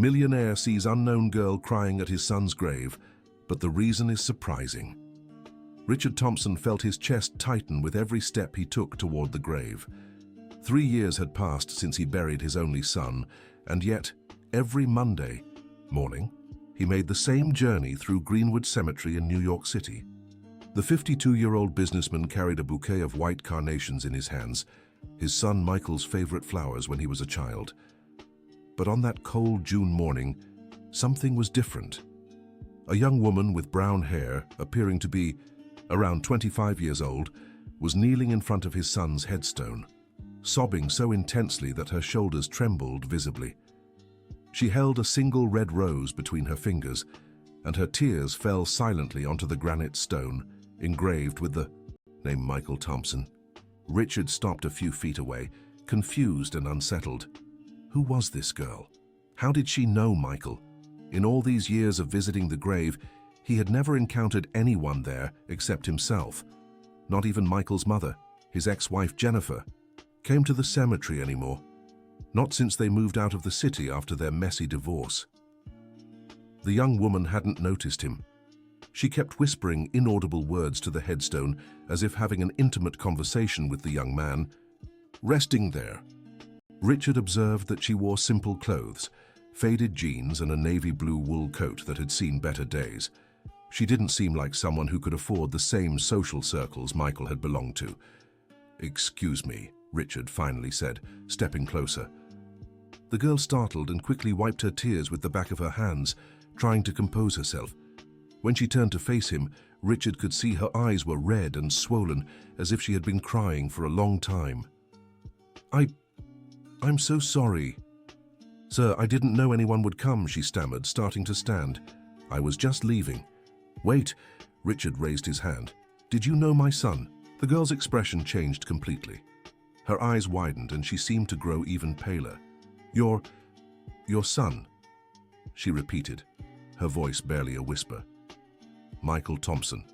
Millionaire sees unknown girl crying at his son's grave, but the reason is surprising. Richard Thompson felt his chest tighten with every step he took toward the grave. 3 years had passed since he buried his only son, and yet, every Monday morning, he made the same journey through Greenwood Cemetery in New York City. The 52-year-old businessman carried a bouquet of white carnations in his hands, his son Michael's favorite flowers when he was a child. But on that cold June morning, something was different. A young woman with brown hair, appearing to be around 25 years old, was kneeling in front of his son's headstone, sobbing so intensely that her shoulders trembled visibly. She held a single red rose between her fingers, and her tears fell silently onto the granite stone, engraved with the name Michael Thompson. Richard stopped a few feet away, confused and unsettled. Who was this girl? How did she know Michael? In all these years of visiting the grave, he had never encountered anyone there except himself. Not even Michael's mother, his ex-wife Jennifer, came to the cemetery anymore. Not since they moved out of the city after their messy divorce. The young woman hadn't noticed him. She kept whispering inaudible words to the headstone as if having an intimate conversation with the young man. Resting there, Richard observed that she wore simple clothes, faded jeans and a navy blue wool coat that had seen better days. She didn't seem like someone who could afford the same social circles Michael had belonged to. "Excuse me," Richard finally said, stepping closer. The girl startled and quickly wiped her tears with the back of her hands, trying to compose herself. When she turned to face him, Richard could see her eyes were red and swollen, as if she had been crying for a long time. I'm so sorry. Sir, I didn't know anyone would come," she stammered, starting to stand. "I was just leaving." "Wait," Richard raised his hand. "Did you know my son?" The girl's expression changed completely. Her eyes widened and she seemed to grow even paler. Your son," she repeated, her voice barely a whisper. "Michael Thompson.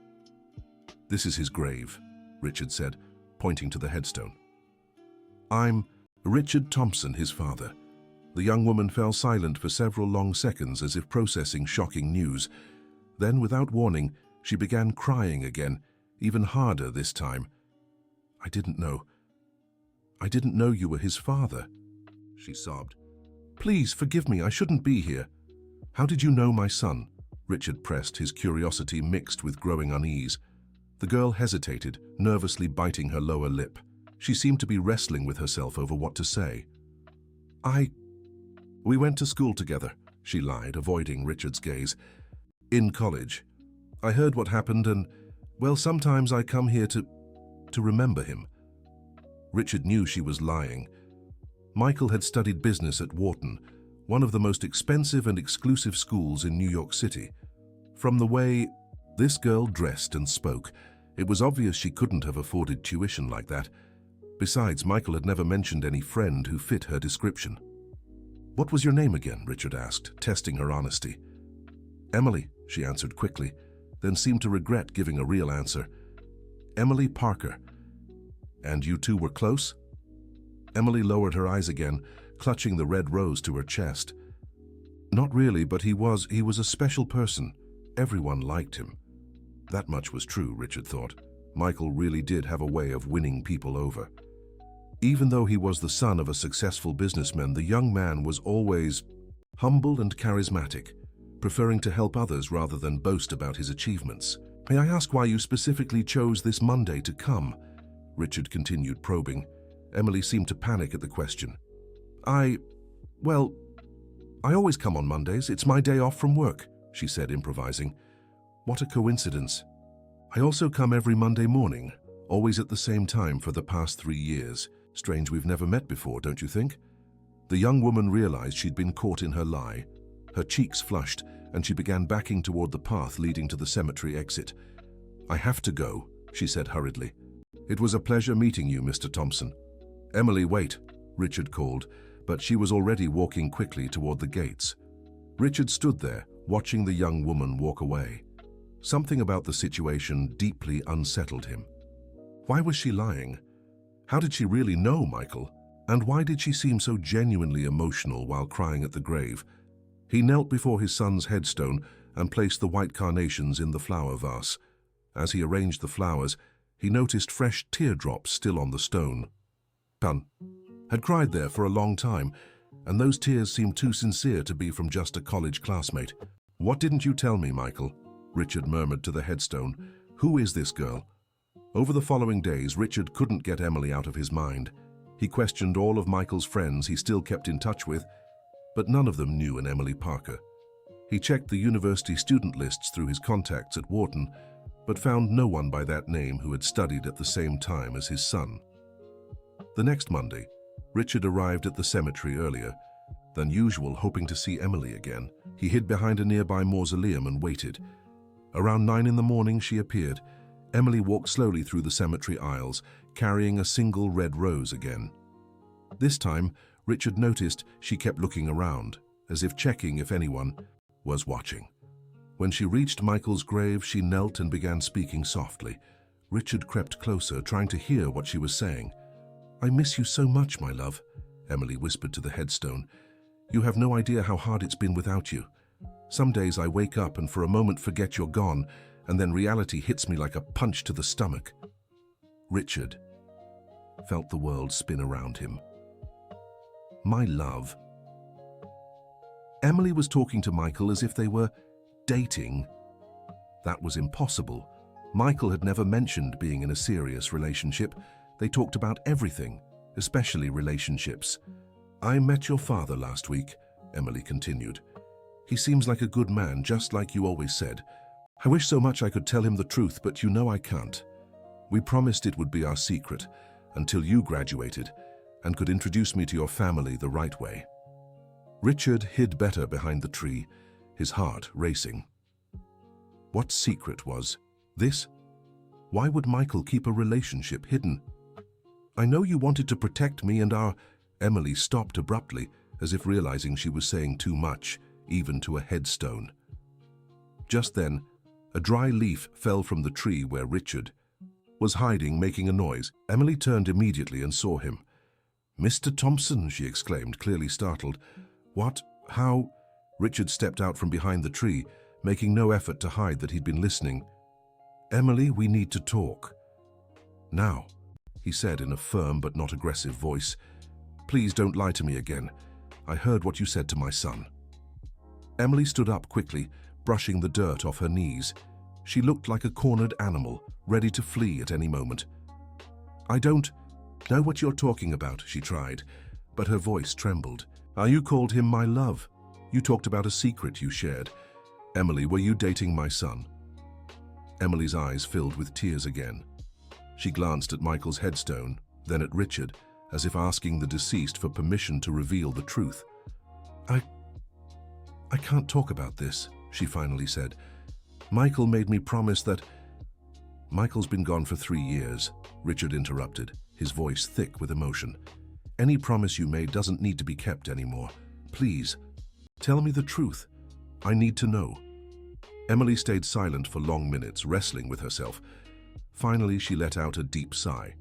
This is his grave," Richard said, pointing to the headstone. "I'm Richard Thompson, his father." The young woman fell silent for several long seconds as if processing shocking news. Then, without warning, she began crying again, even harder this time. I didn't know you were his father," she sobbed. "Please forgive me, I shouldn't be here." "How did you know my son?" Richard pressed, his curiosity mixed with growing unease. The girl hesitated, nervously biting her lower lip. She seemed to be wrestling with herself over what to say. We went to school together," she lied, avoiding Richard's gaze. "In college. I heard what happened and, well, sometimes I come here to remember him." Richard knew she was lying. Michael had studied business at Wharton, one of the most expensive and exclusive schools in New York City. From the way this girl dressed and spoke, it was obvious she couldn't have afforded tuition like that. Besides, Michael had never mentioned any friend who fit her description. "What was your name again?" Richard asked, testing her honesty. "Emily," she answered quickly, then seemed to regret giving a real answer. "Emily Parker. And you two were close?" Emily lowered her eyes again, clutching the red rose to her chest. "Not really, but he was a special person. Everyone liked him." That much was true, Richard thought. Michael really did have a way of winning people over. Even though he was the son of a successful businessman, the young man was always humble and charismatic, preferring to help others rather than boast about his achievements. "May I ask why you specifically chose this Monday to come?" Richard continued, probing. Emily seemed to panic at the question. I always come on Mondays. It's my day off from work," she said, improvising. "What a coincidence. I also come every Monday morning, always at the same time for the past 3 years. Strange we've never met before, don't you think?" The young woman realized she'd been caught in her lie. Her cheeks flushed, and she began backing toward the path leading to the cemetery exit. "I have to go," she said hurriedly. "It was a pleasure meeting you, Mr. Thompson." "Emily, wait," Richard called, but she was already walking quickly toward the gates. Richard stood there, watching the young woman walk away. Something about the situation deeply unsettled him. Why was she lying? How did she really know Michael? And why did she seem so genuinely emotional while crying at the grave? He knelt before his son's headstone and placed the white carnations in the flower vase. As he arranged the flowers, he noticed fresh teardrops still on the stone. Son had cried there for a long time, and those tears seemed too sincere to be from just a college classmate. "What didn't you tell me, Michael?" Richard murmured to the headstone. "Who is this girl?" Over the following days, Richard couldn't get Emily out of his mind. He questioned all of Michael's friends he still kept in touch with, but none of them knew an Emily Parker. He checked the university student lists through his contacts at Wharton, but found no one by that name who had studied at the same time as his son. The next Monday, Richard arrived at the cemetery earlier than usual, hoping to see Emily again. He hid behind a nearby mausoleum and waited. Around 9 in the morning, she appeared. Emily walked slowly through the cemetery aisles, carrying a single red rose again. This time, Richard noticed she kept looking around, as if checking if anyone was watching. When she reached Michael's grave, she knelt and began speaking softly. Richard crept closer, trying to hear what she was saying. "I miss you so much, my love," Emily whispered to the headstone. "You have no idea how hard it's been without you. Some days I wake up and for a moment forget you're gone, and then reality hits me like a punch to the stomach." Richard felt the world spin around him. "My love." Emily was talking to Michael as if they were dating. That was impossible. Michael had never mentioned being in a serious relationship. They talked about everything, especially relationships. "I met your father last week," Emily continued. "He seems like a good man, just like you always said. I wish so much I could tell him the truth, but you know I can't. We promised it would be our secret until you graduated and could introduce me to your family the right way." Richard hid better behind the tree, his heart racing. What secret was this? Why would Michael keep a relationship hidden? "I know you wanted to protect me and our—" Emily stopped abruptly, as if realizing she was saying too much, even to a headstone. Just then, a dry leaf fell from the tree where Richard was hiding, making a noise. Emily turned immediately and saw him. "Mr. Thompson," she exclaimed, clearly startled. "What? How?" Richard stepped out from behind the tree, making no effort to hide that he'd been listening. "Emily, we need to talk. Now," he said in a firm but not aggressive voice. "Please don't lie to me again. I heard what you said to my son." Emily stood up quickly, brushing the dirt off her knees. She looked like a cornered animal, ready to flee at any moment. "I don't know what you're talking about," she tried, but her voice trembled. "You called him my love. You talked about a secret you shared. Emily, were you dating my son?" Emily's eyes filled with tears again. She glanced at Michael's headstone, then at Richard, as if asking the deceased for permission to reveal the truth. I can't talk about this," she finally said. "Michael made me promise that—" "Michael's been gone for 3 years," Richard interrupted, his voice thick with emotion. "Any promise you made doesn't need to be kept anymore. Please, tell me the truth. I need to know." Emily stayed silent for long minutes, wrestling with herself. Finally, she let out a deep sigh.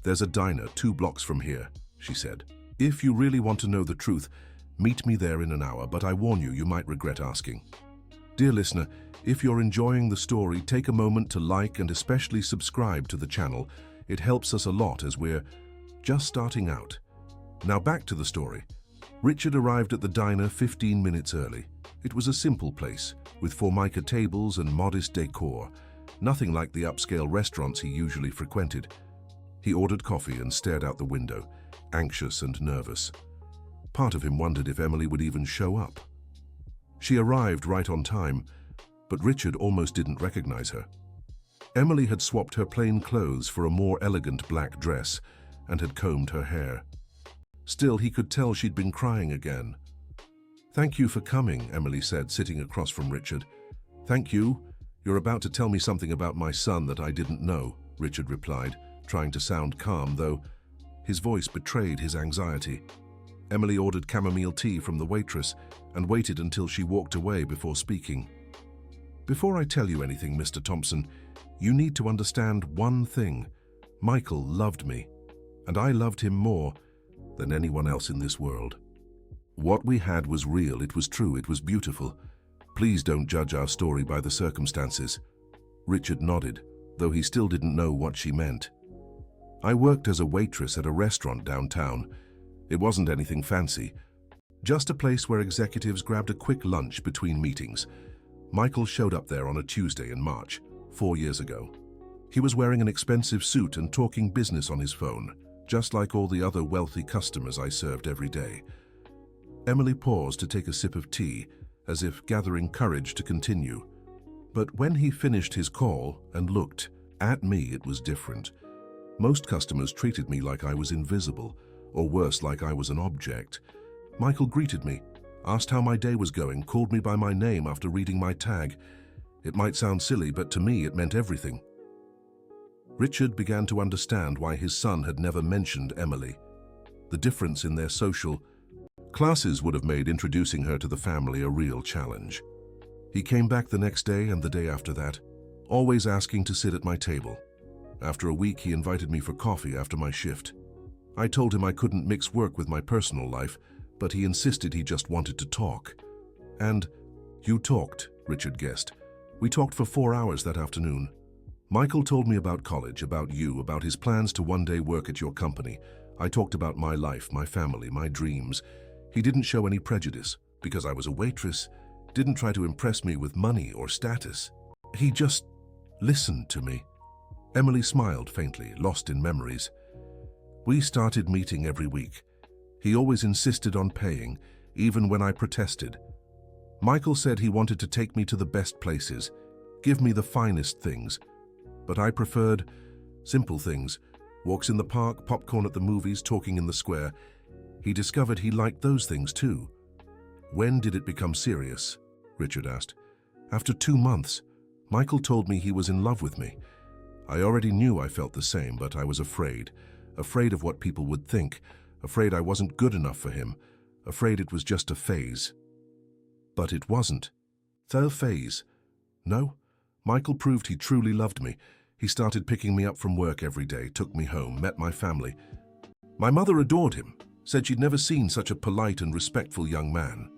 "There's a diner 2 blocks from here," she said. "If you really want to know the truth, meet me there in an hour, but I warn you, you might regret asking." Dear listener, if you're enjoying the story, take a moment to like and especially subscribe to the channel. It helps us a lot as we're just starting out. Now back to the story. Richard arrived at the diner 15 minutes early. It was a simple place, with formica tables and modest decor, nothing like the upscale restaurants he usually frequented. He ordered coffee and stared out the window, anxious and nervous. Part of him wondered if Emily would even show up. She arrived right on time, but Richard almost didn't recognize her. Emily had swapped her plain clothes for a more elegant black dress and had combed her hair. Still, he could tell she'd been crying again. "Thank you for coming," Emily said, sitting across from Richard. "Thank you. You're about to tell me something about my son that I didn't know," Richard replied, trying to sound calm, though his voice betrayed his anxiety. Emily ordered chamomile tea from the waitress and waited until she walked away before speaking. "Before I tell you anything, Mr. Thompson, you need to understand one thing. Michael loved me, and I loved him more than anyone else in this world." What we had was real, it was true, it was beautiful. Please don't judge our story by the circumstances. Richard nodded, though he still didn't know what she meant. I worked as a waitress at a restaurant downtown. It wasn't anything fancy, just a place where executives grabbed a quick lunch between meetings. Michael showed up there on a Tuesday in March, 4 years ago. He was wearing an expensive suit and talking business on his phone, just like all the other wealthy customers I served every day. Emily paused to take a sip of tea, as if gathering courage to continue. But when he finished his call and looked at me, it was different. Most customers treated me like I was invisible, or worse, like I was an object. Michael greeted me, asked how my day was going, called me by my name after reading my tag. It might sound silly, but to me it meant everything. Richard began to understand why his son had never mentioned Emily. The difference in their social classes would have made introducing her to the family a real challenge. He came back the next day and the day after that, always asking to sit at my table. After a week, he invited me for coffee after my shift. I told him I couldn't mix work with my personal life, but he insisted he just wanted to talk. And you talked, Richard guessed. We talked for 4 hours that afternoon. Michael told me about college, about you, about his plans to one day work at your company. I talked about my life, my family, my dreams. He didn't show any prejudice, because I was a waitress, didn't try to impress me with money or status. He just listened to me. Emily smiled faintly, lost in memories. We started meeting every week. He always insisted on paying, even when I protested. Michael said he wanted to take me to the best places, give me the finest things. But I preferred simple things, walks in the park, popcorn at the movies, talking in the square. He discovered he liked those things too. When did it become serious? Richard asked. After 2 months, Michael told me he was in love with me. I already knew I felt the same, but I was afraid of what people would think, afraid I wasn't good enough for him, afraid it was just a phase. But it wasn't. The phase. No, Michael proved he truly loved me. He started picking me up from work every day, took me home, met my family. My mother adored him, said she'd never seen such a polite and respectful young man.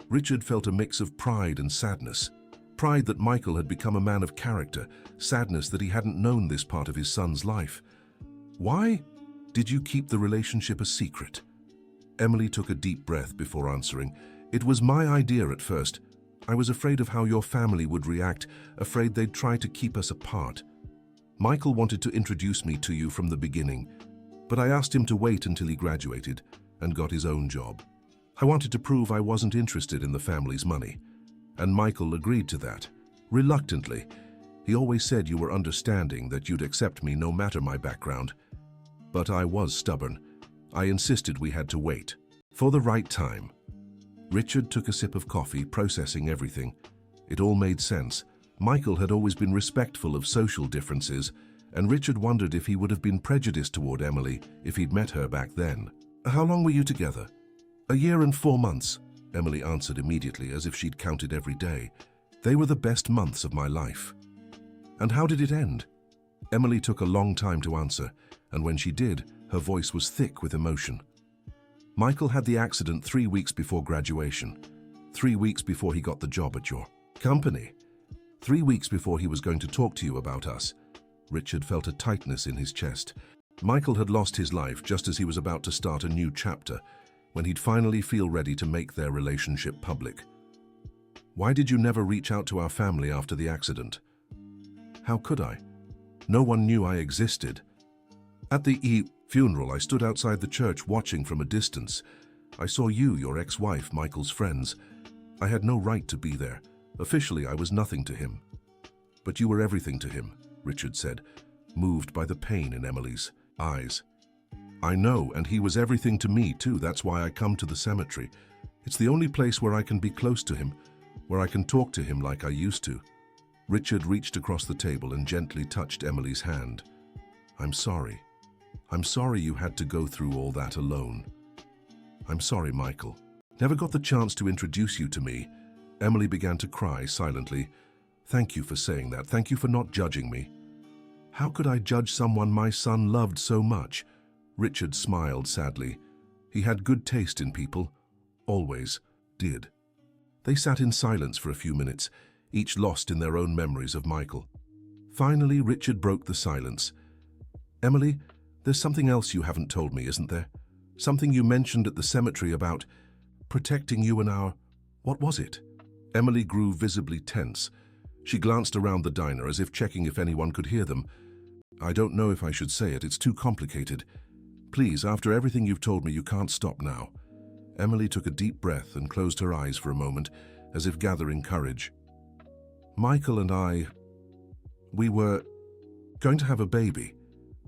Richard felt a mix of pride and sadness. Pride that Michael had become a man of character, sadness that he hadn't known this part of his son's life. Why did you keep the relationship a secret? Emily took a deep breath before answering. It was my idea at first. I was afraid of how your family would react, afraid they'd try to keep us apart. Michael wanted to introduce me to you from the beginning, but I asked him to wait until he graduated and got his own job. I wanted to prove I wasn't interested in the family's money, and Michael agreed to that, reluctantly. He always said you were understanding, that you'd accept me no matter my background. But I was stubborn. I insisted we had to wait, for the right time. Richard took a sip of coffee, processing everything. It all made sense. Michael had always been respectful of social differences, and Richard wondered if he would have been prejudiced toward Emily if he'd met her back then. How long were you together? 1 year and 4 months, Emily answered immediately, as if she'd counted every day. They were the best months of my life. And how did it end? Emily took a long time to answer, and when she did, her voice was thick with emotion. Michael had the accident 3 weeks before graduation, 3 weeks before he got the job at your company, 3 weeks before he was going to talk to you about us. Richard felt a tightness in his chest. Michael had lost his life just as he was about to start a new chapter, when he'd finally feel ready to make their relationship public. Why did you never reach out to our family after the accident? How could I? No one knew I existed. At the funeral, I stood outside the church watching from a distance. I saw you, your ex-wife, Michael's friends. I had no right to be there. Officially, I was nothing to him. But you were everything to him, Richard said, moved by the pain in Emily's eyes. I know, and he was everything to me too. That's why I come to the cemetery. It's the only place where I can be close to him, where I can talk to him like I used to. Richard reached across the table and gently touched Emily's hand. I'm sorry. I'm sorry you had to go through all that alone. I'm sorry, Michael. Never got the chance to introduce you to me. Emily began to cry silently. Thank you for saying that. Thank you for not judging me. How could I judge someone my son loved so much? Richard smiled sadly. He had good taste in people. always did. They sat in silence for a few minutes, each lost in their own memories of Michael. Finally, Richard broke the silence. "Emily, there's something else you haven't told me, isn't there? Something you mentioned at the cemetery about protecting you and our... What was it?" Emily grew visibly tense. She glanced around the diner as if checking if anyone could hear them. "I don't know if I should say it. It's too complicated. Please, after everything you've told me, you can't stop now." Emily took a deep breath and closed her eyes for a moment, as if gathering courage. "Michael and we were going to have a baby."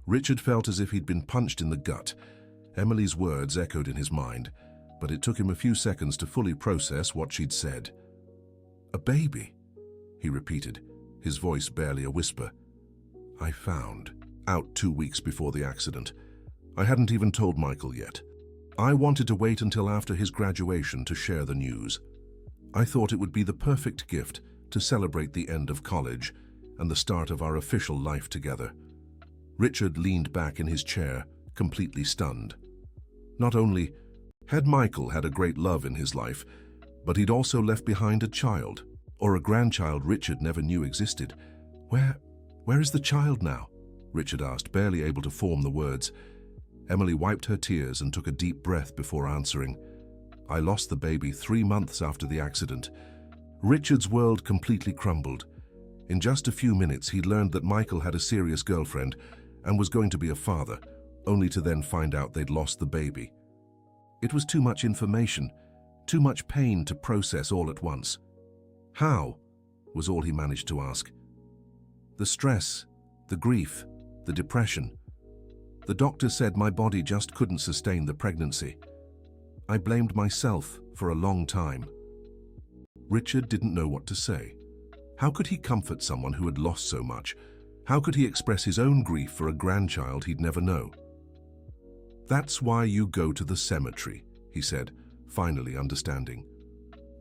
Richard felt as if he'd been punched in the gut. Emily's words echoed in his mind, but it took him a few seconds to fully process what she'd said. "A baby?" he repeated, his voice barely a whisper. "I found out 2 weeks before the accident. I hadn't even told Michael yet. I wanted to wait until after his graduation to share the news. I thought it would be the perfect gift to celebrate the end of college and the start of our official life together." Richard leaned back in his chair, completely stunned. Not only had Michael had a great love in his life, but he'd also left behind a child, or a grandchild Richard never knew existed. Where is the child now?" Richard asked, barely able to form the words. Emily wiped her tears and took a deep breath before answering. "I lost the baby 3 months after the accident." Richard's world completely crumbled. In just a few minutes, he'd learned that Michael had a serious girlfriend and was going to be a father, only to then find out they'd lost the baby. It was too much information, too much pain to process all at once. "How?" was all he managed to ask. "The stress, the grief, the depression. The doctor said my body just couldn't sustain the pregnancy. I blamed myself for a long time." Richard didn't know what to say. How could he comfort someone who had lost so much? How could he express his own grief for a grandchild he'd never know? "That's why you go to the cemetery," he said, finally understanding.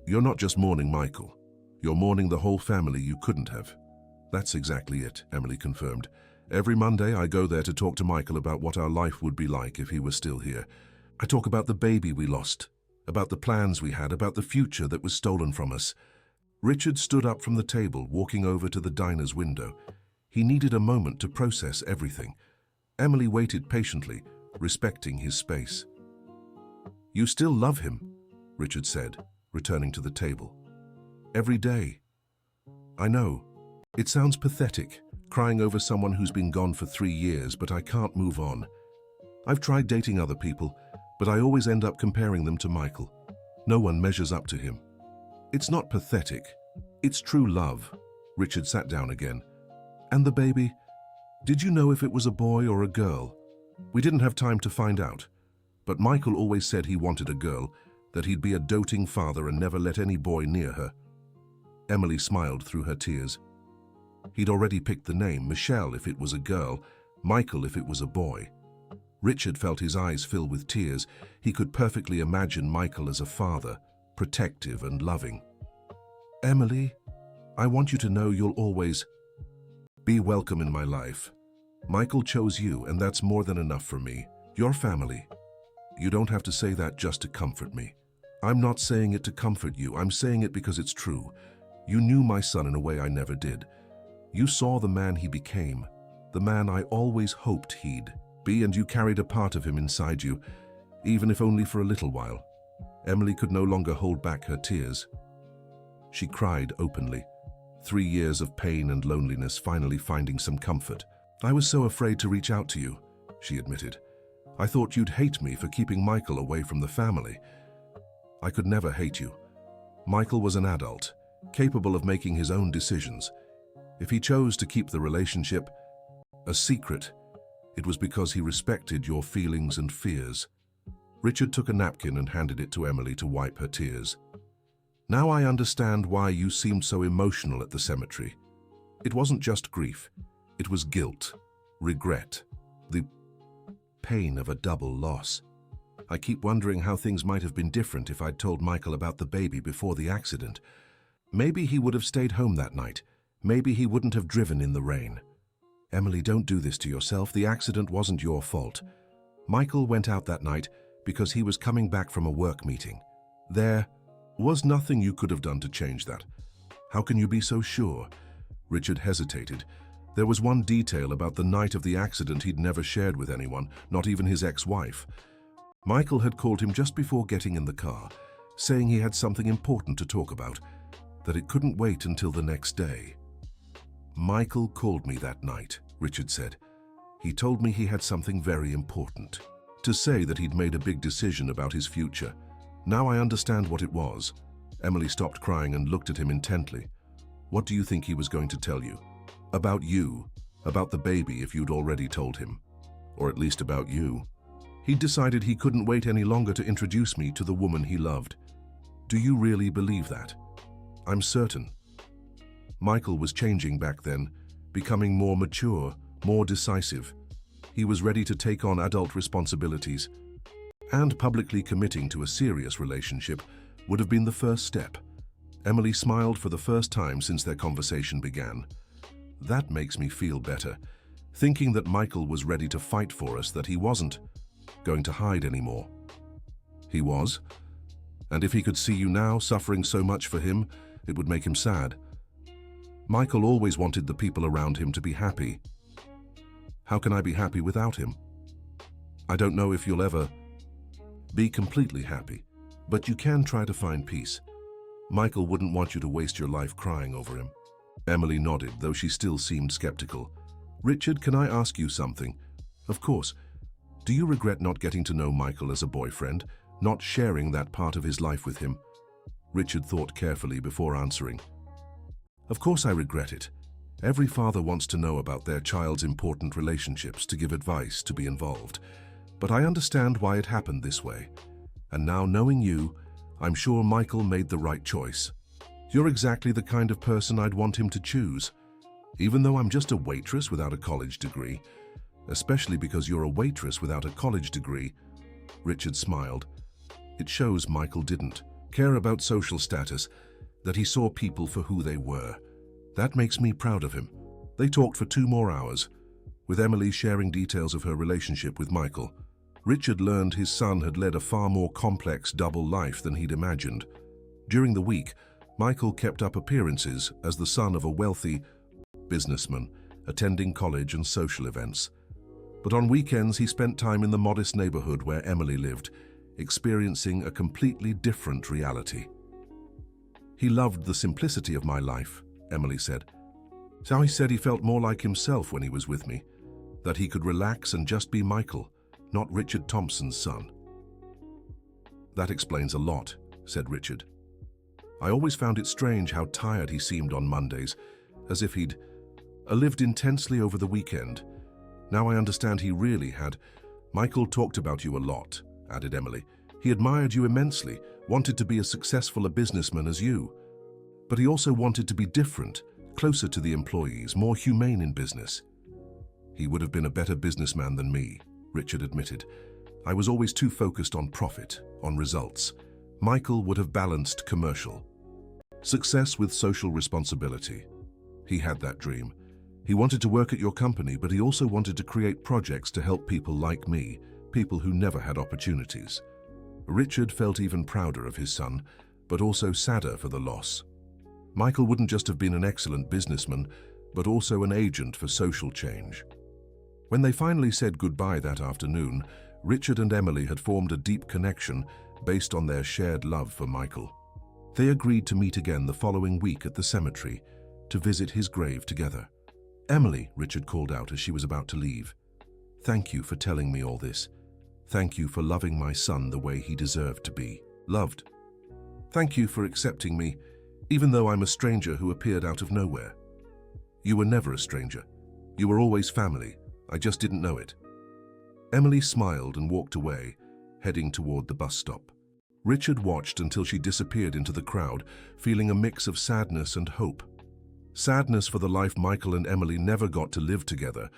"You're not just mourning Michael. You're mourning the whole family you couldn't have." "That's exactly it," Emily confirmed. "Every Monday I go there to talk to Michael about what our life would be like if he were still here. I talk about the baby we lost, about the plans we had, about the future that was stolen from us." Richard stood up from the table, walking over to the diner's window. He needed a moment to process everything. Emily waited patiently, respecting his space. "You still love him," Richard said, returning to the table. "Every day." "I know. It sounds pathetic, crying over someone who's been gone for 3 years, but I can't move on. I've tried dating other people, but I always end up comparing them to Michael. No one measures up to him." "It's not pathetic. It's true love." Richard sat down again. "And the baby? Did you know if it was a boy or a girl?" "We didn't have time to find out. But Michael always said he wanted a girl, that he'd be a doting father and never let any boy near her." Emily smiled through her tears. He'd already picked the name, Michelle if it was a girl, Michael if it was a boy. Richard felt his eyes fill with tears. He could perfectly imagine Michael as a father, protective and loving. "Emily, I want you to know you'll always be welcome in my life. Michael chose you, and that's more than enough for me. Your family. You don't have to say that just to comfort me. I'm not saying it to comfort you. I'm saying it because it's true. You knew my son in a way I never did. You saw the man he became, the man I always hoped he'd be, and you carried a part of him inside you, even if only for a little while." Emily could no longer hold back her tears. She cried openly. 3 years of pain and loneliness finally finding some comfort. "I was so afraid to reach out to you," she admitted. "I thought you'd hate me for keeping Michael away from the family." "I could never hate you. Michael was an adult, capable of making his own decisions. If he chose to keep the relationship a secret, it was because he respected your feelings and fears." Richard took a napkin and handed it to Emily to wipe her tears. "Now I understand why you seemed so emotional at the cemetery. It wasn't just grief. It was guilt, regret, the pain of a double loss. I keep wondering how things might have been different if I'd told Michael about the baby before the accident. Maybe he would have stayed home that night. Maybe he wouldn't have driven in the rain." "Emily, don't do this to yourself. The accident wasn't your fault. Michael went out that night because he was coming back from a work meeting. There was nothing you could have done to change that. How can you be so sure? Richard hesitated. There was one detail about the night of the accident he'd never shared with anyone, not even his ex-wife. Michael had called him just before getting in the car, saying he had something important to talk about, that it couldn't wait until the next day. Michael called me that night, Richard said. He told me he had something very important to say, that he'd made a big decision about his future. Now I understand what it was. Emily stopped crying and looked at him intently. What do you think he was going to tell you? About you, about the baby if you'd already told him. Or at least about you. He'd decided he couldn't wait any longer to introduce me to the woman he loved. Do you really believe that? I'm certain. Michael was changing back then, becoming more mature, more decisive. He was ready to take on adult responsibilities, and publicly committing to a serious relationship would have been the first step. Emily smiled for the first time since their conversation began. That makes me feel better, thinking that Michael was ready to fight for us, that he wasn't going to hide anymore. He was, and if he could see you now suffering so much for him, it would make him sad. Michael always wanted the people around him to be happy. How can I be happy without him? I don't know if you'll ever be completely happy, but you can try to find peace. Michael wouldn't want you to waste your life crying over him. Emily nodded, though she still seemed skeptical. Richard, can I ask you something? Of course. Do you regret not getting to know Michael as a boyfriend, not sharing that part of his life with him? Richard thought carefully before answering. Of course I regret it. Every father wants to know about their child's important relationships, to give advice, to be involved. But I understand why it happened this way. And now, knowing you, I'm sure Michael made the right choice. You're exactly the kind of person I'd want him to choose. Even though I'm just a waitress without a college degree, especially because you're a waitress without a college degree. Richard smiled. It shows Michael didn't care about social status, that he saw people for who they were. That makes me proud of him. They talked for 2 more hours, with Emily sharing details of her relationship with Michael. Richard learned his son had led a far more complex double life than he'd imagined. During the week, Michael kept up appearances as the son of a wealthy businessman, attending college and social events. But on weekends, he spent time in the modest neighborhood where Emily lived, experiencing a completely different reality. He loved the simplicity of my life, Emily said. So he said he felt more like himself when he was with me, that he could relax and just be Michael, not Richard Thompson's son. That explains a lot, said Richard. I always found it strange how tired he seemed on Mondays, as if he'd lived intensely over the weekend. Now I understand he really had. Michael talked about you a lot, added Emily. He admired you immensely, wanted to be as successful a businessman as you. But he also wanted to be different, closer to the employees, more humane in business. He would have been a better businessman than me, Richard admitted. I was always too focused on profit, on results. Michael would have balanced commercial success with social responsibility. He had that dream. He wanted to work at your company, but he also wanted to create projects to help people like me, people who never had opportunities. Richard felt even prouder of his son, but also sadder for the loss. Michael wouldn't just have been an excellent businessman, but also an agent for social change. When they finally said goodbye that afternoon, Richard and Emily had formed a deep connection based on their shared love for Michael. They agreed to meet again the following week at the cemetery to visit his grave together. Emily, Richard called out as she was about to leave. Thank you for telling me all this. Thank you for loving my son the way he deserved to be loved. Thank you for accepting me, even though I'm a stranger who appeared out of nowhere. You were never a stranger. You were always family. I just didn't know it. Emily smiled and walked away, heading toward the bus stop. Richard watched until she disappeared into the crowd, feeling a mix of sadness and hope. Sadness for the life Michael and Emily never got to live together,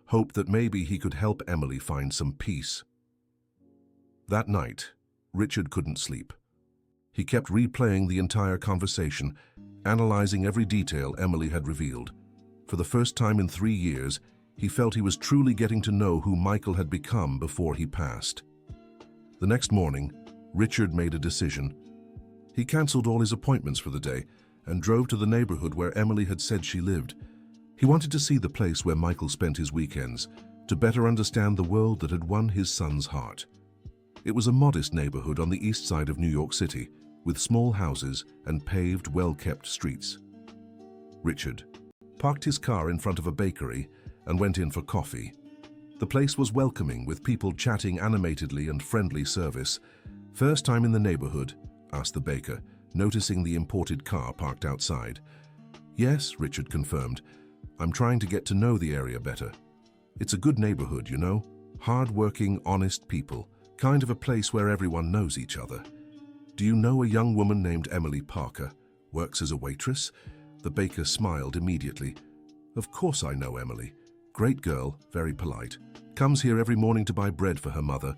hope that maybe he could help Emily find some peace. That night, Richard couldn't sleep. He kept replaying the entire conversation, analyzing every detail Emily had revealed. For the first time in 3 years, he felt he was truly getting to know who Michael had become before he passed. The next morning, Richard made a decision. He cancelled all his appointments for the day and drove to the neighborhood where Emily had said she lived. He wanted to see the place where Michael spent his weekends, to better understand the world that had won his son's heart. It was a modest neighborhood on the east side of New York City, with small houses and paved, well-kept streets. Richard parked his car in front of a bakery and went in for coffee. The place was welcoming, with people chatting animatedly and friendly service. "First time in the neighborhood?" asked the baker, noticing the imported car parked outside. "Yes," Richard confirmed. "I'm trying to get to know the area better. It's a good neighborhood, you know. Hard-working, honest people. Kind of a place where everyone knows each other." "Do you know a young woman named Emily Parker? Works as a waitress?" The baker smiled immediately. "Of course I know Emily. Great girl, very polite. Comes here every morning to buy bread for her mother.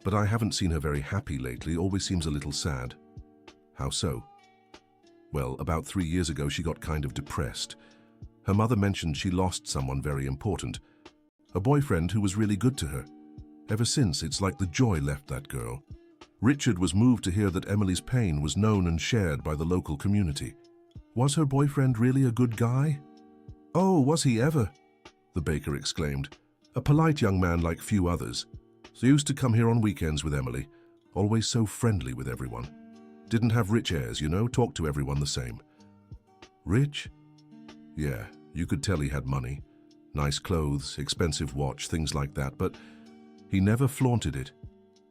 But I haven't seen her very happy lately, always seems a little sad." "How so?" "Well, about 3 years ago she got kind of depressed. Her mother mentioned she lost someone very important, a boyfriend who was really good to her. Ever since, it's like the joy left that girl." Richard was moved to hear that Emily's pain was known and shared by the local community. "Was her boyfriend really a good guy?" "Oh, was he ever?" the baker exclaimed. "A polite young man like few others. So used to come here on weekends with Emily, always so friendly with everyone. Didn't have rich airs, you know, talked to everyone the same." "Rich?" "Yeah, you could tell he had money. Nice clothes, expensive watch, things like that, but he never flaunted it.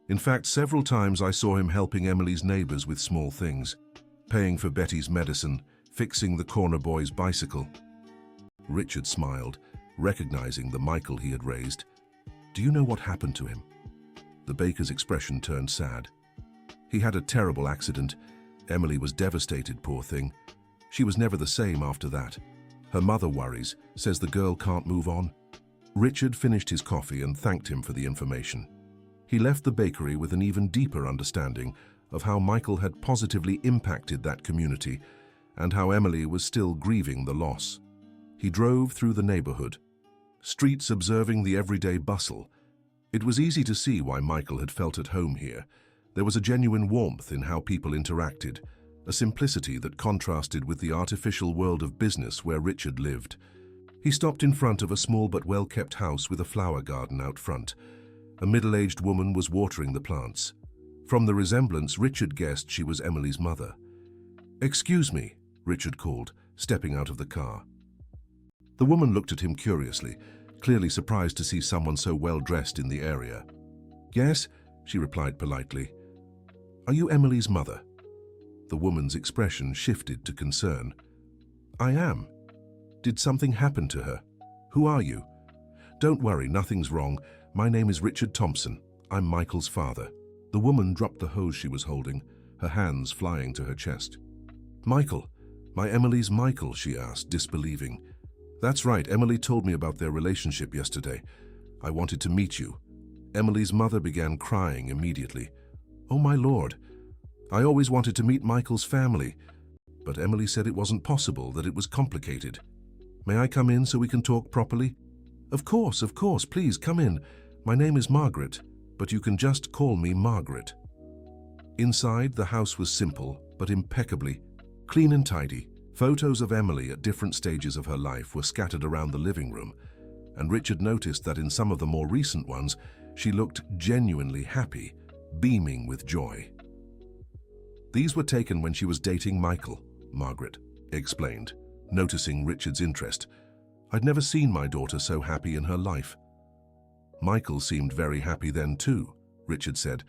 In fact, several times I saw him helping Emily's neighbors with small things, paying for Betty's medicine, fixing the corner boy's bicycle." Richard smiled, recognizing the Michael he had raised. "Do you know what happened to him?" The baker's expression turned sad. "He had a terrible accident. Emily was devastated, poor thing. She was never the same after that. Her mother worries, says the girl can't move on." Richard finished his coffee and thanked him for the information. He left the bakery with an even deeper understanding of how Michael had positively impacted that community and how Emily was still grieving the loss. He drove through the neighborhood, streets observing the everyday bustle. It was easy to see why Michael had felt at home here. There was a genuine warmth in how people interacted, a simplicity that contrasted with the artificial world of business where Richard lived. He stopped in front of a small but well-kept house with a flower garden out front. A middle-aged woman was watering the plants. From the resemblance, Richard guessed she was Emily's mother. "Excuse me," Richard called, stepping out of the car. The woman looked at him curiously, clearly surprised to see someone so well-dressed in the area. "Yes," she replied politely. "Are you Emily's mother?" The woman's expression shifted to concern. "I am. Did something happen to her? Who are you?" "Don't worry, nothing's wrong. My name is Richard Thompson. I'm Michael's father." The woman dropped the hose she was holding, her hands flying to her chest. "Michael? My Emily's Michael?" she asked, disbelieving. "That's right, Emily told me about their relationship yesterday. I wanted to meet you." Emily's mother began crying immediately. "Oh my Lord, I always wanted to meet Michael's family." But Emily said it wasn't possible, that it was complicated. "May I come in so we can talk properly?" Of course, please come in. My name is Margaret, but you can just call me Margaret." Inside, the house was simple, but impeccably clean and tidy. Photos of Emily at different stages of her life were scattered around the living room, and Richard noticed that in some of the more recent ones, she looked genuinely happy, beaming with joy. "These were taken when she was dating Michael," Margaret explained, noticing Richard's interest. "I'd never seen my daughter so happy in her life." "Michael seemed very happy then too," Richard said.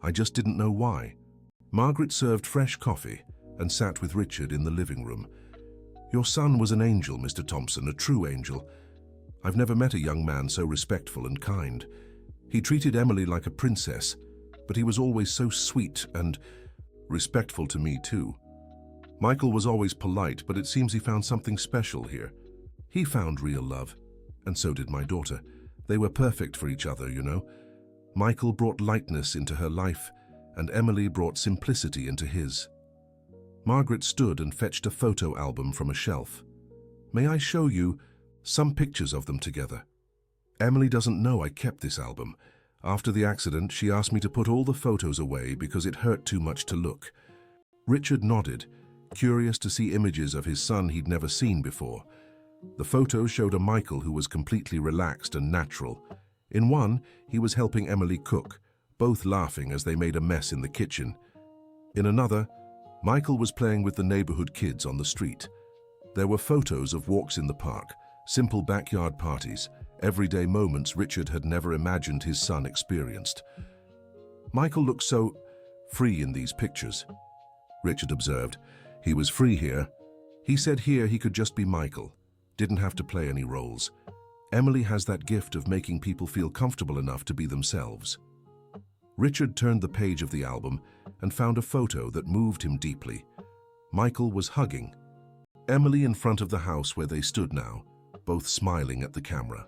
"I just didn't know why." Margaret served fresh coffee and sat with Richard in the living room. "Your son was an angel, Mr. Thompson, a true angel. I've never met a young man so respectful and kind. He treated Emily like a princess, but he was always so sweet and respectful to me too. Michael was always polite, but it seems he found something special here. He found real love, and so did my daughter. They were perfect for each other, you know. Michael brought lightness into her life, and Emily brought simplicity into his." Margaret stood and fetched a photo album from a shelf. "May I show you some pictures of them together? Emily doesn't know I kept this album. After the accident, she asked me to put all the photos away because it hurt too much to look. Richard nodded, curious to see images of his son he'd never seen before. The photos showed a Michael who was completely relaxed and natural. In one, he was helping Emily cook, both laughing as they made a mess in the kitchen. In another, Michael was playing with the neighborhood kids on the street. There were photos of walks in the park, simple backyard parties, everyday moments Richard had never imagined his son experienced. Michael looked so free in these pictures, Richard observed. He was free here. He said here he could just be Michael, didn't have to play any roles. Emily has that gift of making people feel comfortable enough to be themselves. Richard turned the page of the album and found a photo that moved him deeply. Michael was hugging Emily in front of the house where they stood now, both smiling at the camera.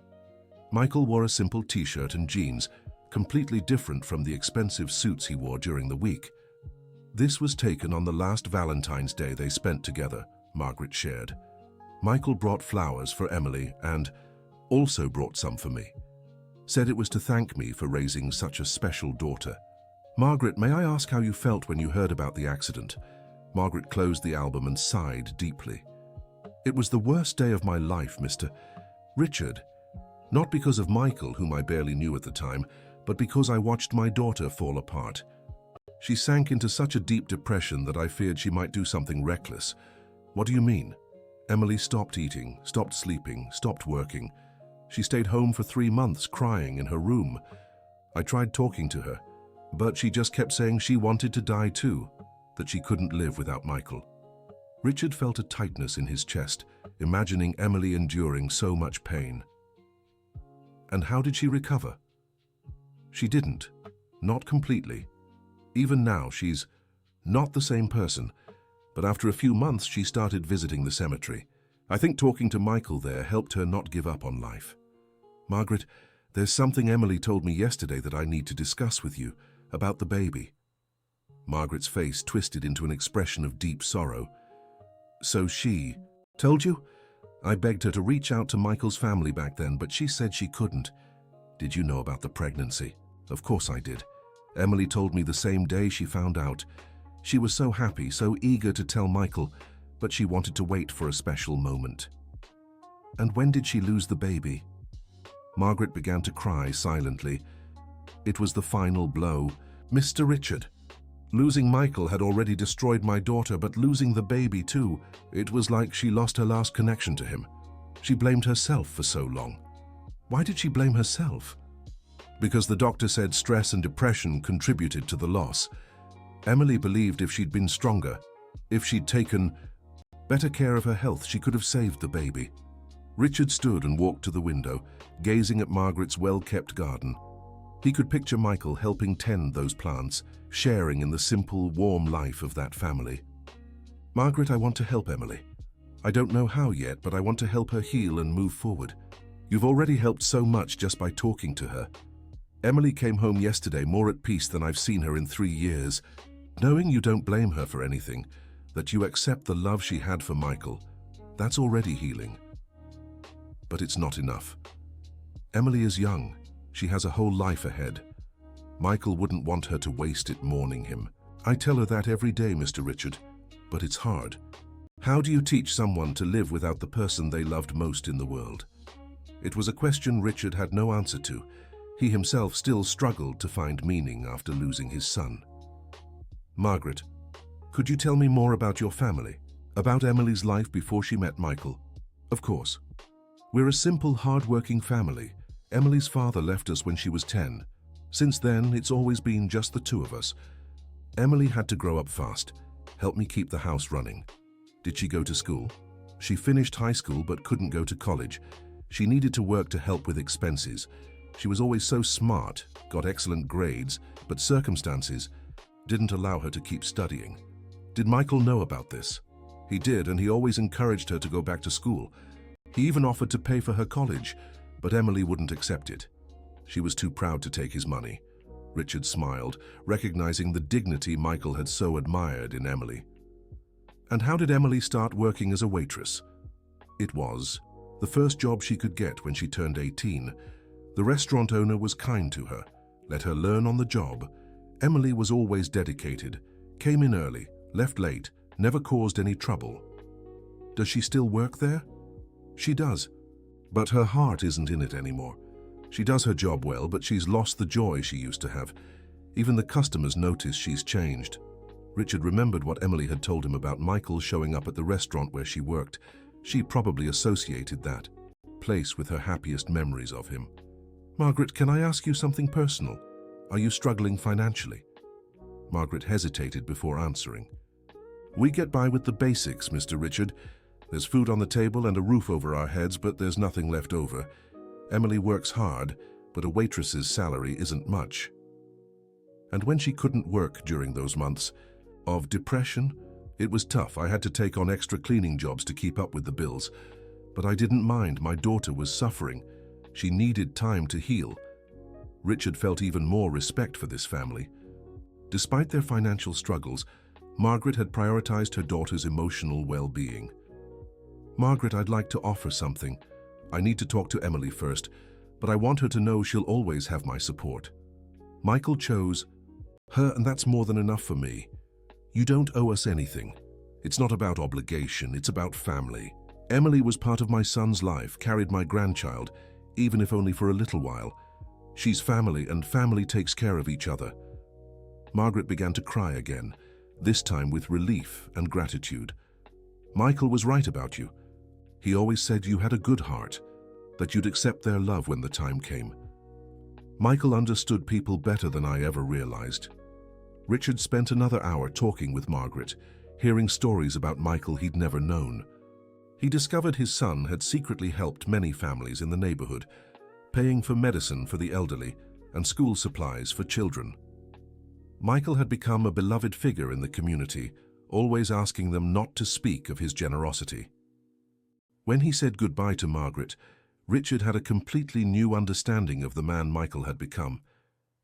Michael wore a simple t-shirt and jeans, completely different from the expensive suits he wore during the week. This was taken on the last Valentine's Day they spent together, Margaret shared. Michael brought flowers for Emily and also brought some for me. Said it was to thank me for raising such a special daughter. Margaret, may I ask how you felt when you heard about the accident? Margaret closed the album and sighed deeply. It was the worst day of my life, Mr. Richard. Not because of Michael, whom I barely knew at the time, but because I watched my daughter fall apart. She sank into such a deep depression that I feared she might do something reckless. What do you mean? Emily stopped eating, stopped sleeping, stopped working. She stayed home for 3 months, crying in her room. I tried talking to her, but she just kept saying she wanted to die too, that she couldn't live without Michael. Richard felt a tightness in his chest, imagining Emily enduring so much pain. And how did she recover? She didn't. Not completely. Even now, she's not the same person, but after a few months, she started visiting the cemetery. I think talking to Michael there helped her not give up on life. Margaret, there's something Emily told me yesterday that I need to discuss with you, about the baby. Margaret's face twisted into an expression of deep sorrow. So she told you? I begged her to reach out to Michael's family back then, but she said she couldn't. Did you know about the pregnancy? Of course I did. Emily told me the same day she found out. She was so happy, so eager to tell Michael, but she wanted to wait for a special moment. And when did she lose the baby? Margaret began to cry silently. It was the final blow. Mr. Richard, losing Michael had already destroyed my daughter, but losing the baby too, it was like she lost her last connection to him. She blamed herself for so long. Why did she blame herself? Because the doctor said stress and depression contributed to the loss. Emily believed if she'd been stronger, if she'd taken better care of her health, she could have saved the baby. Richard stood and walked to the window, gazing at Margaret's well-kept garden. He could picture Michael helping tend those plants, sharing in the simple, warm life of that family. Margaret, I want to help Emily. I don't know how yet, but I want to help her heal and move forward. You've already helped so much just by talking to her. Emily came home yesterday more at peace than I've seen her in 3 years. Knowing you don't blame her for anything, that you accept the love she had for Michael, that's already healing. But it's not enough. Emily is young. She has a whole life ahead. Michael wouldn't want her to waste it mourning him. I tell her that every day, Mr. Richard, but it's hard. How do you teach someone to live without the person they loved most in the world? It was a question Richard had no answer to. He himself still struggled to find meaning after losing his son. Margaret, could you tell me more about your family? About Emily's life before she met Michael? Of course. We're a simple, hard-working family. Emily's father left us when she was 10. Since then, it's always been just the two of us. Emily had to grow up fast, help me keep the house running. Did she go to school? She finished high school but couldn't go to college. She needed to work to help with expenses. She was always so smart, got excellent grades, but circumstances didn't allow her to keep studying. Did Michael know about this? He did, and he always encouraged her to go back to school. He even offered to pay for her college, but Emily wouldn't accept it. She was too proud to take his money. Richard smiled, recognizing the dignity Michael had so admired in Emily. And how did Emily start working as a waitress? It was the first job she could get when she turned 18. The restaurant owner was kind to her, let her learn on the job. Emily was always dedicated, came in early, Left late, never caused any trouble. Does she still work there? She does, but her heart isn't in it anymore. She does her job well, but she's lost the joy she used to have. Even the customers notice she's changed. Richard remembered what Emily had told him about Michael showing up at the restaurant where she worked. She probably associated that place with her happiest memories of him. Margaret, can I ask you something personal? Are you struggling financially? Margaret hesitated before answering. We get by with the basics, Mr. Richard. There's food on the table and a roof over our heads, but there's nothing left over. Emily works hard, but a waitress's salary isn't much. And when she couldn't work during those months of depression, it was tough. I had to take on extra cleaning jobs to keep up with the bills. But I didn't mind. My daughter was suffering. She needed time to heal. Richard felt even more respect for this family. Despite their financial struggles, Margaret had prioritized her daughter's emotional well-being. Margaret, I'd like to offer something. I need to talk to Emily first, but I want her to know she'll always have my support. Michael chose her, and that's more than enough for me. You don't owe us anything. It's not about obligation, it's about family. Emily was part of my son's life, carried my grandchild, even if only for a little while. She's family, and family takes care of each other. Margaret began to cry again, this time with relief and gratitude. Michael was right about you. He always said you had a good heart, that you'd accept their love when the time came. Michael understood people better than I ever realized. Richard spent another hour talking with Margaret, hearing stories about Michael he'd never known. He discovered his son had secretly helped many families in the neighborhood, paying for medicine for the elderly and school supplies for children. Michael had become a beloved figure in the community, always asking them not to speak of his generosity. When he said goodbye to Margaret, Richard had a completely new understanding of the man Michael had become.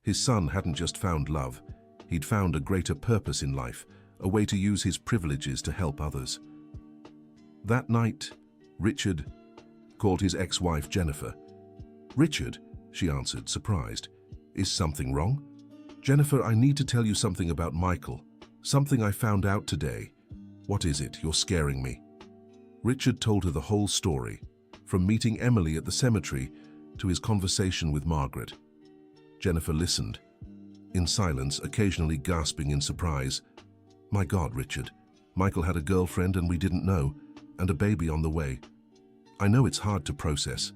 His son hadn't just found love, he'd found a greater purpose in life, a way to use his privileges to help others. That night, Richard called his ex-wife Jennifer. Richard, she answered, surprised. Is something wrong? Jennifer, I need to tell you something about Michael. Something I found out today. What is it? You're scaring me. Richard told her the whole story, from meeting Emily at the cemetery to his conversation with Margaret. Jennifer listened, in silence, occasionally gasping in surprise. My God, Richard, Michael had a girlfriend and we didn't know, and a baby on the way. I know it's hard to process.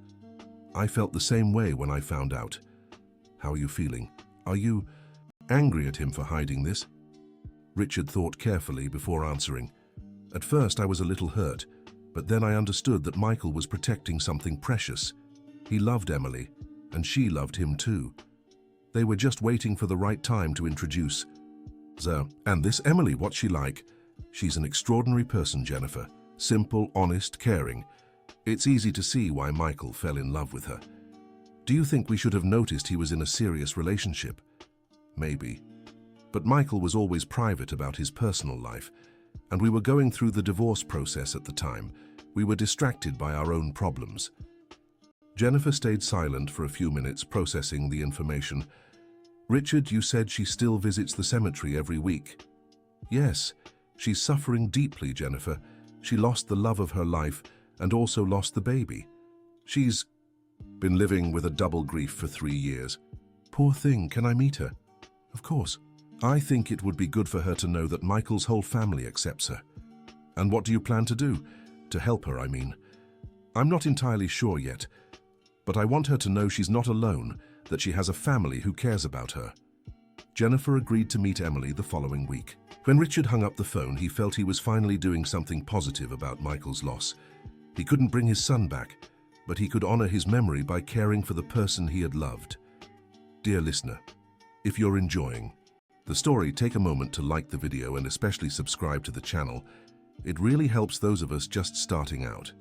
I felt the same way when I found out. How are you feeling? Are you angry at him for hiding this? Richard thought carefully before answering. At first I was a little hurt, but then I understood that Michael was protecting something precious. He loved Emily, and she loved him too. They were just waiting for the right time to introduce. And this Emily, what's she like? She's an extraordinary person, Jennifer. Simple, honest, caring. It's easy to see why Michael fell in love with her. Do you think we should have noticed he was in a serious relationship? Maybe. But Michael was always private about his personal life, and we were going through the divorce process at the time. We were distracted by our own problems. Jennifer stayed silent for a few minutes, processing the information. Richard, you said she still visits the cemetery every week. Yes, she's suffering deeply, Jennifer. She lost the love of her life and also lost the baby. She's been living with a double grief for 3 years. Poor thing, can I meet her? Of course. I think it would be good for her to know that Michael's whole family accepts her. And what do you plan to do? To help her, I mean. I'm not entirely sure yet, but I want her to know she's not alone, that she has a family who cares about her. Jennifer agreed to meet Emily the following week. When Richard hung up the phone, he felt he was finally doing something positive about Michael's loss. He couldn't bring his son back, but he could honor his memory by caring for the person he had loved. Dear listener, if you're enjoying the story, take a moment to like the video and especially subscribe to the channel. It really helps those of us just starting out.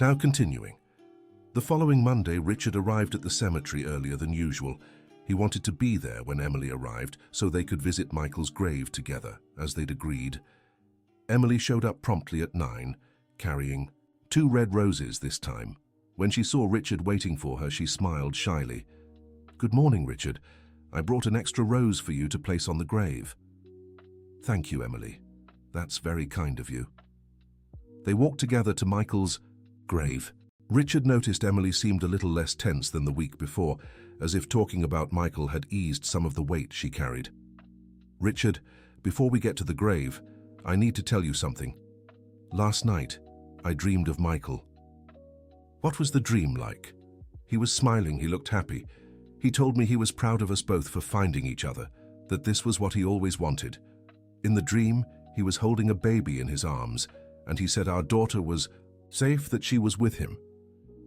Now continuing. The following Monday, Richard arrived at the cemetery earlier than usual. He wanted to be there when Emily arrived so they could visit Michael's grave together, as they'd agreed. Emily showed up promptly at 9, carrying 2 red roses this time. When she saw Richard waiting for her, she smiled shyly. Good morning, Richard. I brought an extra rose for you to place on the grave. Thank you, Emily. That's very kind of you. They walked together to Michael's grave. Richard noticed Emily seemed a little less tense than the week before, as if talking about Michael had eased some of the weight she carried. Richard, before we get to the grave, I need to tell you something. Last night, I dreamed of Michael. What was the dream like? He was smiling, he looked happy. He told me he was proud of us both for finding each other, that this was what he always wanted. In the dream, he was holding a baby in his arms, and he said our daughter was safe, that she was with him.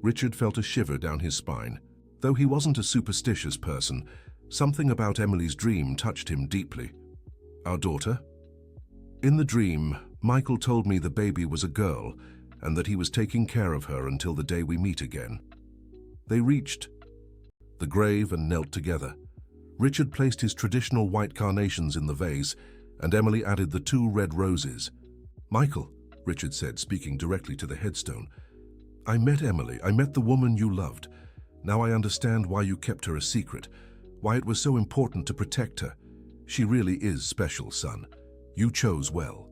Richard felt a shiver down his spine. Though he wasn't a superstitious person, something about Emily's dream touched him deeply. Our daughter? In the dream, Michael told me the baby was a girl and that he was taking care of her until the day we meet again. They reached the grave and knelt together. Richard placed his traditional white carnations in the vase, and Emily added the 2 red roses. Michael, Richard said, speaking directly to the headstone, I met Emily. I met the woman you loved. Now I understand why you kept her a secret, why it was so important to protect her. She really is special, son. You chose well.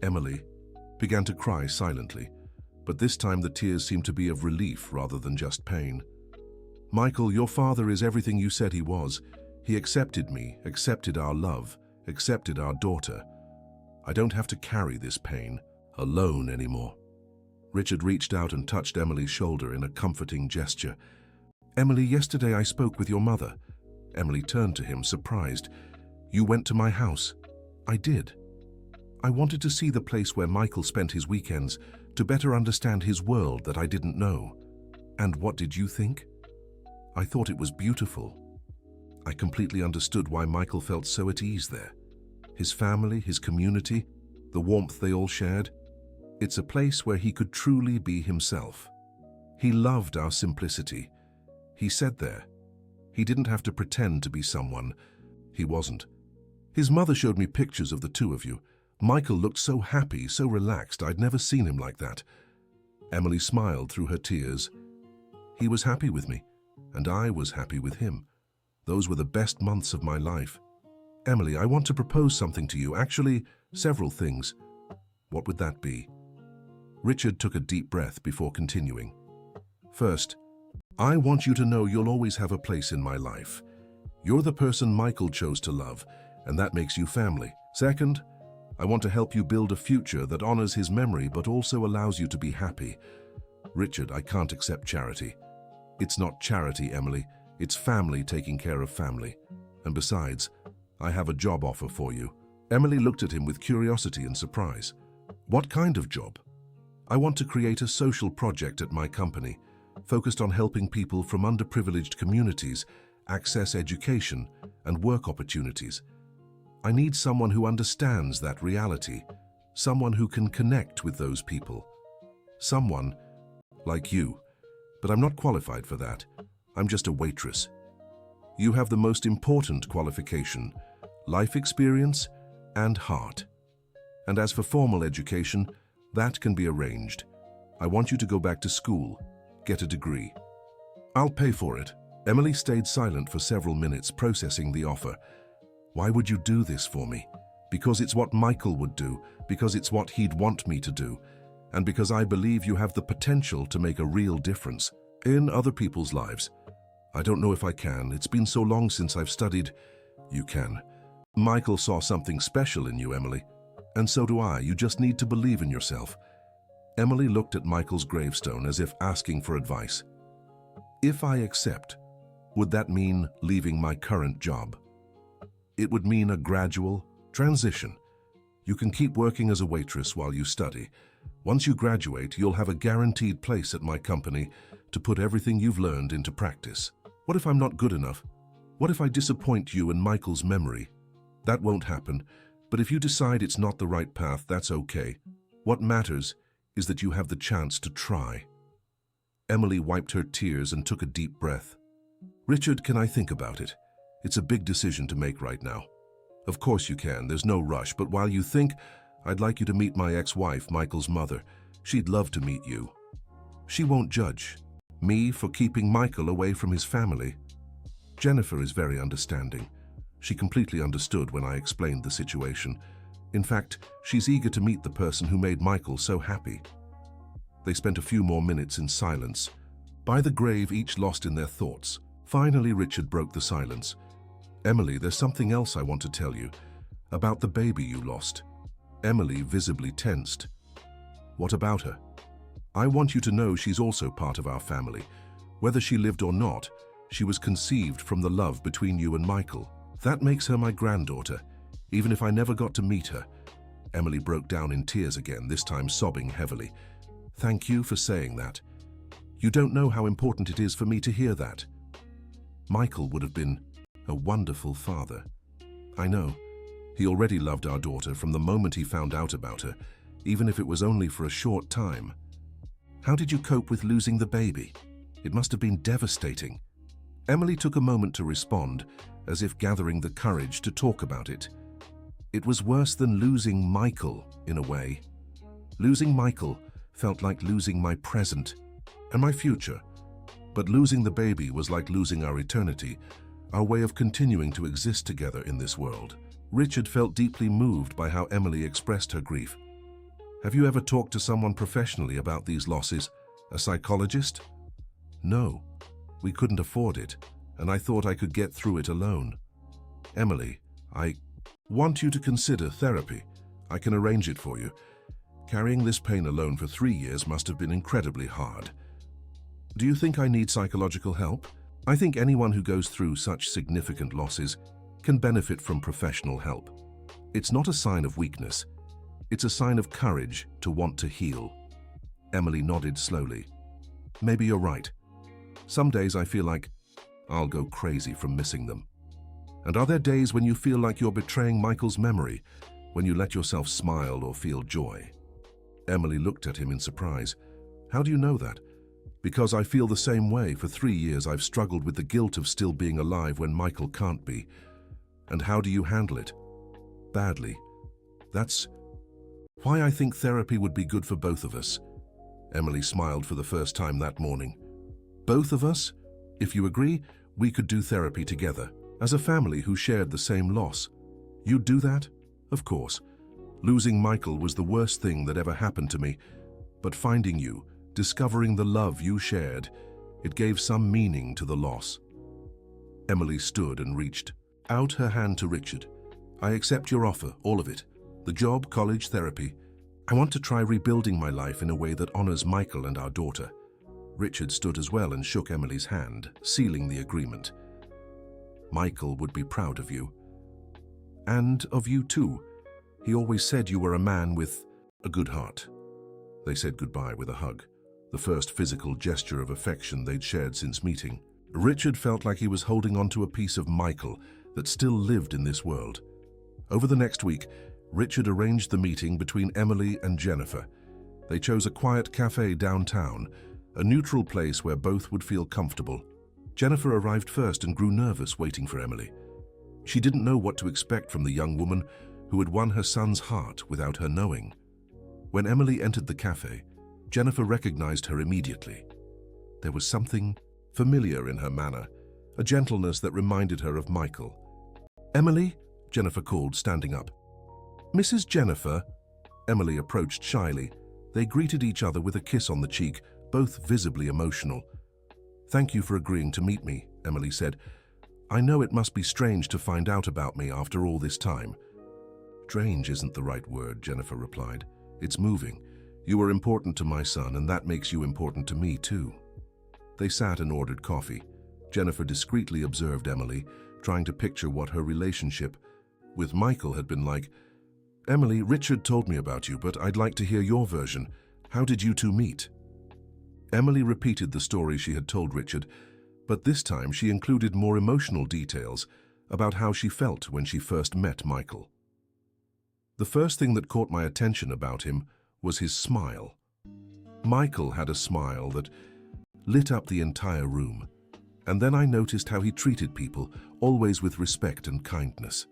Emily began to cry silently, but this time the tears seemed to be of relief rather than just pain. Michael, your father is everything you said he was. He accepted me, accepted our love, accepted our daughter. I don't have to carry this pain alone anymore. Richard reached out and touched Emily's shoulder in a comforting gesture. Emily, yesterday I spoke with your mother. Emily turned to him, surprised. You went to my house. I did. I wanted to see the place where Michael spent his weekends, to better understand his world that I didn't know. And what did you think? I thought it was beautiful. I completely understood why Michael felt so at ease there. His family, his community, the warmth they all shared. It's a place where he could truly be himself. He loved our simplicity. He said there, he didn't have to pretend to be someone. He wasn't. His mother showed me pictures of the 2 of you. Michael looked so happy, so relaxed. I'd never seen him like that. Emily smiled through her tears. He was happy with me, and I was happy with him. Those were the best months of my life. Emily, I want to propose something to you. Actually, several things. What would that be? Richard took a deep breath before continuing. First, I want you to know you'll always have a place in my life. You're the person Michael chose to love, and that makes you family. Second, I want to help you build a future that honors his memory but also allows you to be happy. Richard, I can't accept charity. It's not charity, Emily. It's family taking care of family. And besides, I have a job offer for you. Emily looked at him with curiosity and surprise. What kind of job? I want to create a social project at my company, focused on helping people from underprivileged communities access education and work opportunities. I need someone who understands that reality, someone who can connect with those people. Someone like you, but I'm not qualified for that. I'm just a waitress. You have the most important qualification, life experience and heart. And as for formal education, that can be arranged. I want you to go back to school, get a degree. I'll pay for it. Emily stayed silent for several minutes, processing the offer. Why would you do this for me? Because it's what Michael would do, because it's what he'd want me to do, and because I believe you have the potential to make a real difference in other people's lives. I don't know if I can. It's been so long since I've studied. You can. Michael saw something special in you, Emily. And so do I. You just need to believe in yourself. Emily looked at Michael's gravestone as if asking for advice. If I accept, would that mean leaving my current job? It would mean a gradual transition. You can keep working as a waitress while you study. Once you graduate, you'll have a guaranteed place at my company to put everything you've learned into practice. What if I'm not good enough? What if I disappoint you and Michael's memory? That won't happen, but if you decide it's not the right path, that's okay. What matters is that you have the chance to try. Emily wiped her tears and took a deep breath. Richard, can I think about it? It's a big decision to make right now. Of course you can, there's no rush, but while you think, I'd like you to meet my ex-wife, Michael's mother. She'd love to meet you. She won't judge me for keeping Michael away from his family. Jennifer is very understanding. She completely understood when I explained the situation. In fact, she's eager to meet the person who made Michael so happy. They spent a few more minutes in silence. By the grave, each lost in their thoughts. Finally, Richard broke the silence. "Emily, there's something else I want to tell you. About the baby you lost." Emily visibly tensed. "What about her?" "I want you to know she's also part of our family. Whether she lived or not, she was conceived from the love between you and Michael. That makes her my granddaughter, even if I never got to meet her." Emily broke down in tears again, this time sobbing heavily. "Thank you for saying that. You don't know how important it is for me to hear that. Michael would have been a wonderful father." "I know. He already loved our daughter from the moment he found out about her, even if it was only for a short time." "How did you cope with losing the baby? It must have been devastating." Emily took a moment to respond, as if gathering the courage to talk about it. "It was worse than losing Michael, in a way. Losing Michael felt like losing my present and my future. But losing the baby was like losing our eternity, our way of continuing to exist together in this world." Richard felt deeply moved by how Emily expressed her grief. "Have you ever talked to someone professionally about these losses? A psychologist?" "No. We couldn't afford it, and I thought I could get through it alone." "Emily, I want you to consider therapy. I can arrange it for you. Carrying this pain alone for 3 years must have been incredibly hard. Do you think I need psychological help? I think anyone who goes through such significant losses can benefit from professional help. It's not a sign of weakness. It's a sign of courage to want to heal." Emily nodded slowly. "Maybe you're right. Some days I feel like I'll go crazy from missing them. And are there days when you feel like you're betraying Michael's memory, when you let yourself smile or feel joy?" Emily looked at him in surprise. "How do you know that?" "Because I feel the same way. For 3 years I've struggled with the guilt of still being alive when Michael can't be." "And how do you handle it?" "Badly. That's why I think therapy would be good for both of us." Emily smiled for the first time that morning. "Both of us? If you agree, we could do therapy together, as a family who shared the same loss." "You'd do that?" "Of course. Losing Michael was the worst thing that ever happened to me, but finding you, discovering the love you shared, it gave some meaning to the loss." Emily stood and reached out her hand to Richard. "I accept your offer, all of it. The job, college, therapy. I want to try rebuilding my life in a way that honors Michael and our daughter." Richard stood as well and shook Emily's hand, sealing the agreement. "Michael would be proud of you. And of you too. He always said you were a man with a good heart." They said goodbye with a hug, the first physical gesture of affection they'd shared since meeting. Richard felt like he was holding on to a piece of Michael that still lived in this world. Over the next week, Richard arranged the meeting between Emily and Jennifer. They chose a quiet cafe downtown, a neutral place where both would feel comfortable. Jennifer arrived first and grew nervous waiting for Emily. She didn't know what to expect from the young woman who had won her son's heart without her knowing. When Emily entered the cafe, Jennifer recognized her immediately. There was something familiar in her manner, a gentleness that reminded her of Michael. "Emily?" Jennifer called, standing up. "Mrs. Jennifer?" Emily approached shyly. They greeted each other with a kiss on the cheek, both visibly emotional. "Thank you for agreeing to meet me," Emily said. "I know it must be strange to find out about me after all this time." "Strange isn't the right word," Jennifer replied. "It's moving. You are important to my son, and that makes you important to me too." They sat and ordered coffee. Jennifer discreetly observed Emily, trying to picture what her relationship with Michael had been like. "Emily, Richard told me about you, but I'd like to hear your version. How did you two meet?" Emily repeated the story she had told Richard, but this time she included more emotional details about how she felt when she first met Michael. "The first thing that caught my attention about him was his smile. Michael had a smile that lit up the entire room, and then I noticed how he treated people, always with respect and kindness."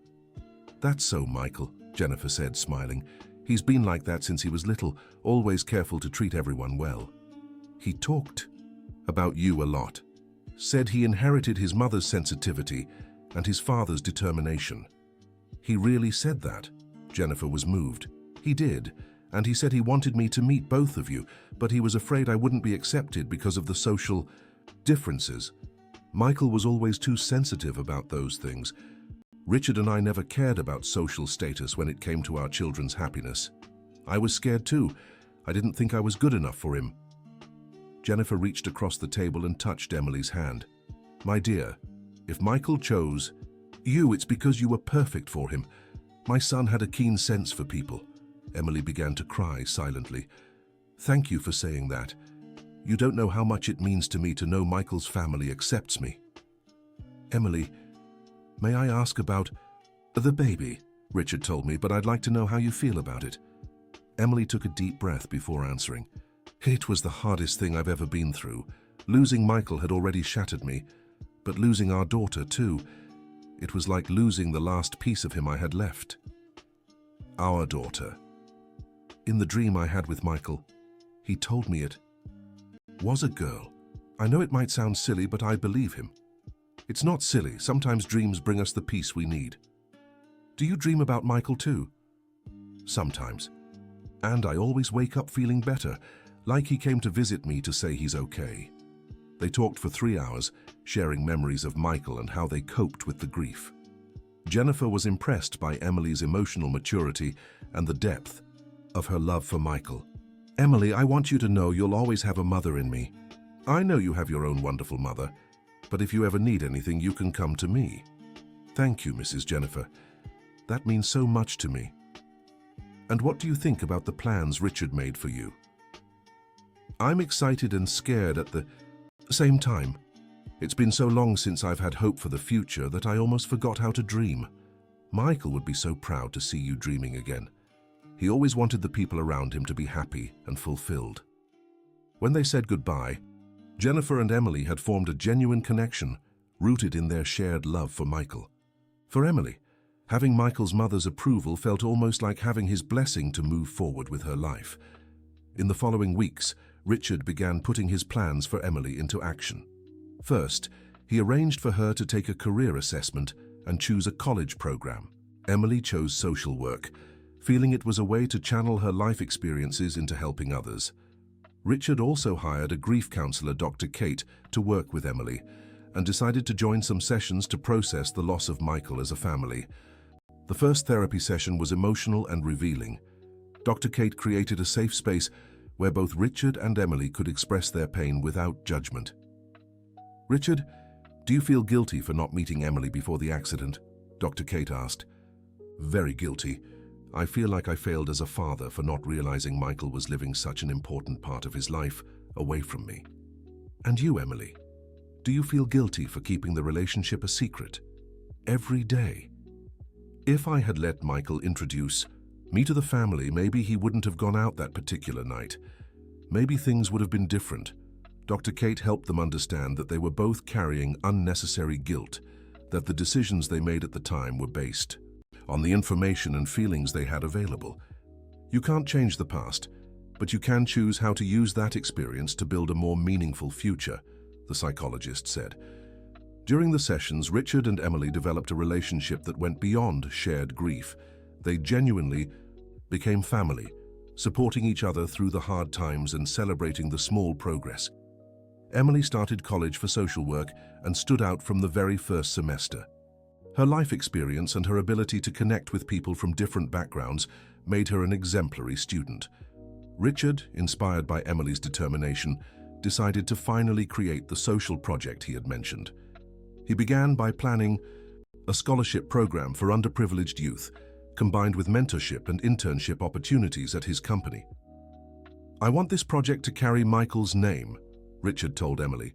"That's so Michael," Jennifer said, smiling. "He's been like that since he was little, always careful to treat everyone well. He talked about you a lot, said he inherited his mother's sensitivity and his father's determination. He really said that? Jennifer was moved. He did, and he said he wanted me to meet both of you, but he was afraid I wouldn't be accepted because of the social differences. Michael was always too sensitive about those things. Richard and I never cared about social status when it came to our children's happiness. I was scared too. I didn't think I was good enough for him. Jennifer reached across the table and touched Emily's hand. My dear, if Michael chose you, it's because you were perfect for him. My son had a keen sense for people. Emily began to cry silently. Thank you for saying that. You don't know how much it means to me to know Michael's family accepts me. Emily, may I ask about the baby? Richard told me, but I'd like to know how you feel about it. Emily took a deep breath before answering. It was the hardest thing I've ever been through. Losing Michael had already shattered me, but losing our daughter too. It was like losing the last piece of him I had left. Our daughter. In the dream I had with Michael, he told me it was a girl. I know it might sound silly, but I believe him. It's not silly. Sometimes dreams bring us the peace we need. Do you dream about Michael too? Sometimes. And I always wake up feeling better, like he came to visit me to say he's okay. They talked for 3 hours, sharing memories of Michael and how they coped with the grief. Jennifer was impressed by Emily's emotional maturity and the depth of her love for Michael. Emily, I want you to know you'll always have a mother in me. I know you have your own wonderful mother, but if you ever need anything, you can come to me. Thank you, Mrs. Jennifer. That means so much to me. And what do you think about the plans Richard made for you? I'm excited and scared at the same time. It's been so long since I've had hope for the future that I almost forgot how to dream. Michael would be so proud to see you dreaming again. He always wanted the people around him to be happy and fulfilled. When they said goodbye, Jennifer and Emily had formed a genuine connection, rooted in their shared love for Michael. For Emily, having Michael's mother's approval felt almost like having his blessing to move forward with her life. In the following weeks, Richard began putting his plans for Emily into action. First, he arranged for her to take a career assessment and choose a college program. Emily chose social work, feeling it was a way to channel her life experiences into helping others. Richard also hired a grief counselor, Dr. Kate, to work with Emily, and decided to join some sessions to process the loss of Michael as a family. The first therapy session was emotional and revealing. Dr. Kate created a safe space where both Richard and Emily could express their pain without judgment. Richard, do you feel guilty for not meeting Emily before the accident? Dr. Kate asked. Very guilty. I feel like I failed as a father for not realizing Michael was living such an important part of his life away from me. And you, Emily, do you feel guilty for keeping the relationship a secret? Every day. If I had let Michael introduce me to the family, maybe he wouldn't have gone out that particular night. Maybe things would have been different. Dr. Kate helped them understand that they were both carrying unnecessary guilt, that the decisions they made at the time were based on the information and feelings they had available. You can't change the past, but you can choose how to use that experience to build a more meaningful future, the psychologist said. During the sessions, Richard and Emily developed a relationship that went beyond shared grief. They genuinely became family, supporting each other through the hard times and celebrating the small progress. Emily started college for social work and stood out from the very first semester. Her life experience and her ability to connect with people from different backgrounds made her an exemplary student. Richard, inspired by Emily's determination, decided to finally create the social project he had mentioned. He began by planning a scholarship program for underprivileged youth, combined with mentorship and internship opportunities at his company. I want this project to carry Michael's name, Richard told Emily.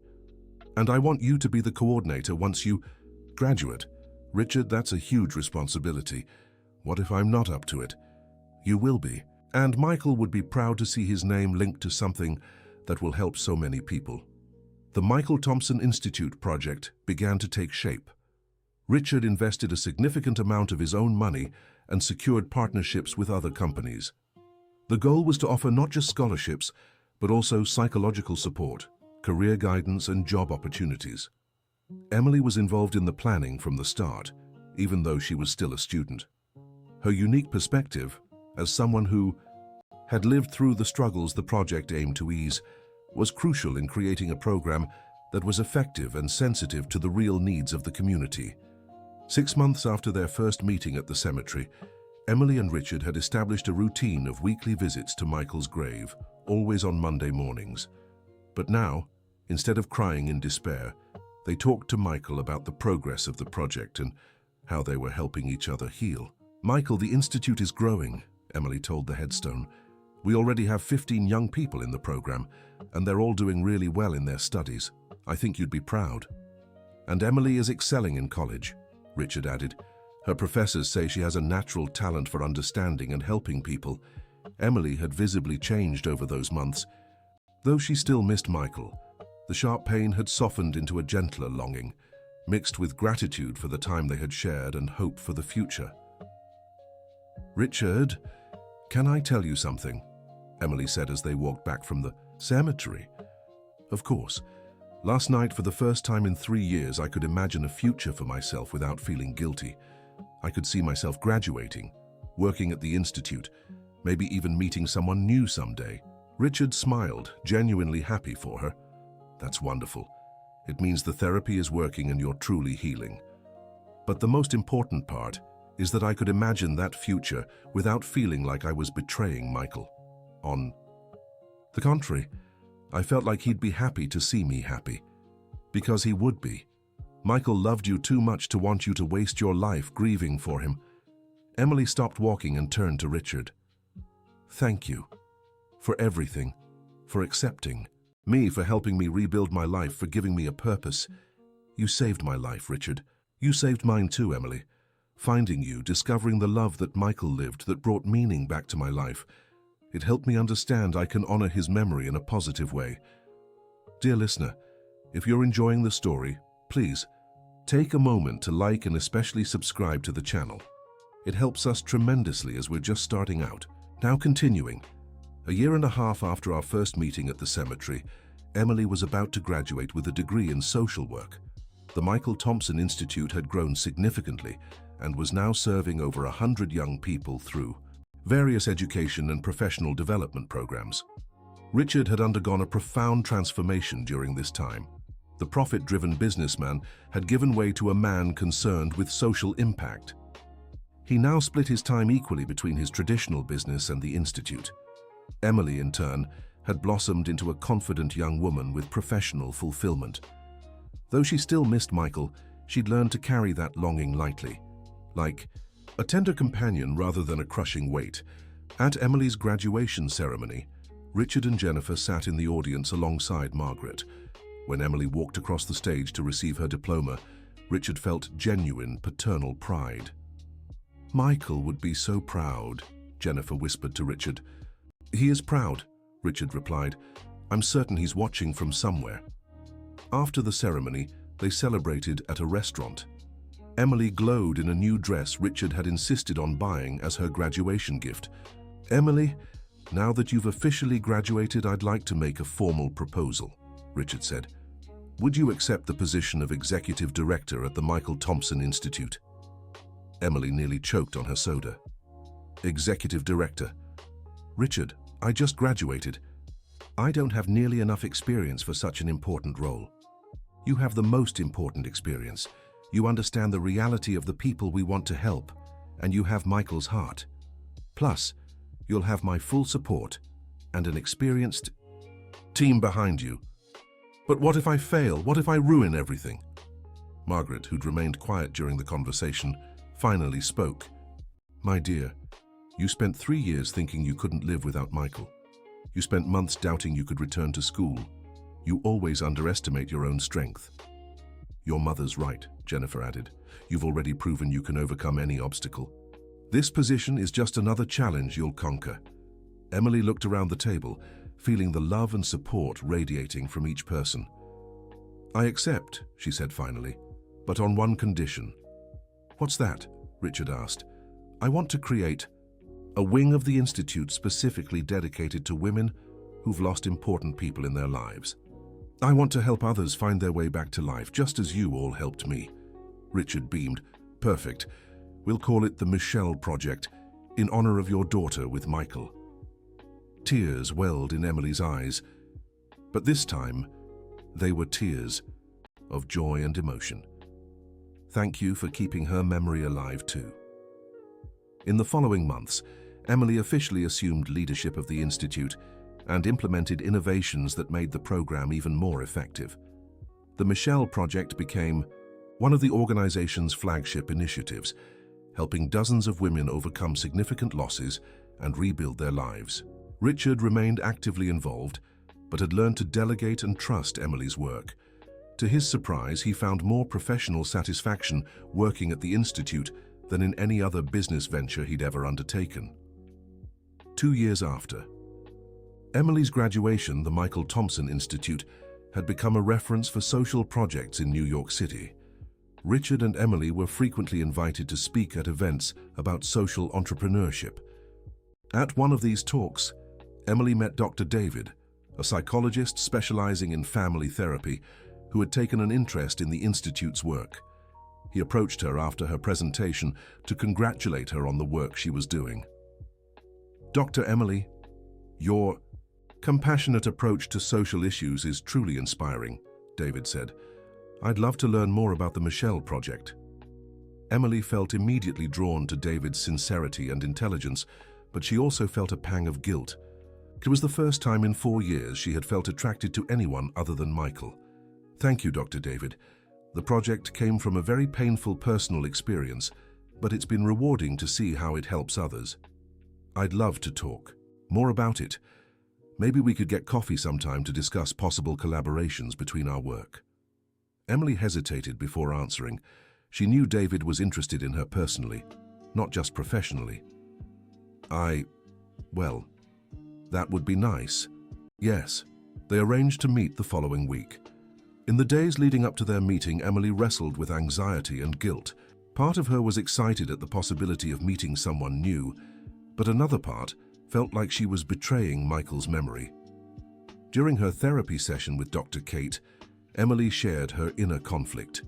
And I want you to be the coordinator once you graduate. Richard, that's a huge responsibility. What if I'm not up to it? You will be. And Michael would be proud to see his name linked to something that will help so many people. The Michael Thompson Institute project began to take shape. Richard invested a significant amount of his own money and secured partnerships with other companies. The goal was to offer not just scholarships, but also psychological support, career guidance, and job opportunities. Emily was involved in the planning from the start, even though she was still a student. Her unique perspective, as someone who had lived through the struggles the project aimed to ease, was crucial in creating a program that was effective and sensitive to the real needs of the community. 6 months after their first meeting at the cemetery, Emily and Richard had established a routine of weekly visits to Michael's grave, always on Monday mornings. But now, instead of crying in despair, they talked to Michael about the progress of the project and how they were helping each other heal. "Michael, the Institute is growing," Emily told the headstone. "We already have 15 young people in the program, and they're all doing really well in their studies. I think you'd be proud." "And Emily is excelling in college," Richard added. "Her professors say she has a natural talent for understanding and helping people." Emily had visibly changed over those months. Though she still missed Michael, the sharp pain had softened into a gentler longing, mixed with gratitude for the time they had shared and hope for the future. "Richard, can I tell you something?" Emily said as they walked back from the cemetery. "Of course. Last night, for the first time in 3 years, I could imagine a future for myself without feeling guilty. I could see myself graduating, working at the Institute, maybe even meeting someone new someday." Richard smiled, genuinely happy for her. "That's wonderful. It means the therapy is working and you're truly healing. But the most important part is that I could imagine that future without feeling like I was betraying Michael. On the contrary, I felt like he'd be happy to see me happy. Because he would be. Michael loved you too much to want you to waste your life grieving for him." Emily stopped walking and turned to Richard. "Thank you. For everything. For accepting me, for helping me rebuild my life, for giving me a purpose. You saved my life, Richard. You saved mine too, Emily. Finding you, discovering the love that Michael lived that brought meaning back to my life. It helped me understand I can honor his memory in a positive way. Dear listener, if you're enjoying the story, please take a moment to like and especially subscribe to the channel. It helps us tremendously as we're just starting out. Now continuing. A year and a half after our first meeting at the cemetery, Emily was about to graduate with a degree in social work. The Michael Thompson Institute had grown significantly and was now serving over 100 young people through various education and professional development programs. Richard had undergone a profound transformation during this time. The profit-driven businessman had given way to a man concerned with social impact. He now split his time equally between his traditional business and the Institute. Emily, in turn, had blossomed into a confident young woman with professional fulfillment. Though she still missed Michael, she'd learned to carry that longing lightly, like a tender companion rather than a crushing weight. At Emily's graduation ceremony, Richard and Jennifer sat in the audience alongside Margaret. When Emily walked across the stage to receive her diploma, Richard felt genuine paternal pride. "Michael would be so proud," Jennifer whispered to Richard. "He is proud," Richard replied. "I'm certain he's watching from somewhere." After the ceremony, they celebrated at a restaurant. Emily glowed in a new dress Richard had insisted on buying as her graduation gift. "Emily, now that you've officially graduated, I'd like to make a formal proposal," Richard said. "Would you accept the position of executive director at the Michael Thompson Institute?" Emily nearly choked on her soda. "Executive director? Richard, I just graduated. I don't have nearly enough experience for such an important role. You have the most important experience. You understand the reality of the people we want to help, and you have Michael's heart. Plus, you'll have my full support and an experienced team behind you. But what if I fail? What if I ruin everything?" Margaret, who'd remained quiet during the conversation, finally spoke. "My dear, you spent 3 years thinking you couldn't live without Michael. You spent months doubting you could return to school. You always underestimate your own strength." "Your mother's right," Jennifer added. "You've already proven you can overcome any obstacle. This position is just another challenge you'll conquer." Emily looked around the table, feeling the love and support radiating from each person. "I accept," she said finally, "but on one condition." "What's that?" Richard asked. "I want to create a wing of the Institute specifically dedicated to women who've lost important people in their lives. I want to help others find their way back to life, just as you all helped me. Richard beamed. Perfect. We'll call it the Michelle Project, in honor of your daughter with Michael. Tears welled in Emily's eyes, but this time they were tears of joy and emotion. Thank you for keeping her memory alive too. In the following months, Emily officially assumed leadership of the Institute and implemented innovations that made the program even more effective. The Michelle Project became one of the organization's flagship initiatives, helping dozens of women overcome significant losses and rebuild their lives. Richard remained actively involved, but had learned to delegate and trust Emily's work. To his surprise, he found more professional satisfaction working at the Institute than in any other business venture he'd ever undertaken. 2 years after, Emily's graduation, the Michael Thompson Institute had become a reference for social projects in New York City. Richard and Emily were frequently invited to speak at events about social entrepreneurship. At one of these talks, Emily met Dr. David, a psychologist specializing in family therapy, who had taken an interest in the Institute's work. He approached her after her presentation to congratulate her on the work she was doing. Dr. Emily, your compassionate approach to social issues is truly inspiring, David said. I'd love to learn more about the Michelle Project. Emily felt immediately drawn to David's sincerity and intelligence, but she also felt a pang of guilt. It was the first time in 4 years she had felt attracted to anyone other than Michael. Thank you, Dr. David. The project came from a very painful personal experience, but it's been rewarding to see how it helps others. I'd love to talk more about it. Maybe we could get coffee sometime to discuss possible collaborations between our work. Emily hesitated before answering. She knew David was interested in her personally, not just professionally. Well, that would be nice. Yes, they arranged to meet the following week. In the days leading up to their meeting, Emily wrestled with anxiety and guilt. Part of her was excited at the possibility of meeting someone new, but another part felt like she was betraying Michael's memory. During her therapy session with Dr. Kate, Emily shared her inner conflict.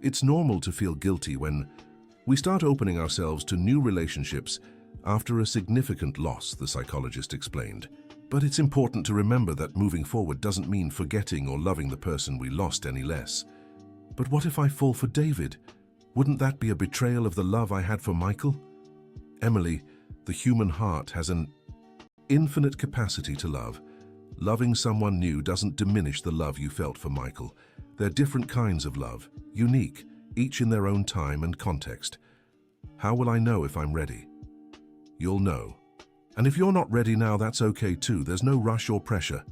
It's normal to feel guilty when we start opening ourselves to new relationships after a significant loss, the psychologist explained. But it's important to remember that moving forward doesn't mean forgetting or loving the person we lost any less. But what if I fall for David? Wouldn't that be a betrayal of the love I had for Michael? Emily, the human heart has an infinite capacity to love. Loving someone new doesn't diminish the love you felt for Michael. They're different kinds of love, unique, each in their own time and context. How will I know if I'm ready? You'll know. And if you're not ready now, that's okay too. There's no rush or pressure.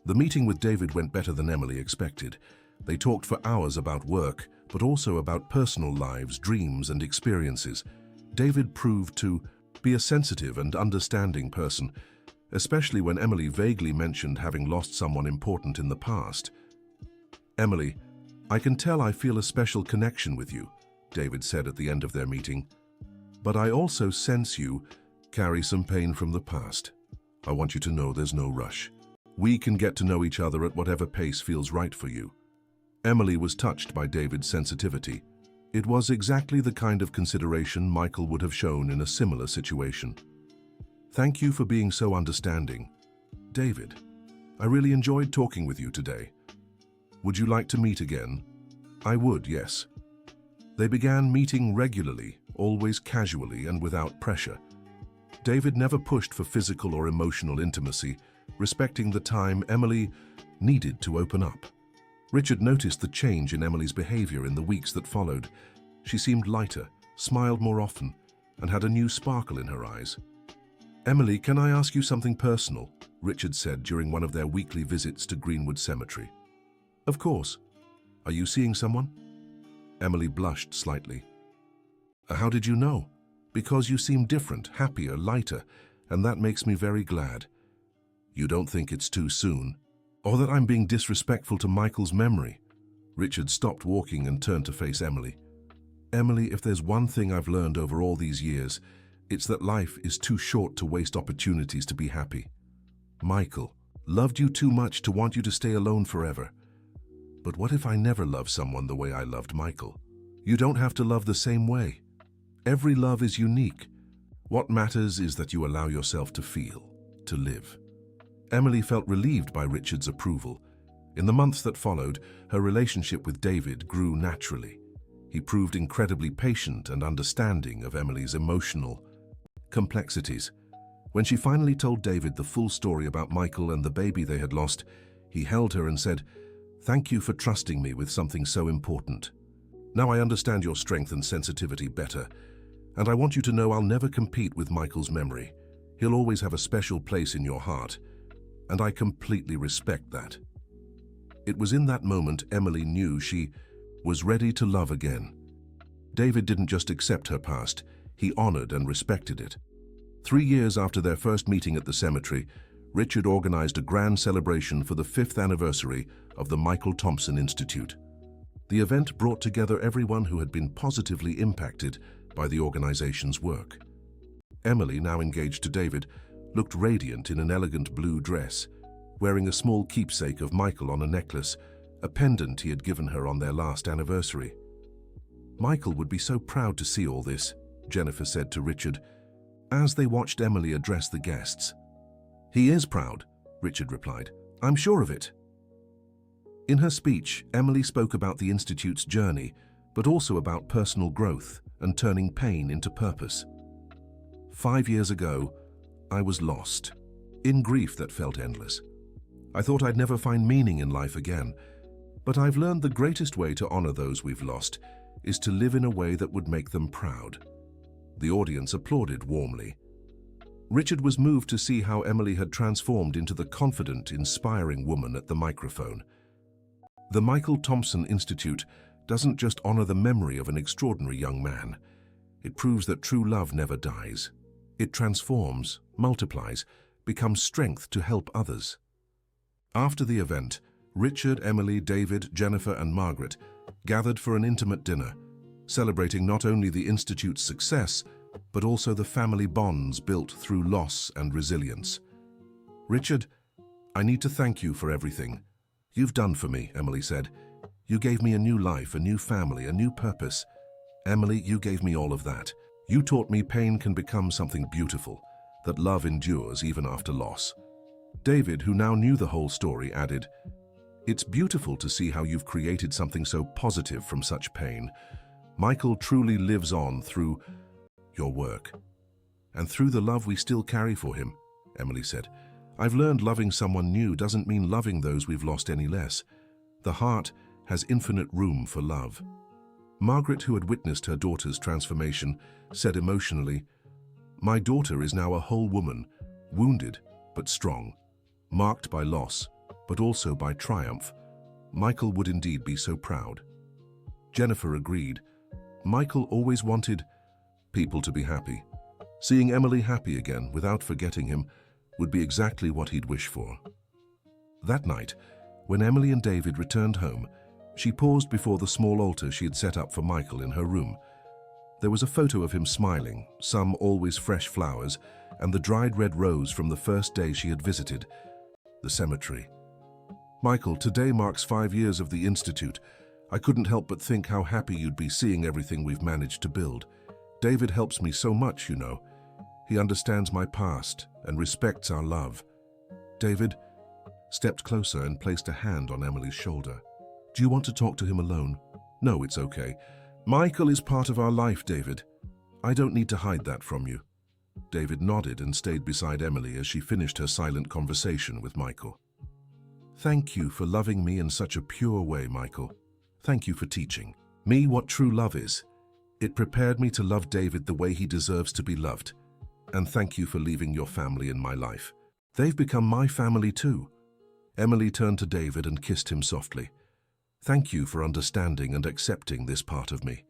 The meeting with David went better than Emily expected. They talked for hours about work, but also about personal lives, dreams, and experiences. David proved to be a sensitive and understanding person, especially when Emily vaguely mentioned having lost someone important in the past. Emily, I can tell I feel a special connection with you, David said at the end of their meeting. But I also sense you carry some pain from the past. I want you to know there's no rush. We can get to know each other at whatever pace feels right for you. Emily was touched by David's sensitivity. It was exactly the kind of consideration Michael would have shown in a similar situation. Thank you for being so understanding. David, I really enjoyed talking with you today. Would you like to meet again? I would, yes. They began meeting regularly, always casually and without pressure. David never pushed for physical or emotional intimacy, respecting the time Emily needed to open up. Richard noticed the change in Emily's behavior in the weeks that followed. She seemed lighter, smiled more often, and had a new sparkle in her eyes. Emily, can I ask you something personal? Richard said during one of their weekly visits to Greenwood Cemetery. Of course. Are you seeing someone? Emily blushed slightly. How did you know? Because you seem different, happier, lighter, and that makes me very glad. You don't think it's too soon? Or that I'm being disrespectful to Michael's memory? Richard stopped walking and turned to face Emily. Emily, if there's one thing I've learned over all these years, it's that life is too short to waste opportunities to be happy. Michael, Loved you too much to want you to stay alone forever. But what if I never love someone the way I loved Michael? You don't have to love the same way. Every love is unique. What matters is that you allow yourself to feel, to live. Emily felt relieved by Richard's approval. In the months that followed, her relationship with David grew naturally. He proved incredibly patient and understanding of Emily's emotional complexities. When she finally told David the full story about Michael and the baby they had lost, he held her and said, "Thank you for trusting me with something so important. Now I understand your strength and sensitivity better, and I want you to know I'll never compete with Michael's memory. He'll always have a special place in your heart, and I completely respect that." It was in that moment Emily knew she was ready to love again. David didn't just accept her past, he honored and respected it. 3 years after their first meeting at the cemetery, Richard organized a grand celebration for the 5th anniversary of the Michael Thompson Institute. The event brought together everyone who had been positively impacted by the organization's work. Emily, now engaged to David, looked radiant in an elegant blue dress, wearing a small keepsake of Michael on a necklace, a pendant he had given her on their last anniversary. "Michael would be so proud to see all this," Jennifer said to Richard, as they watched Emily address the guests. "He is proud," Richard replied. "I'm sure of it." In her speech, Emily spoke about the Institute's journey, but also about personal growth and turning pain into purpose. 5 years ago, I was lost, in grief that felt endless. I thought I'd never find meaning in life again, but I've learned the greatest way to honor those we've lost is to live in a way that would make them proud. The audience applauded warmly. Richard was moved to see how Emily had transformed into the confident, inspiring woman at the microphone. The Michael Thompson Institute doesn't just honor the memory of an extraordinary young man. It proves that true love never dies. It transforms, multiplies, becomes strength to help others. After the event, Richard, Emily, David, Jennifer, and Margaret gathered for an intimate dinner, celebrating not only the Institute's success, but also the family bonds built through loss and resilience. "Richard, I need to thank you for everything you've done for me," Emily said. "You gave me a new life, a new family, a new purpose. Emily, you gave me all of that. You taught me pain can become something beautiful, that love endures even after loss." David, who now knew the whole story, added, "It's beautiful to see how you've created something so positive from such pain. Michael truly lives on through your work, and through the love we still carry for him," Emily said. "I've learned loving someone new doesn't mean loving those we've lost any less. The heart has infinite room for love." Margaret, who had witnessed her daughter's transformation, said emotionally, "My daughter is now a whole woman, wounded but strong, marked by loss, but also by triumph. Michael would indeed be so proud." Jennifer agreed. Michael always wanted people to be happy. Seeing Emily happy again without forgetting him would be exactly what he'd wish for. That night, when Emily and David returned home, she paused before the small altar she had set up for Michael in her room. There was a photo of him smiling, some always fresh flowers, and the dried red rose from the first day she had visited the cemetery. "Michael, today marks 5 years of the Institute. I couldn't help but think how happy you'd be seeing everything we've managed to build. David helps me so much, you know. He understands my past and respects our love." David stepped closer and placed a hand on Emily's shoulder. "Do you want to talk to him alone?" "No, it's okay. Michael is part of our life, David. I don't need to hide that from you." David nodded and stayed beside Emily as she finished her silent conversation with Michael. "Thank you for loving me in such a pure way, Michael. Thank you for teaching me what true love is. It prepared me to love David the way he deserves to be loved. And thank you for leaving your family in my life. They've become my family too." Emily turned to David and kissed him softly. "Thank you for understanding and accepting this part of me.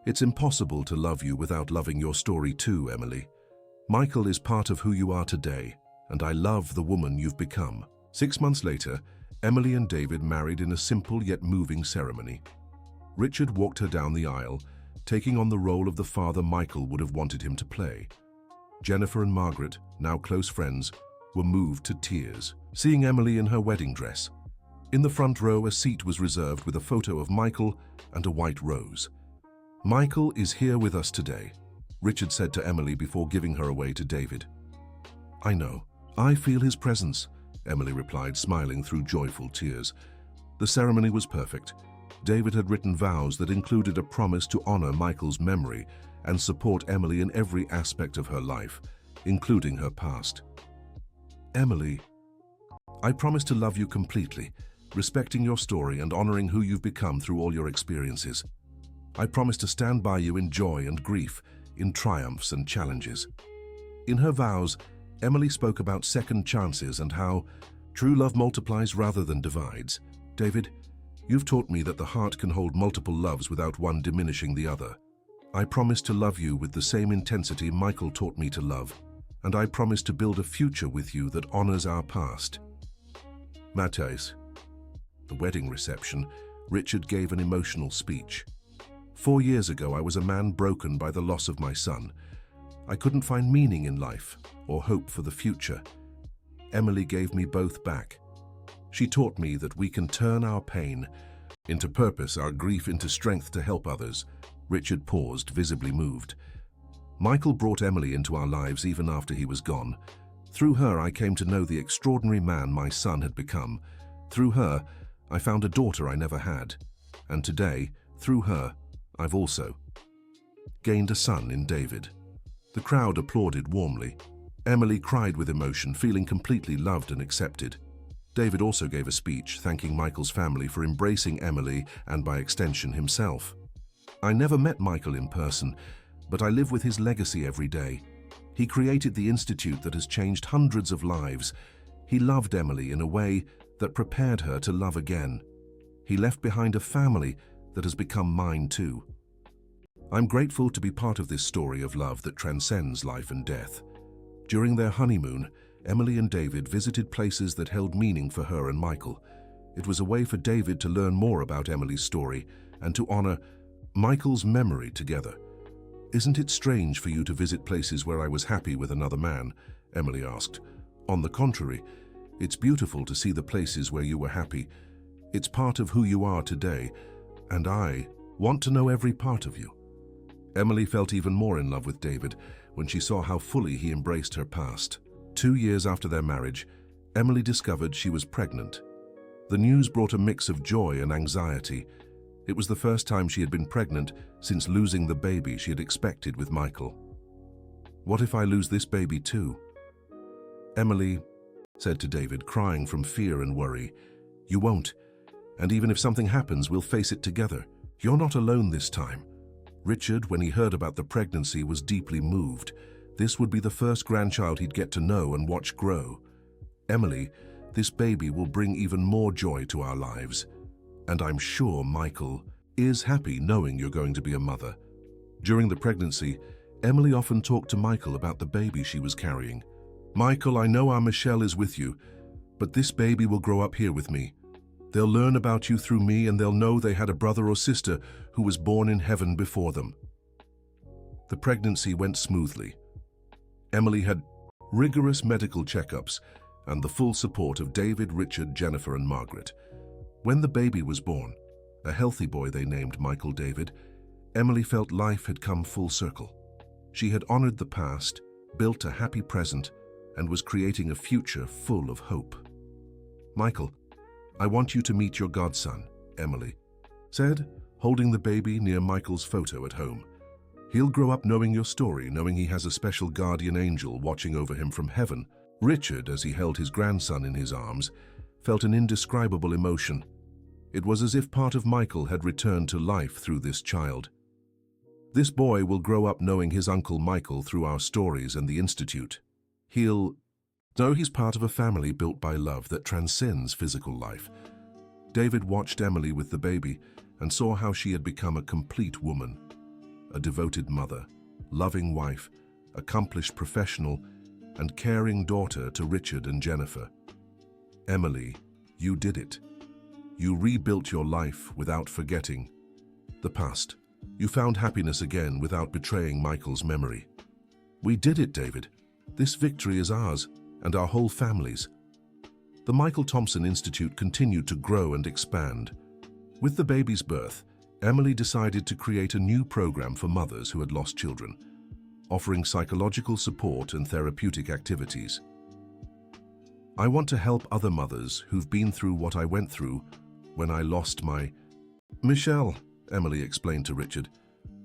It's impossible to love you without loving your story too, Emily. Michael is part of who you are today, and I love the woman you've become." 6 months later, Emily and David married in a simple yet moving ceremony. Richard walked her down the aisle, taking on the role of the father Michael would have wanted him to play. Jennifer and Margaret, now close friends, were moved to tears, seeing Emily in her wedding dress. In the front row, a seat was reserved with a photo of Michael and a white rose. "Michael is here with us today," Richard said to Emily before giving her away to David. "I know. I feel his presence," Emily replied, smiling through joyful tears. The ceremony was perfect. David had written vows that included a promise to honor Michael's memory and support Emily in every aspect of her life, including her past. "Emily, I promise to love you completely, respecting your story and honoring who you've become through all your experiences. I promise to stand by you in joy and grief, in triumphs and challenges." In her vows, Emily spoke about second chances and how true love multiplies rather than divides. "David, you've taught me that the heart can hold multiple loves without one diminishing the other. I promise to love you with the same intensity Michael taught me to love, and I promise to build a future with you that honors our past." Matthias. The wedding reception, Richard gave an emotional speech. 4 years ago, I was a man broken by the loss of my son. I couldn't find meaning in life or hope for the future. Emily gave me both back. She taught me that we can turn our pain into purpose, our grief into strength to help others. Richard paused, visibly moved. Michael brought Emily into our lives even after he was gone. Through her, I came to know the extraordinary man my son had become. Through her, I found a daughter I never had. And today, through her, I've also gained a son in David. The crowd applauded warmly. Emily cried with emotion, feeling completely loved and accepted. David also gave a speech thanking Michael's family for embracing Emily and, by extension, himself. "I never met Michael in person, but I live with his legacy every day. He created the institute that has changed hundreds of lives. He loved Emily in a way that prepared her to love again. He left behind a family that has become mine too. I'm grateful to be part of this story of love that transcends life and death." During their honeymoon, Emily and David visited places that held meaning for her and Michael. It was a way for David to learn more about Emily's story and to honor Michael's memory together. "Isn't it strange for you to visit places where I was happy with another man?" Emily asked. "On the contrary, it's beautiful to see the places where you were happy. It's part of who you are today, and I want to know every part of you." Emily felt even more in love with David when she saw how fully he embraced her past. 2 years after their marriage, Emily discovered she was pregnant. The news brought a mix of joy and anxiety. It was the first time she had been pregnant since losing the baby she had expected with Michael. "What if I lose this baby too?" Emily said to David, crying from fear and worry. "You won't. And even if something happens, we'll face it together. You're not alone this time." Richard, when he heard about the pregnancy, was deeply moved. This would be the first grandchild he'd get to know and watch grow. "Emily, this baby will bring even more joy to our lives. And I'm sure Michael is happy knowing you're going to be a mother." During the pregnancy, Emily often talked to Michael about the baby she was carrying. "Michael, I know our Michelle is with you, but this baby will grow up here with me. They'll learn about you through me, and they'll know they had a brother or sister who was born in heaven before them." The pregnancy went smoothly. Emily had rigorous medical checkups and the full support of David, Richard, Jennifer, and Margaret. When the baby was born, a healthy boy they named Michael David, Emily felt life had come full circle. She had honored the past, built a happy present, and was creating a future full of hope. "Michael, I want you to meet your godson," Emily said, holding the baby near Michael's photo at home. "He'll grow up knowing your story, knowing he has a special guardian angel watching over him from heaven." Richard, as he held his grandson in his arms, felt an indescribable emotion. It was as if part of Michael had returned to life through this child. "This boy will grow up knowing his uncle Michael through our stories and the Institute. He'll know he's part of a family built by love that transcends physical life." David watched Emily with the baby and saw how she had become a complete woman, a devoted mother, loving wife, accomplished professional, and caring daughter to Richard and Jennifer. "Emily, you did it. You rebuilt your life without forgetting the past. You found happiness again without betraying Michael's memory." "We did it, David. This victory is ours. and our whole families. The Michael Thompson Institute continued to grow and expand. With the baby's birth, Emily decided to create a new program for mothers who had lost children, offering psychological support and therapeutic activities. I want to help other mothers who've been through what I went through when I lost my... Michelle, Emily explained to Richard,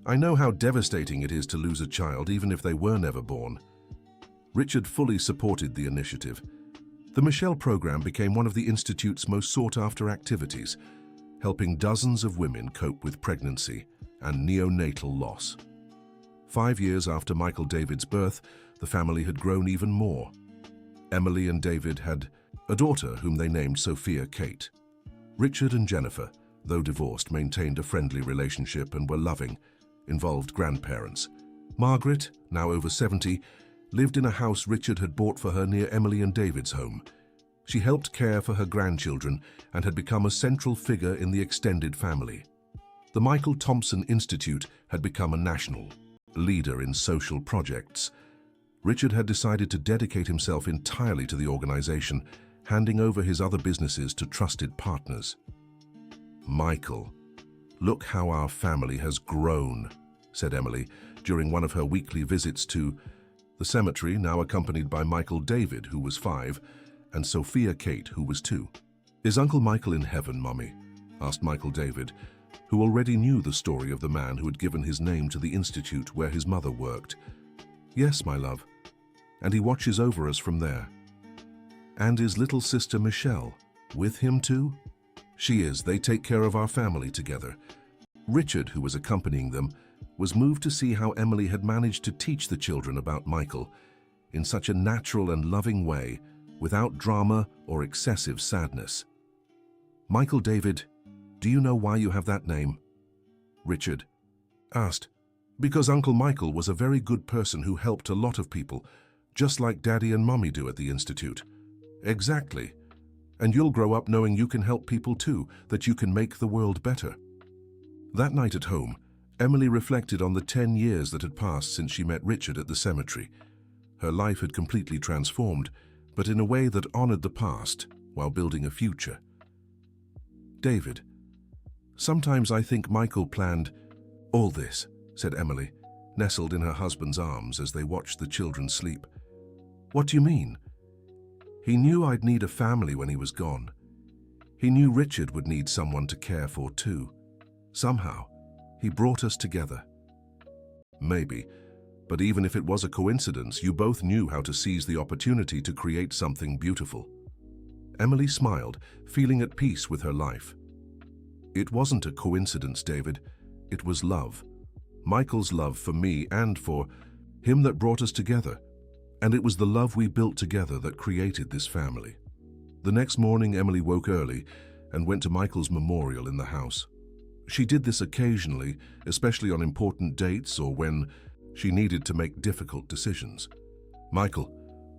I know how devastating it is to lose a child even if they were never born. Richard fully supported the initiative. The Michelle program became one of the Institute's most sought-after activities, helping dozens of women cope with pregnancy and neonatal loss. 5 years after Michael David's birth, the family had grown even more. Emily and David had a daughter whom they named Sophia Kate. Richard and Jennifer, though divorced, maintained a friendly relationship and were loving, involved grandparents. Margaret, now over 70, lived in a house Richard had bought for her near Emily and David's home. She helped care for her grandchildren and had become a central figure in the extended family. The Michael Thompson Institute had become a national leader in social projects. Richard had decided to dedicate himself entirely to the organization, handing over his other businesses to trusted partners. Michael, look how our family has grown, said Emily during one of her weekly visits to the cemetery, now accompanied by Michael David, who was 5, and Sophia Kate, who was 2. Is Uncle Michael in heaven, Mommy? Asked Michael David, who already knew the story of the man who had given his name to the institute where his mother worked. Yes, my love, and he watches over us from there. And is little sister Michelle with him too? She is. They take care of our family together. Richard, who was accompanying them, was moved to see how Emily had managed to teach the children about Michael in such a natural and loving way, without drama or excessive sadness. Michael David, do you know why you have that name? Richard asked. Because Uncle Michael was a very good person who helped a lot of people, just like Daddy and Mommy do at the Institute. Exactly. And you'll grow up knowing you can help people too, that you can make the world better. That night at home, Emily reflected on the 10 years that had passed since she met Richard at the cemetery. Her life had completely transformed, but in a way that honored the past while building a future. David, sometimes I think Michael planned all this, said Emily, nestled in her husband's arms as they watched the children sleep. What do you mean? He knew I'd need a family when he was gone. He knew Richard would need someone to care for too. Somehow, he brought us together. Maybe, but even if it was a coincidence, you both knew how to seize the opportunity to create something beautiful. Emily smiled, feeling at peace with her life. It wasn't a coincidence, David. It was love. Michael's love for me and for him that brought us together. And it was the love we built together that created this family. The next morning, Emily woke early and went to Michael's memorial in the house. She did this occasionally, especially on important dates or when she needed to make difficult decisions. Michael,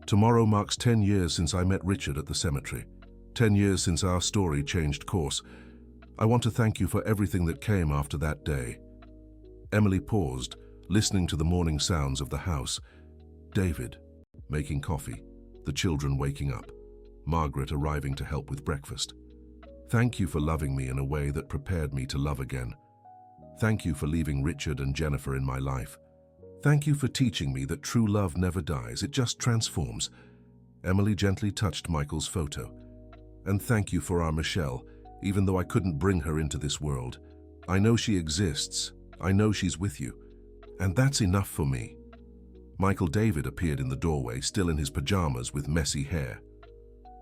tomorrow marks 10 years since I met Richard at the cemetery. 10 years since our story changed course. I want to thank you for everything that came after that day. Emily paused, listening to the morning sounds of the house. David making coffee, the children waking up, Margaret arriving to help with breakfast. Thank you for loving me in a way that prepared me to love again. Thank you for leaving Richard and Jennifer in my life. Thank you for teaching me that true love never dies, it just transforms. Emily gently touched Michael's photo. And thank you for our Michelle, even though I couldn't bring her into this world. I know she exists. I know she's with you. And that's enough for me. Michael David appeared in the doorway, still in his pajamas with messy hair.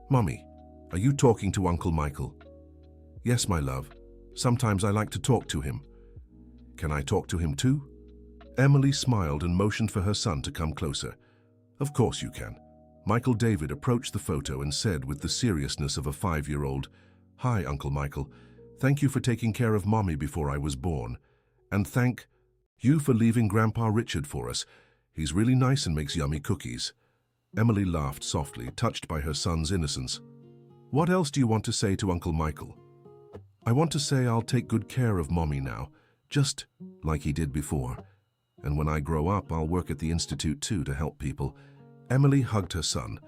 Mommy, are you talking to Uncle Michael? Yes, my love. Sometimes I like to talk to him. Can I talk to him too? Emily smiled and motioned for her son to come closer. Of course you can. Michael David approached the photo and said with the seriousness of a 5-year-old, Hi, Uncle Michael. Thank you for taking care of Mommy before I was born. And thank you for leaving Grandpa Richard for us. He's really nice and makes yummy cookies. Emily laughed softly, touched by her son's innocence. What else do you want to say to Uncle Michael? I want to say I'll take good care of Mommy now, just like he did before. And when I grow up, I'll work at the Institute too to help people. Emily hugged her son,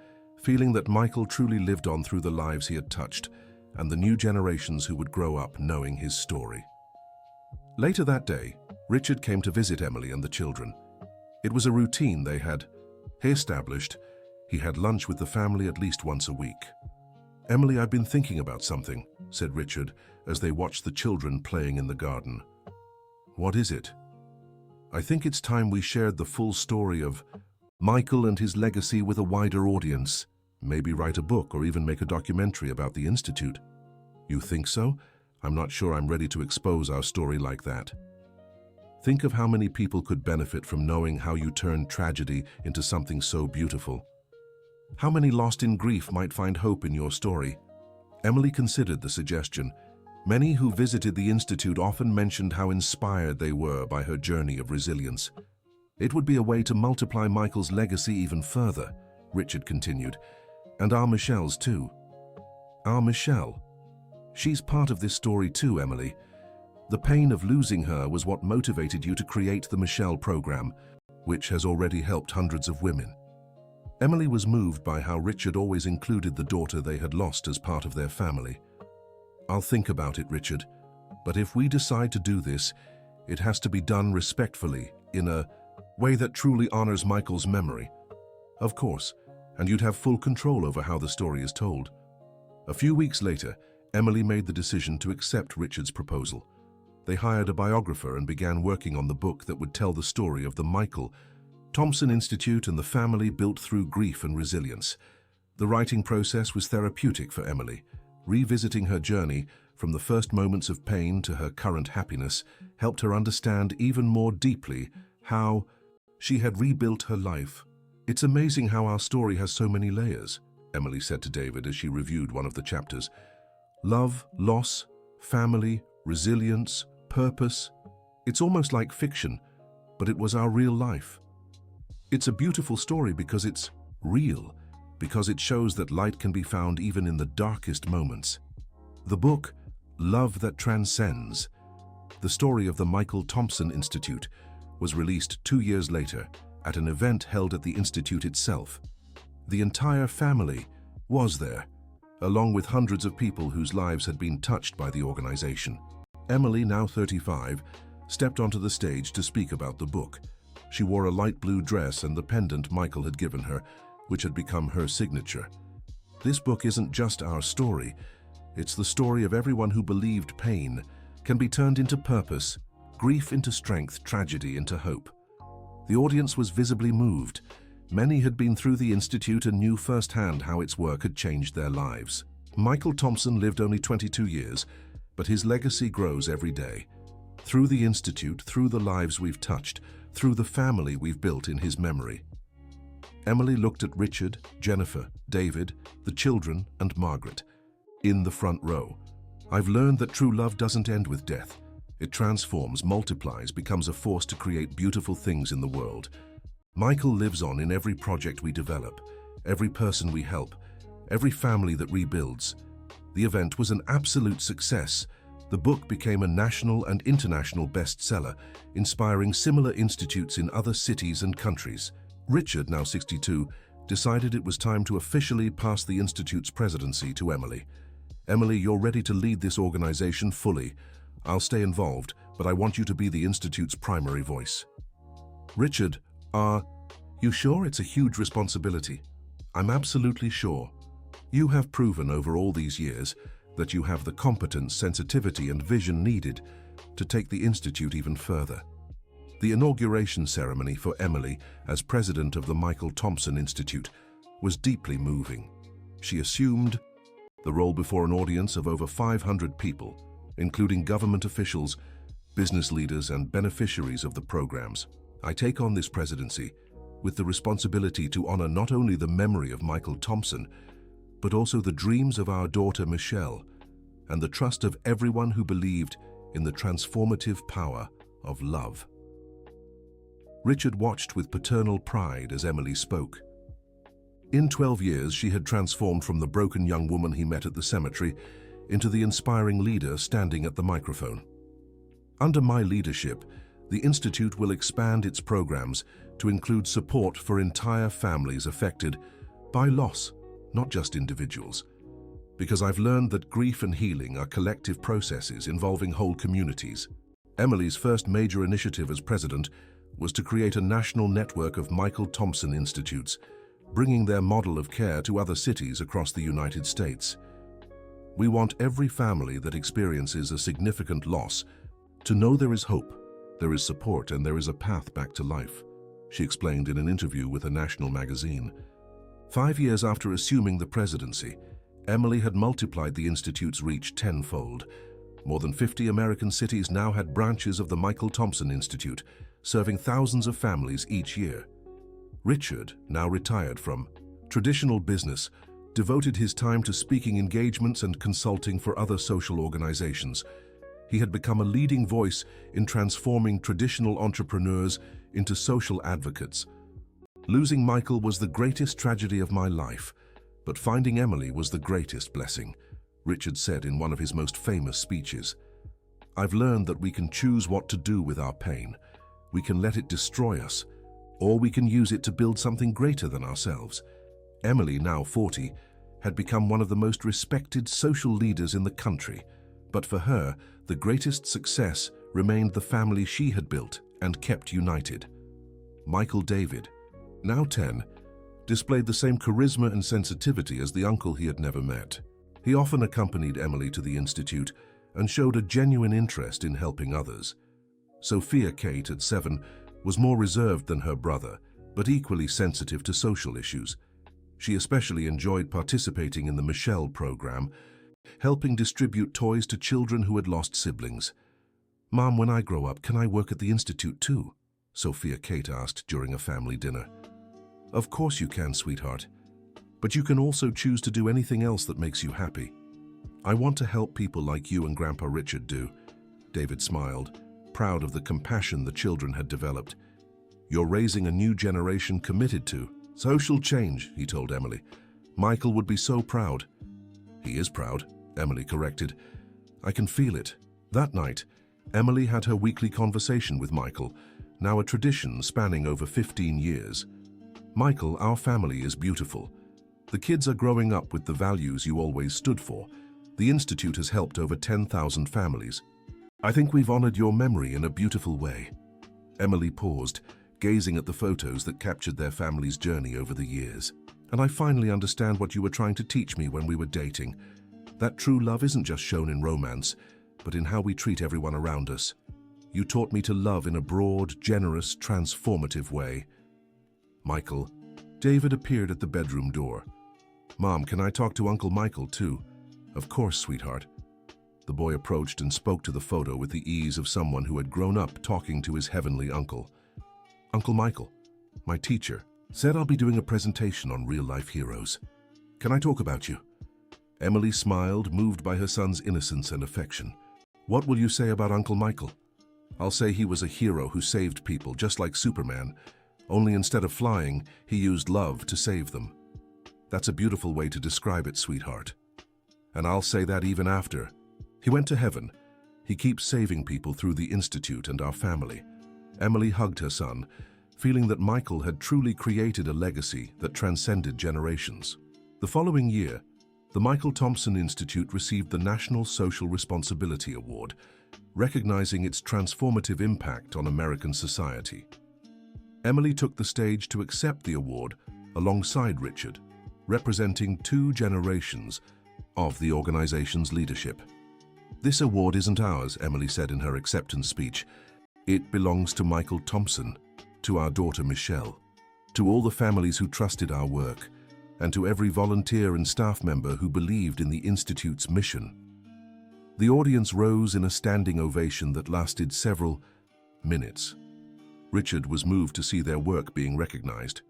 feeling that Michael truly lived on through the lives he had touched and the new generations who would grow up knowing his story. Later that day, Richard came to visit Emily and the children. It was a routine they had established. He had lunch with the family at least once a week. "Emily, I've been thinking about something," said Richard as they watched the children playing in the garden. "What is it?" "I think it's time we shared the full story of Michael and his legacy with a wider audience. Maybe write a book or even make a documentary about the Institute." "You think so? I'm not sure I'm ready to expose our story like that." "Think of how many people could benefit from knowing how you turned tragedy into something so beautiful. How many lost in grief might find hope in your story?" Emily considered the suggestion. Many who visited the Institute often mentioned how inspired they were by her journey of resilience. "It would be a way to multiply Michael's legacy even further," Richard continued. "And our Michelle's too." "Our Michelle? She's part of this story too, Emily. The pain of losing her was what motivated you to create the Michelle program, which has already helped hundreds of women." Emily was moved by how Richard always included the daughter they had lost as part of their family. "I'll think about it, Richard, but if we decide to do this, it has to be done respectfully, in a way that truly honors Michael's memory." "Of course, and you'd have full control over how the story is told." A few weeks later, Emily made the decision to accept Richard's proposal. They hired a biographer and began working on the book that would tell the story of the Michael Thompson Institute and the family built through grief and resilience. The writing process was therapeutic for Emily. Revisiting her journey, from the first moments of pain to her current happiness, helped her understand even more deeply how she had rebuilt her life. "It's amazing how our story has so many layers," Emily said to David as she reviewed one of the chapters. "Love, loss, family, resilience, purpose. It's almost like fiction, but it was our real life. It's a beautiful story because it's real, because it shows that light can be found even in the darkest moments." The book, Love That Transcends, the story of the Michael Thompson Institute, was released 2 years later at an event held at the Institute itself. The entire family was there, along with hundreds of people whose lives had been touched by the organization. Emily, now 35, stepped onto the stage to speak about the book. She wore a light blue dress and the pendant Michael had given her, which had become her signature. "This book isn't just our story. It's the story of everyone who believed pain can be turned into purpose, grief into strength, tragedy into hope." The audience was visibly moved. Many had been through the Institute and knew firsthand how its work had changed their lives. Michael Thompson lived only 22 years, but his legacy grows every day. Through the Institute, through the lives we've touched, through the family we've built in his memory. Emily looked at Richard, Jennifer, David, the children, and Margaret, in the front row. "I've learned that true love doesn't end with death. It transforms, multiplies, becomes a force to create beautiful things in the world. Michael lives on in every project we develop, every person we help, every family that rebuilds." The event was an absolute success. The book became a national and international bestseller, inspiring similar institutes in other cities and countries. Richard, now 62, decided it was time to officially pass the Institute's presidency to Emily. "Emily, you're ready to lead this organization fully. I'll stay involved, but I want you to be the Institute's primary voice." "Richard, you sure it's a huge responsibility?" "I'm absolutely sure. You have proven over all these years that you have the competence, sensitivity, and vision needed to take the Institute even further." The inauguration ceremony for Emily as president of the Michael Thompson Institute was deeply moving. She assumed the role before an audience of over 500 people, including government officials, business leaders, and beneficiaries of the programs. "I take on this presidency with the responsibility to honor not only the memory of Michael Thompson, but also the dreams of our daughter Michelle, and the trust of everyone who believed in the transformative power of love." Richard watched with paternal pride as Emily spoke. In 12 years, she had transformed from the broken young woman he met at the cemetery into the inspiring leader standing at the microphone. "Under my leadership, the Institute will expand its programs to include support for entire families affected by loss, not just individuals. Because I've learned that grief and healing are collective processes involving whole communities. Emily's first major initiative as president was to create a national network of Michael Thompson Institutes, bringing their model of care to other cities across the United States. We want every family that experiences a significant loss to know there is hope, there is support, and there is a path back to life, she explained in an interview with a national magazine. 5 years after assuming the presidency, Emily had multiplied the Institute's reach tenfold. More than 50 American cities now had branches of the Michael Thompson Institute, serving thousands of families each year. Richard, now retired from traditional business, devoted his time to speaking engagements and consulting for other social organizations. He had become a leading voice in transforming traditional entrepreneurs into social advocates. Losing Michael was the greatest tragedy of my life, but finding Emily was the greatest blessing, Richard said in one of his most famous speeches. I've learned that we can choose what to do with our pain. We can let it destroy us, or we can use it to build something greater than ourselves. Emily, now 40, had become one of the most respected social leaders in the country, but for her, the greatest success remained the family she had built and kept united. Michael David, now 10, displayed the same charisma and sensitivity as the uncle he had never met. He often accompanied Emily to the Institute and showed a genuine interest in helping others. Sophia Kate, at 7, was more reserved than her brother, but equally sensitive to social issues. She especially enjoyed participating in the Michelle program, helping distribute toys to children who had lost siblings. "Mom, when I grow up, can I work at the Institute too?" Sophia Kate asked during a family dinner. "Of course you can, sweetheart. But you can also choose to do anything else that makes you happy. I want to help people like you and Grandpa Richard do." David smiled, proud of the compassion the children had developed. "You're raising a new generation committed to social change," he told Emily. "Michael would be so proud." "He is proud," Emily corrected. "I can feel it." That night, Emily had her weekly conversation with Michael, now a tradition spanning over 15 years. "Michael, our family is beautiful. The kids are growing up with the values you always stood for. The Institute has helped over 10,000 families. I think we've honored your memory in a beautiful way." Emily paused, gazing at the photos that captured their family's journey over the years. "And I finally understand what you were trying to teach me when we were dating. That true love isn't just shown in romance, but in how we treat everyone around us. You taught me to love in a broad, generous, transformative way." "Michael." David appeared at the bedroom door. "Mom, can I talk to Uncle Michael too?" "Of course, sweetheart." The boy approached and spoke to the photo with the ease of someone who had grown up talking to his heavenly uncle. "Uncle Michael, my teacher, said I'll be doing a presentation on real-life heroes. Can I talk about you?" Emily smiled, moved by her son's innocence and affection. "What will you say about Uncle Michael?" "I'll say he was a hero who saved people, just like Superman. Only instead of flying, he used love to save them." "That's a beautiful way to describe it, sweetheart. And I'll say that even after. He went to heaven. He keeps saving people through the Institute and our family." Emily hugged her son, feeling that Michael had truly created a legacy that transcended generations. The following year, the Michael Thompson Institute received the National Social Responsibility Award, recognizing its transformative impact on American society. Emily took the stage to accept the award alongside Richard, representing 2 generations of the organization's leadership. "This award isn't ours," Emily said in her acceptance speech. "It belongs to Michael Thompson, to our daughter Michelle, to all the families who trusted our work, and to every volunteer and staff member who believed in the Institute's mission." The audience rose in a standing ovation that lasted several minutes. Richard was moved to see their work being recognized.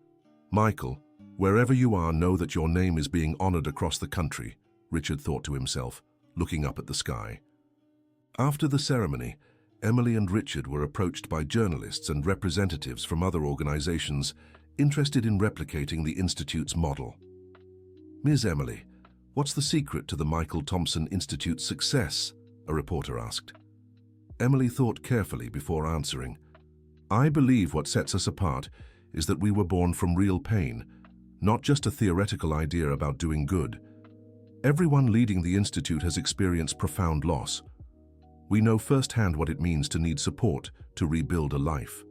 "Michael, wherever you are, know that your name is being honored across the country," Richard thought to himself, looking up at the sky. After the ceremony, Emily and Richard were approached by journalists and representatives from other organizations interested in replicating the Institute's model. "Ms. Emily, what's the secret to the Michael Thompson Institute's success?" a reporter asked. Emily thought carefully before answering. "I believe what sets us apart is that we were born from real pain. not just a theoretical idea about doing good. Everyone leading the Institute has experienced profound loss. We know firsthand what it means to need support to rebuild a life.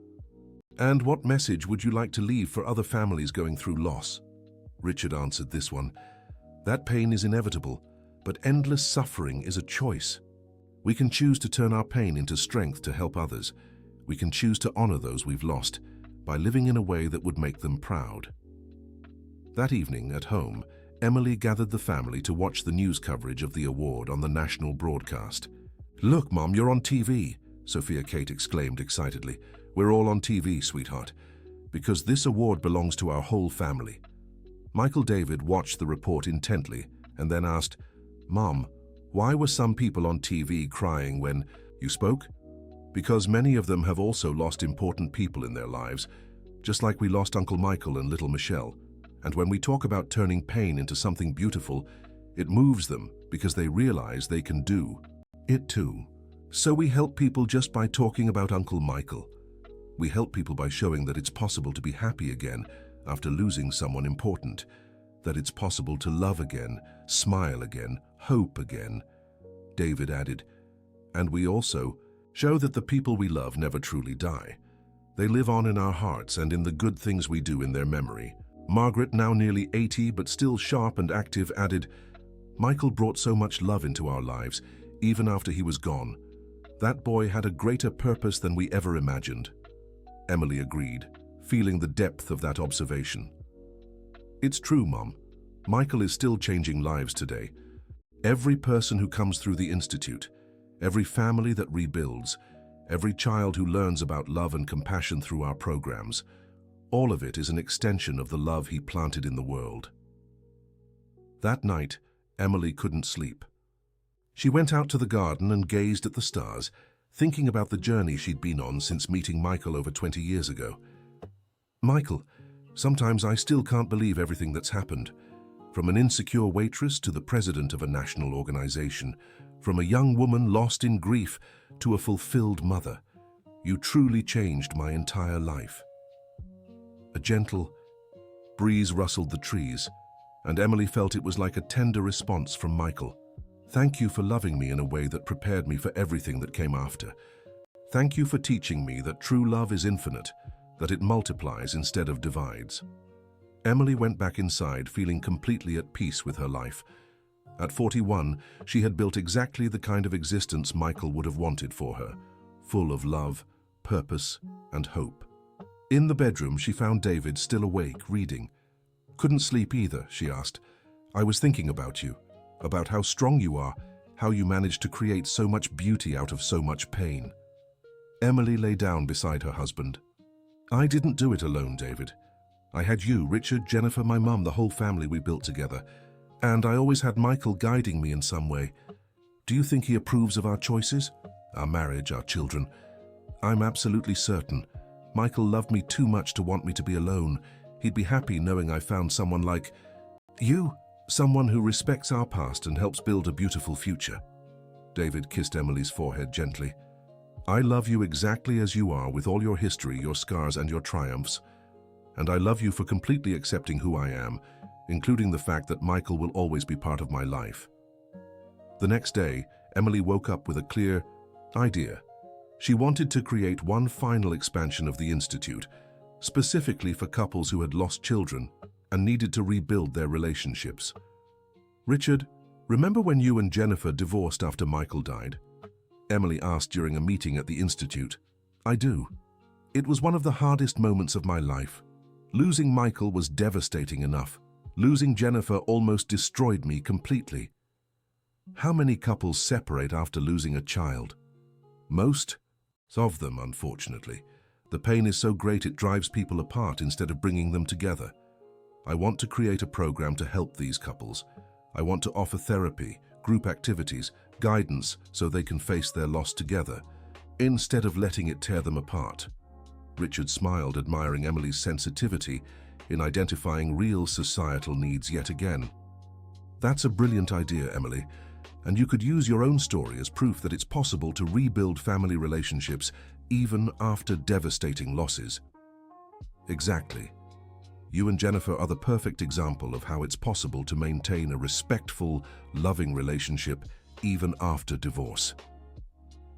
And what message would you like to leave for other families going through loss? Richard answered this one. That pain is inevitable, but endless suffering is a choice. We can choose to turn our pain into strength to help others. We can choose to honor those we've lost by living in a way that would make them proud. That evening, at home, Emily gathered the family to watch the news coverage of the award on the national broadcast. "Look, Mom, you're on TV," Sophia Kate exclaimed excitedly. "We're all on TV, sweetheart, because this award belongs to our whole family." Michael David watched the report intently and then asked, "Mom, why were some people on TV crying when you spoke?" "Because many of them have also lost important people in their lives, just like we lost Uncle Michael and little Michelle. And when we talk about turning pain into something beautiful, it moves them because they realize they can do it too. So we help people just by talking about Uncle Michael. We help people by showing that it's possible to be happy again after losing someone important, that it's possible to love again, smile again, hope again," David added. "And we also show that the people we love never truly die. They live on in our hearts and in the good things we do in their memory." Margaret, now nearly 80 but still sharp and active, added, "Michael brought so much love into our lives, even after he was gone. That boy had a greater purpose than we ever imagined." Emily agreed, feeling the depth of that observation. "It's true, Mom. Michael is still changing lives today. Every person who comes through the Institute, every family that rebuilds, every child who learns about love and compassion through our programs, all of it is an extension of the love he planted in the world." That night, Emily couldn't sleep. She went out to the garden and gazed at the stars, thinking about the journey she'd been on since meeting Michael over 20 years ago. "Michael, sometimes I still can't believe everything that's happened. From an insecure waitress to the president of a national organization, from a young woman lost in grief to a fulfilled mother. You truly changed my entire life." A gentle breeze rustled the trees, and Emily felt it was like a tender response from Michael. "Thank you for loving me in a way that prepared me for everything that came after. Thank you for teaching me that true love is infinite, that it multiplies instead of divides." Emily went back inside, feeling completely at peace with her life. At 41, she had built exactly the kind of existence Michael would have wanted for her, full of love, purpose, and hope. In the bedroom, she found David still awake, reading. "Couldn't sleep either," she asked. "I was thinking about you, about how strong you are, how you managed to create so much beauty out of so much pain." Emily lay down beside her husband. "I didn't do it alone, David. I had you, Richard, Jennifer, my mum, the whole family we built together. And I always had Michael guiding me in some way. Do you think he approves of our choices? Our marriage, our children? I'm absolutely certain. Michael loved me too much to want me to be alone. He'd be happy knowing I found someone like you, someone who respects our past and helps build a beautiful future." David kissed Emily's forehead gently. "I love you exactly as you are, with all your history, your scars, and your triumphs. And I love you for completely accepting who I am, including the fact that Michael will always be part of my life." The next day, Emily woke up with a clear idea. She wanted to create one final expansion of the Institute, specifically for couples who had lost children and needed to rebuild their relationships. "Richard, remember when you and Jennifer divorced after Michael died?" Emily asked during a meeting at the Institute. "I do. It was one of the hardest moments of my life. Losing Michael was devastating enough. Losing Jennifer almost destroyed me completely. How many couples separate after losing a child? Most of them, unfortunately. The pain is so great it drives people apart instead of bringing them together. I want to create a program to help these couples. I want to offer therapy, group activities, guidance so they can face their loss together, instead of letting it tear them apart." Richard smiled, admiring Emily's sensitivity in identifying real societal needs yet again. "That's a brilliant idea, Emily, and you could use your own story as proof that it's possible to rebuild family relationships even after devastating losses." "Exactly. you and Jennifer are the perfect example of how it's possible to maintain a respectful, loving relationship even after divorce.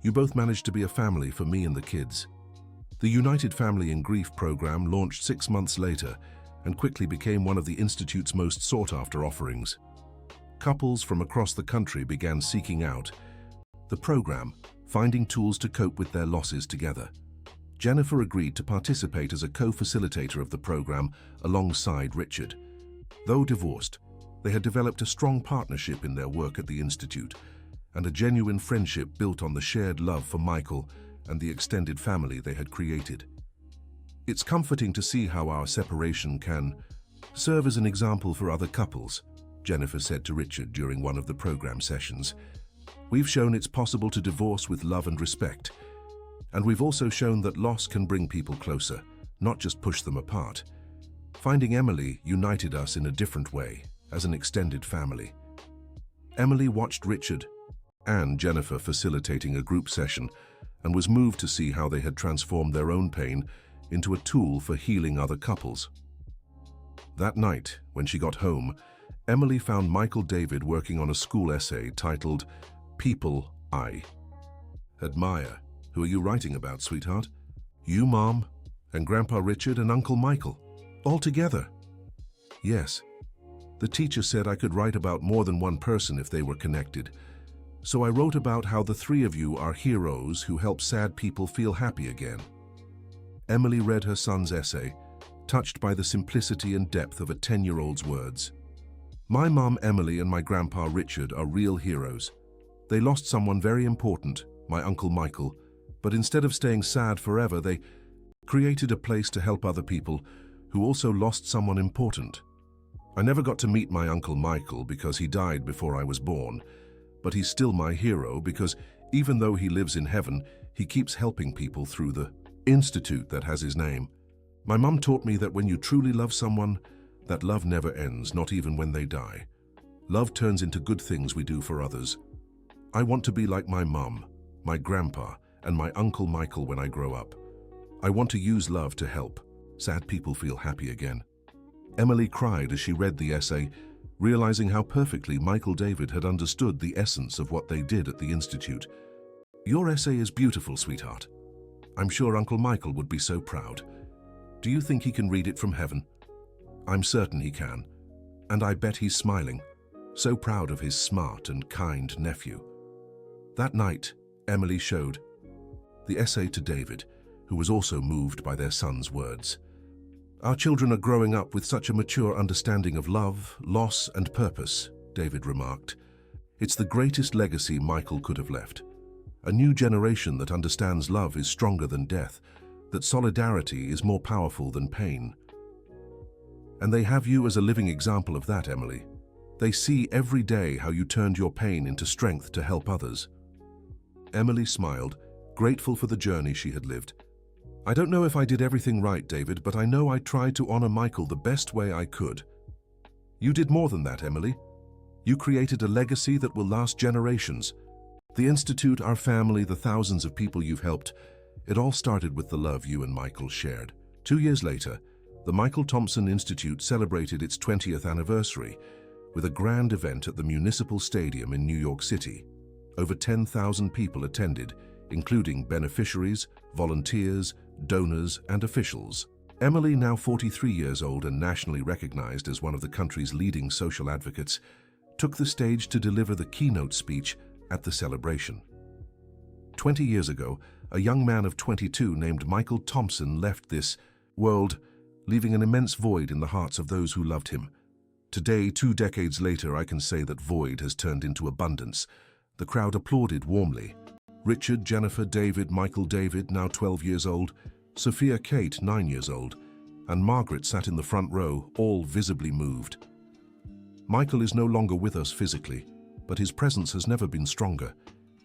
You both managed to be a family for me and the kids. The United Family in Grief program launched 6 months later and quickly became one of the Institute's most sought-after offerings. Couples from across the country began seeking out the program, finding tools to cope with their losses together. Jennifer agreed to participate as a co-facilitator of the program alongside Richard. Though divorced, they had developed a strong partnership in their work at the Institute and a genuine friendship built on the shared love for Michael and the extended family they had created. It's comforting to see how our separation can serve as an example for other couples, Jennifer said to Richard during one of the program sessions. We've shown it's possible to divorce with love and respect, and we've also shown that loss can bring people closer, not just push them apart. Finding Emily united us in a different way, as an extended family. Emily watched Richard and Jennifer facilitating a group session and was moved to see how they had transformed their own pain into a tool for healing other couples. That night, when she got home, Emily found Michael David working on a school essay titled People I Admire. Who are you writing about, sweetheart? You, Mom, and Grandpa Richard and Uncle Michael, all together. Yes. The teacher said I could write about more than one person if they were connected. So I wrote about how the three of you are heroes who help sad people feel happy again. Emily read her son's essay, touched by the simplicity and depth of a 10-year-old's words. My mom Emily and my grandpa Richard are real heroes. They lost someone very important, my Uncle Michael, but instead of staying sad forever, they created a place to help other people who also lost someone important. I never got to meet my Uncle Michael because he died before I was born, but he's still my hero because even though he lives in heaven, he keeps helping people through the institute that has his name. My mum taught me that when you truly love someone, that love never ends, not even when they die. Love turns into good things we do for others. I want to be like my mum, my grandpa, and my Uncle Michael when I grow up. I want to use love to help sad people feel happy again. Emily cried as she read the essay, realizing how perfectly Michael David had understood the essence of what they did at the Institute. Your essay is beautiful, sweetheart. I'm sure Uncle Michael would be so proud. Do you think he can read it from heaven? I'm certain he can, and I bet he's smiling, so proud of his smart and kind nephew. That night, Emily showed the essay to David, who was also moved by their son's words. Our children are growing up with such a mature understanding of love, loss, and purpose, David remarked. It's the greatest legacy Michael could have left. A new generation that understands love is stronger than death, that solidarity is more powerful than pain. And they have you as a living example of that, Emily. They see every day how you turned your pain into strength to help others. Emily smiled, grateful for the journey she had lived. I don't know if I did everything right, David, but I know I tried to honor Michael the best way I could. You did more than that, Emily. You created a legacy that will last generations. The Institute, our family, the thousands of people you've helped, it all started with the love you and Michael shared. 2 years later, the Michael Thompson Institute celebrated its 20th anniversary with a grand event at the Municipal Stadium in New York City. Over 10,000 people attended, including beneficiaries, volunteers, donors, and officials. Emily, now 43 years old and nationally recognized as one of the country's leading social advocates, took the stage to deliver the keynote speech at the celebration. 20 years ago, a young man of 22 named Michael Thompson left this world, leaving an immense void in the hearts of those who loved him. Today, 2 decades later, I can say that void has turned into abundance. The crowd applauded warmly. Richard, Jennifer, David, Michael David, now 12 years old, Sophia Kate, 9 years old, and Margaret sat in the front row, all visibly moved. Michael is no longer with us physically, but his presence has never been stronger.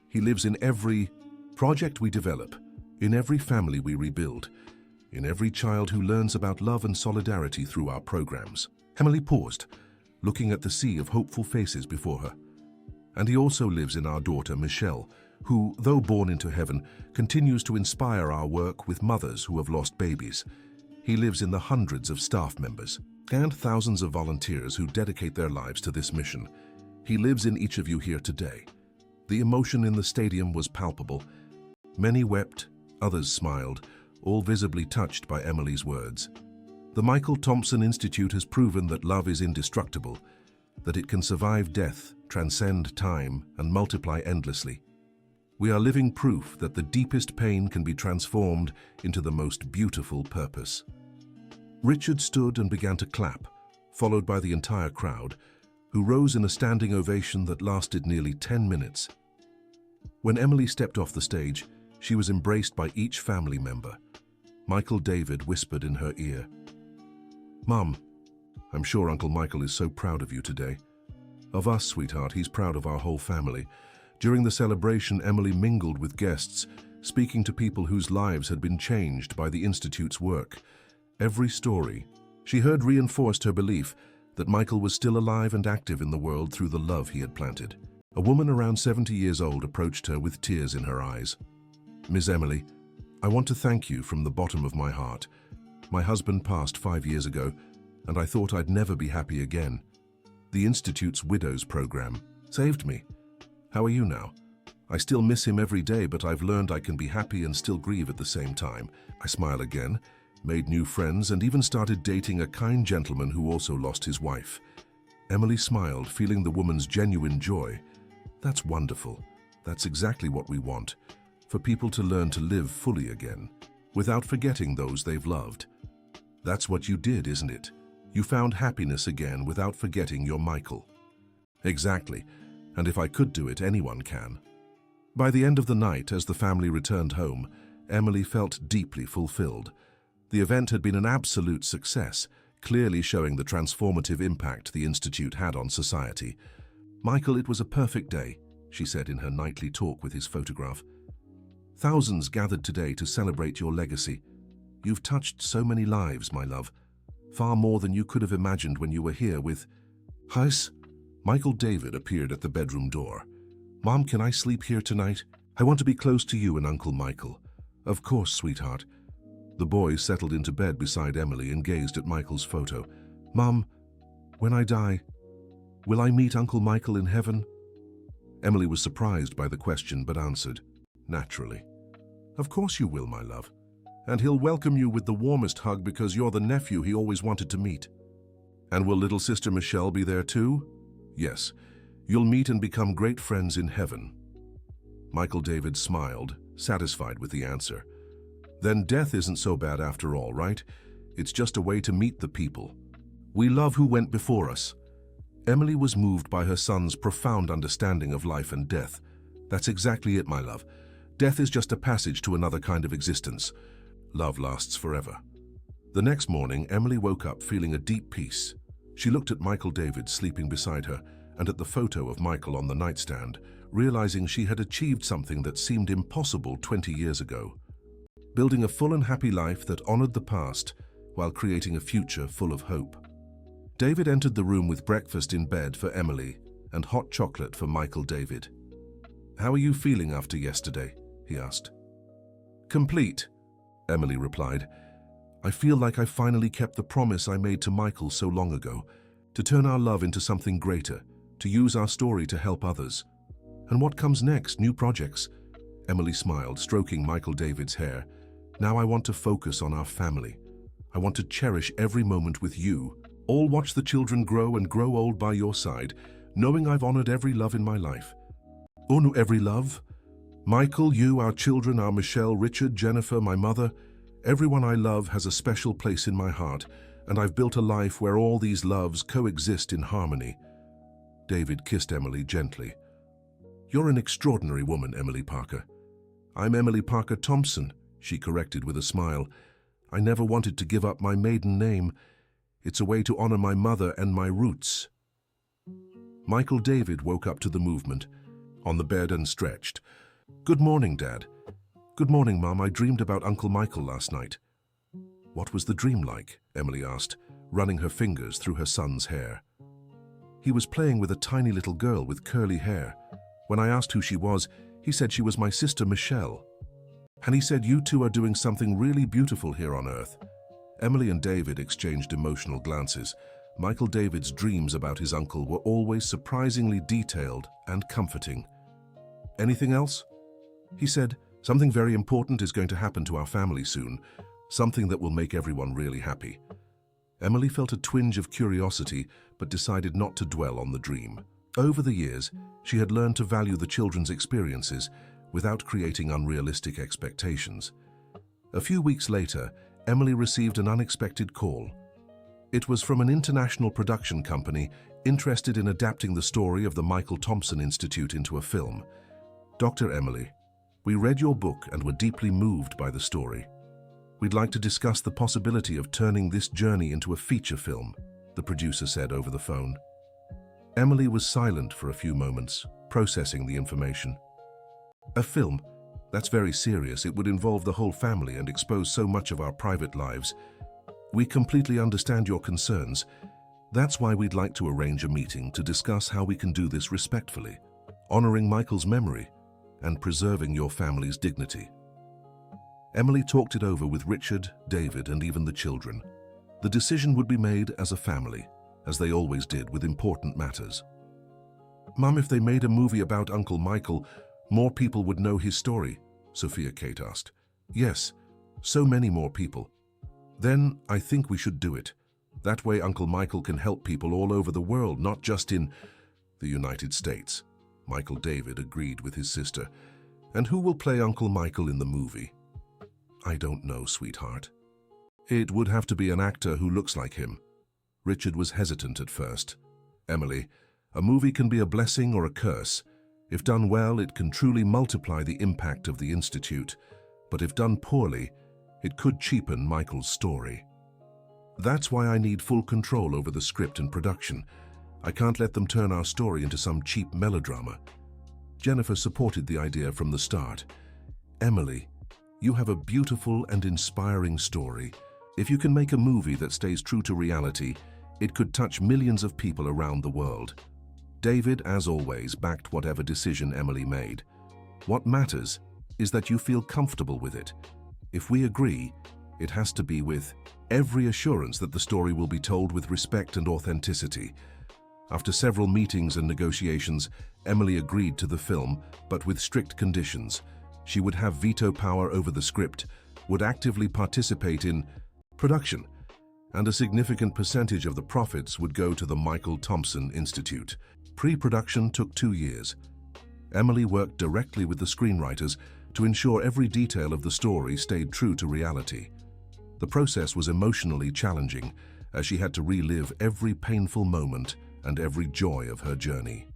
He lives in every project we develop, in every family we rebuild, in every child who learns about love and solidarity through our programs. Emily paused, looking at the sea of hopeful faces before her. And he also lives in our daughter, Michelle, who, though born into heaven, continues to inspire our work with mothers who have lost babies. He lives in the hundreds of staff members and thousands of volunteers who dedicate their lives to this mission. He lives in each of you here today. The emotion in the stadium was palpable. Many wept, others smiled, all visibly touched by Emily's words. The Michael Thompson Institute has proven that love is indestructible, that it can survive death, transcend time, and multiply endlessly. We are living proof that the deepest pain can be transformed into the most beautiful purpose. Richard stood and began to clap, followed by the entire crowd, who rose in a standing ovation that lasted nearly 10 minutes. When Emily stepped off the stage, she was embraced by each family member. Michael David whispered in her ear, "Mum, I'm sure Uncle Michael is so proud of you today. Of us, sweetheart, he's proud of our whole family." During the celebration, Emily mingled with guests, speaking to people whose lives had been changed by the Institute's work. Every story she heard reinforced her belief that Michael was still alive and active in the world through the love he had planted. A woman around 70 years old approached her with tears in her eyes. "Miss Emily, I want to thank you from the bottom of my heart. My husband passed 5 years ago, and I thought I'd never be happy again. The Institute's Widows program saved me. How are you now? I still miss him every day, but I've learned I can be happy and still grieve at the same time. I smile again, made new friends, and even started dating a kind gentleman who also lost his wife." Emily smiled, feeling the woman's genuine joy. "That's wonderful. That's exactly what we want, for people to learn to live fully again, without forgetting those they've loved. That's what you did, isn't it? You found happiness again without forgetting your Michael." "Exactly. And if I could do it, anyone can." By the end of the night, as the family returned home, Emily felt deeply fulfilled. The event had been an absolute success, clearly showing the transformative impact the Institute had on society. "Michael, it was a perfect day," she said in her nightly talk with his photograph. "Thousands gathered today to celebrate your legacy. You've touched so many lives, my love, far more than you could have imagined when you were here with..." "Hush!" Michael David appeared at the bedroom door. "Mom, can I sleep here tonight? I want to be close to you and Uncle Michael." "Of course, sweetheart." The boy settled into bed beside Emily and gazed at Michael's photo. "Mom, when I die, will I meet Uncle Michael in heaven?" Emily was surprised by the question, but answered, "Naturally." "Of course you will, my love. And he'll welcome you with the warmest hug because you're the nephew he always wanted to meet." "And will little sister Michelle be there too?" "Yes. You'll meet and become great friends in heaven." Michael David smiled, satisfied with the answer. "Then death isn't so bad after all, right? It's just a way to meet the people we love who went before us." Emily was moved by her son's profound understanding of life and death. "That's exactly it, my love. Death is just a passage to another kind of existence. Love lasts forever." The next morning, Emily woke up feeling a deep peace. She looked at Michael David sleeping beside her and at the photo of Michael on the nightstand, realizing she had achieved something that seemed impossible 20 years ago. Building a full and happy life that honored the past while creating a future full of hope. David entered the room with breakfast in bed for Emily and hot chocolate for Michael David. "How are you feeling after yesterday?" he asked. "Complete," Emily replied. "I feel like I finally kept the promise I made to Michael so long ago, to turn our love into something greater, to use our story to help others." "And what comes next? New projects?" Emily smiled, stroking Michael David's hair. "Now I want to focus on our family. I want to cherish every moment with you. All watch the children grow and grow old by your side, knowing I've honored every love in my life." "Oh no, every love? Michael, you, our children, our Michelle, Richard, Jennifer, my mother, everyone I love has a special place in my heart, and I've built a life where all these loves coexist in harmony." David kissed Emily gently. "You're an extraordinary woman, Emily Parker." "I'm Emily Parker Thompson," she corrected with a smile. "I never wanted to give up my maiden name. It's a way to honor my mother and my roots." Michael David woke up to the movement, on the bed and stretched. "Good morning, Dad." "Good morning, Mom. I dreamed about Uncle Michael last night." "What was the dream like?" Emily asked, running her fingers through her son's hair. "He was playing with a tiny little girl with curly hair. When I asked who she was, he said she was my sister Michelle. And he said you two are doing something really beautiful here on Earth." Emily and David exchanged emotional glances. Michael David's dreams about his uncle were always surprisingly detailed and comforting. "Anything else?" he said. "Something very important is going to happen to our family soon, something that will make everyone really happy." Emily felt a twinge of curiosity, but decided not to dwell on the dream. Over the years, she had learned to value the children's experiences without creating unrealistic expectations. A few weeks later, Emily received an unexpected call. It was from an international production company interested in adapting the story of the Michael Thompson Institute into a film. "Dr. Emily, we read your book and were deeply moved by the story. We'd like to discuss the possibility of turning this journey into a feature film," the producer said over the phone. Emily was silent for a few moments, processing the information. "A film? That's very serious. It would involve the whole family and expose so much of our private lives. We completely understand your concerns. That's why we'd like to arrange a meeting to discuss how we can do this respectfully, honoring Michael's memory and preserving your family's dignity." Emily talked it over with Richard, David, and even the children. The decision would be made as a family, as they always did with important matters. "Mum, if they made a movie about Uncle Michael, more people would know his story," Sophia Kate asked. "Yes, so many more people. Then I think we should do it. That way Uncle Michael can help people all over the world, not just in the United States." Michael David agreed with his sister. "And who will play Uncle Michael in the movie?" "I don't know, sweetheart. It would have to be an actor who looks like him." Richard was hesitant at first. "Emily, a movie can be a blessing or a curse. If done well, it can truly multiply the impact of the Institute. But if done poorly, it could cheapen Michael's story. That's why I need full control over the script and production. I can't let them turn our story into some cheap melodrama." Jennifer supported the idea from the start. "Emily, you have a beautiful and inspiring story. If you can make a movie that stays true to reality, it could touch millions of people around the world." David, as always, backed whatever decision Emily made. "What matters is that you feel comfortable with it. If we agree, it has to be with every assurance that the story will be told with respect and authenticity." After several meetings and negotiations, Emily agreed to the film, but with strict conditions. She would have veto power over the script, would actively participate in production, and a significant percentage of the profits would go to the Michael Thompson Institute. Pre-production took 2 years. Emily worked directly with the screenwriters to ensure every detail of the story stayed true to reality. The process was emotionally challenging, as she had to relive every painful moment and every joy of her journey.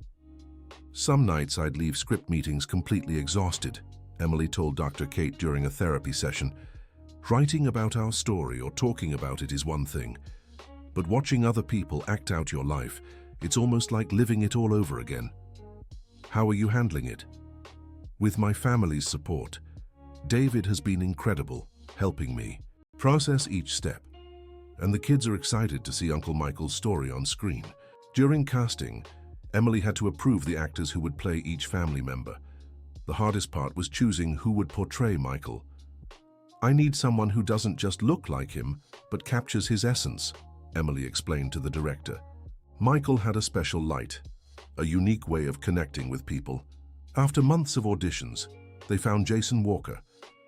"Some nights I'd leave script meetings completely exhausted," Emily told Dr. Kate during a therapy session. "Writing about our story or talking about it is one thing, but watching other people act out your life, it's almost like living it all over again." "How are you handling it?" "With my family's support. David has been incredible, helping me process each step. And the kids are excited to see Uncle Michael's story on screen." During casting, Emily had to approve the actors who would play each family member. The hardest part was choosing who would portray Michael. "I need someone who doesn't just look like him, but captures his essence," Emily explained to the director. Michael had a special light, a unique way of connecting with people. After months of auditions, they found Jason Walker,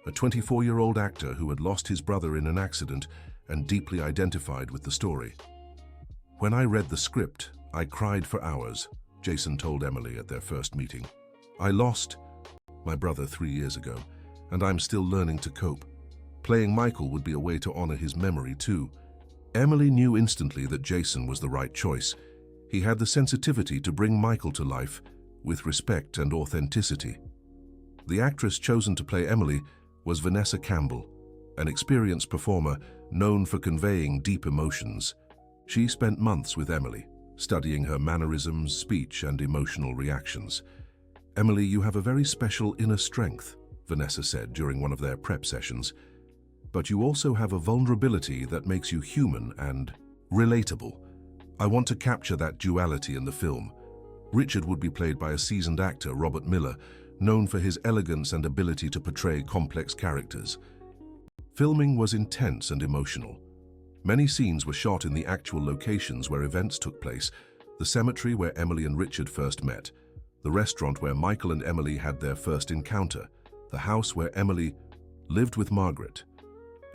a 24-year-old actor who had lost his brother in an accident and deeply identified with the story. "When I read the script, I cried for hours," Jason told Emily at their first meeting. "I lost my brother 3 years ago, and I'm still learning to cope. Playing Michael would be a way to honor his memory too." Emily knew instantly that Jason was the right choice. He had the sensitivity to bring Michael to life with respect and authenticity. The actress chosen to play Emily was Vanessa Campbell, an experienced performer known for conveying deep emotions. She spent months with Emily, studying her mannerisms, speech, and emotional reactions. "Emily, you have a very special inner strength," Vanessa said during one of their prep sessions. "But you also have a vulnerability that makes you human and relatable. I want to capture that duality in the film." Richard would be played by a seasoned actor, Robert Miller, known for his elegance and ability to portray complex characters. Filming was intense and emotional. Many scenes were shot in the actual locations where events took place: the cemetery where Emily and Richard first met, the restaurant where Michael and Emily had their first encounter, the house where Emily lived with Margaret.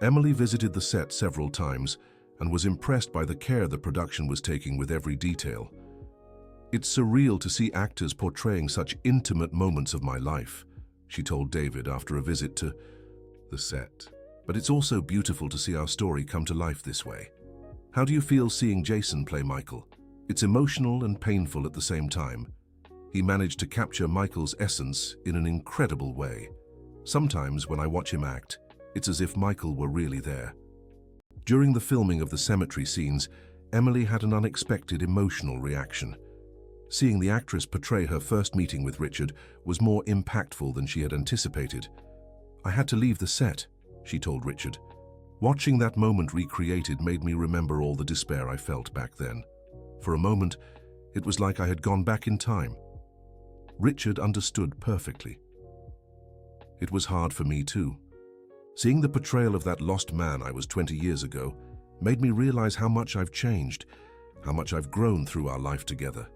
Emily visited the set several times and was impressed by the care the production was taking with every detail. "It's surreal to see actors portraying such intimate moments of my life," she told David after a visit to the set. "But it's also beautiful to see our story come to life this way." "How do you feel seeing Jason play Michael?" "It's emotional and painful at the same time. He managed to capture Michael's essence in an incredible way. Sometimes when I watch him act, it's as if Michael were really there." During the filming of the cemetery scenes, Emily had an unexpected emotional reaction. Seeing the actress portray her first meeting with Richard was more impactful than she had anticipated. "I had to leave the set," she told Richard. "Watching that moment recreated made me remember all the despair I felt back then. For a moment, it was like I had gone back in time." Richard understood perfectly. "It was hard for me too. Seeing the portrayal of that lost man I was 20 years ago made me realize how much I've changed, how much I've grown through our life together."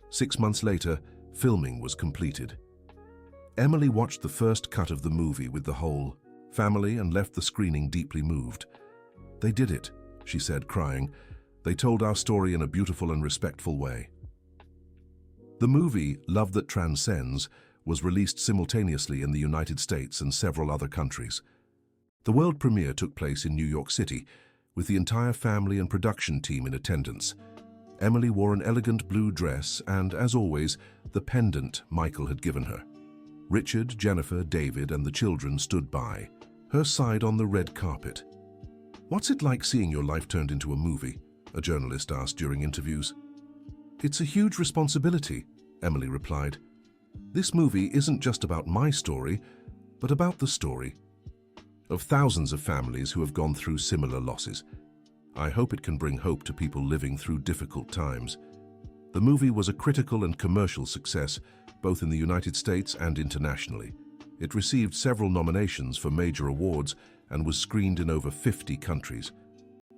6 months later, filming was completed. Emily watched the first cut of the movie with the whole family and left the screening deeply moved. "They did it," she said, crying. "They told our story in a beautiful and respectful way." The movie, Love That Transcends, was released simultaneously in the United States and several other countries. The world premiere took place in New York City, with the entire family and production team in attendance. Emily wore an elegant blue dress and, as always, the pendant Michael had given her. Richard, Jennifer, David, and the children stood by, her side on the red carpet. "What's it like seeing your life turned into a movie?" a journalist asked during interviews. "It's a huge responsibility," Emily replied. "This movie isn't just about my story, but about the story of thousands of families who have gone through similar losses. I hope it can bring hope to people living through difficult times." The movie was a critical and commercial success, both in the United States and internationally. It received several nominations for major awards and was screened in over 50 countries.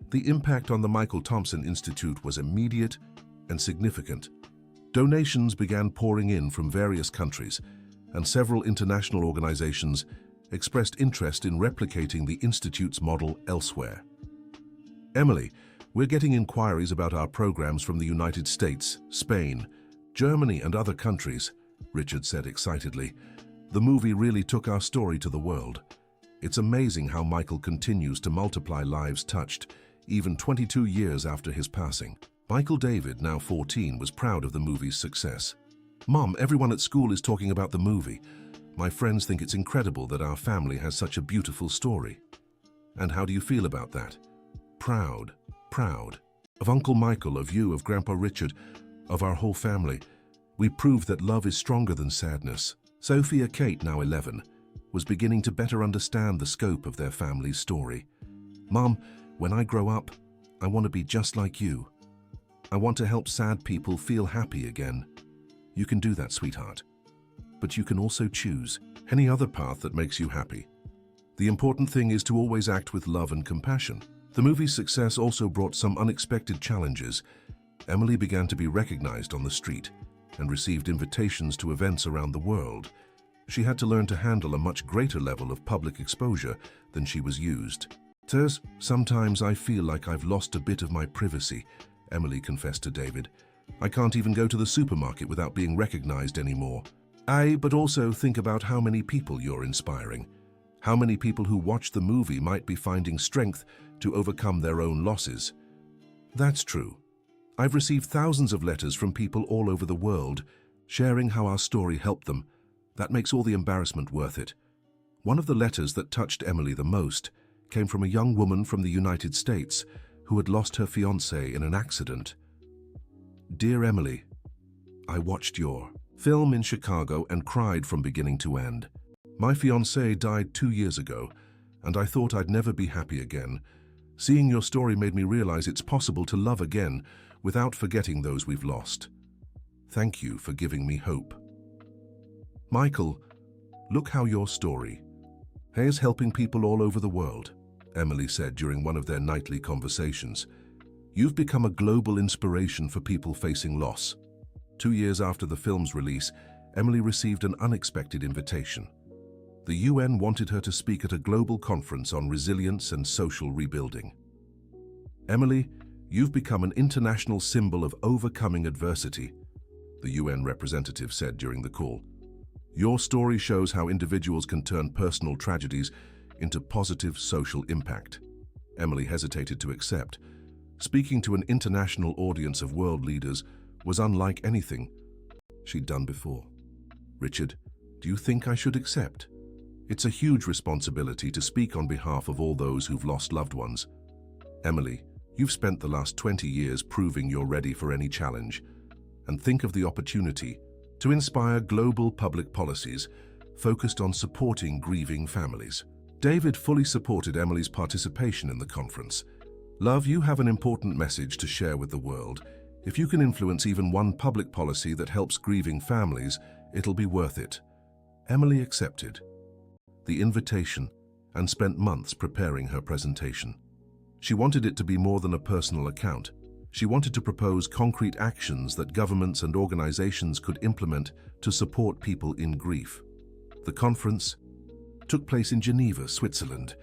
The impact on the Michael Thompson Institute was immediate and significant. Donations began pouring in from various countries, and several international organizations expressed interest in replicating the Institute's model elsewhere. "Emily, we're getting inquiries about our programs from the United States, Spain, Germany, and other countries," Richard said excitedly. "The movie really took our story to the world. It's amazing how Michael continues to multiply lives touched, even 22 years after his passing." Michael David, now 14, was proud of the movie's success. "Mom, everyone at school is talking about the movie. My friends think it's incredible that our family has such a beautiful story." "And how do you feel about that?" "Proud. Proud. Of Uncle Michael, of you, of Grandpa Richard, of our whole family. We proved that love is stronger than sadness." Sophia Kate, now 11, was beginning to better understand the scope of their family's story. "Mom, when I grow up, I want to be just like you. I want to help sad people feel happy again." "You can do that, sweetheart. But you can also choose any other path that makes you happy. The important thing is to always act with love and compassion." The movie's success also brought some unexpected challenges. Emily began to be recognized on the street and received invitations to events around the world. She had to learn to handle a much greater level of public exposure than she was used. "Sometimes I feel like I've lost a bit of my privacy," Emily confessed to David. "I can't even go to the supermarket without being recognized anymore." But also think about how many people you're inspiring. How many people who watch the movie might be finding strength to overcome their own losses." "That's true. I've received thousands of letters from people all over the world, sharing how our story helped them. That makes all the embarrassment worth it." One of the letters that touched Emily the most came from a young woman from the United States who had lost her fiancé in an accident. "Dear Emily, I watched your film in Chicago and cried from beginning to end. My fiancé died 2 years ago, and I thought I'd never be happy again. Seeing your story made me realize it's possible to love again without forgetting those we've lost. Thank you for giving me hope. Michael, look how your story is helping people all over the world. Emily said during one of their nightly conversations. "You've become a global inspiration for people facing loss." 2 years after the film's release, Emily received an unexpected invitation. The UN wanted her to speak at a global conference on resilience and social rebuilding. "Emily, you've become an international symbol of overcoming adversity," the UN representative said during the call. "Your story shows how individuals can turn personal tragedies into positive social impact." Emily hesitated to accept. Speaking to an international audience of world leaders was unlike anything she'd done before. "Richard, do you think I should accept? It's a huge responsibility to speak on behalf of all those who've lost loved ones." "Emily, you've spent the last 20 years proving you're ready for any challenge. And think of the opportunity to inspire global public policies focused on supporting grieving families." David fully supported Emily's participation in the conference. "Love, you have an important message to share with the world. If you can influence even one public policy that helps grieving families, it'll be worth it." Emily accepted the invitation and spent months preparing her presentation. She wanted it to be more than a personal account. She wanted to propose concrete actions that governments and organizations could implement to support people in grief. The conference took place in Geneva, Switzerland.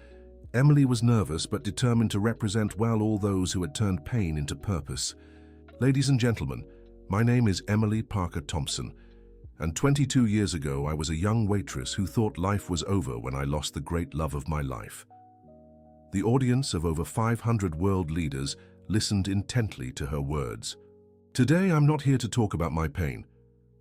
Emily was nervous but determined to represent well all those who had turned pain into purpose. "Ladies and gentlemen, my name is Emily Parker Thompson, and 22 years ago I was a young waitress who thought life was over when I lost the great love of my life." The audience of over 500 world leaders listened intently to her words. "Today I'm not here to talk about my pain,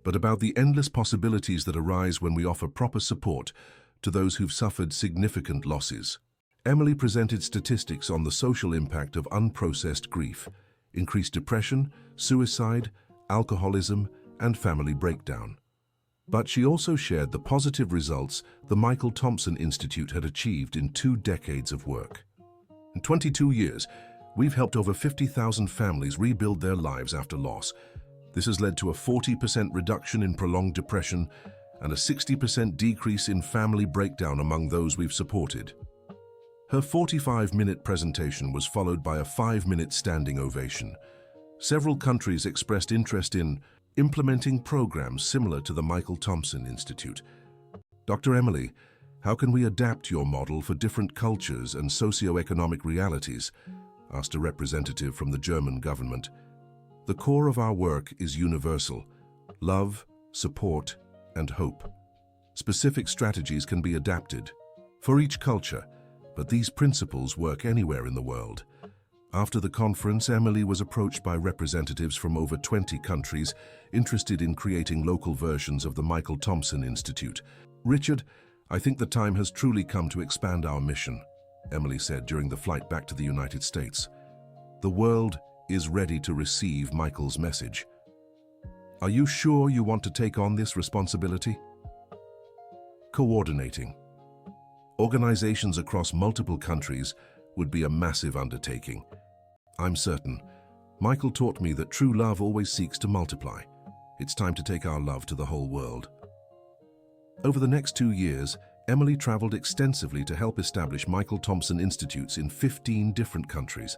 but about the endless possibilities that arise when we offer proper support to those who've suffered significant losses." Emily presented statistics on the social impact of unprocessed grief, increased depression, suicide, alcoholism, and family breakdown. But she also shared the positive results the Michael Thompson Institute had achieved in 2 decades of work. "In 22 years, we've helped over 50,000 families rebuild their lives after loss. This has led to a 40% reduction in prolonged depression and a 60% decrease in family breakdown among those we've supported." Her 45-minute presentation was followed by a 5-minute standing ovation. Several countries expressed interest in implementing programs similar to the Michael Thompson Institute. "Dr. Emily, how can we adapt your model for different cultures and socio-economic realities?" asked a representative from the German government. "The core of our work is universal: love, support, and hope. Specific strategies can be adapted for each culture, but these principles work anywhere in the world." After the conference, Emily was approached by representatives from over 20 countries interested in creating local versions of the Michael Thompson Institute. "Richard, I think the time has truly come to expand our mission," Emily said during the flight back to the United States. "The world is ready to receive Michael's message. Are you sure you want to take on this responsibility?" Coordinating. Organizations across multiple countries would be a massive undertaking. "I'm certain. Michael taught me that true love always seeks to multiply. It's time to take our love to the whole world." Over the next 2 years, Emily traveled extensively to help establish Michael Thompson Institutes in 15 different countries.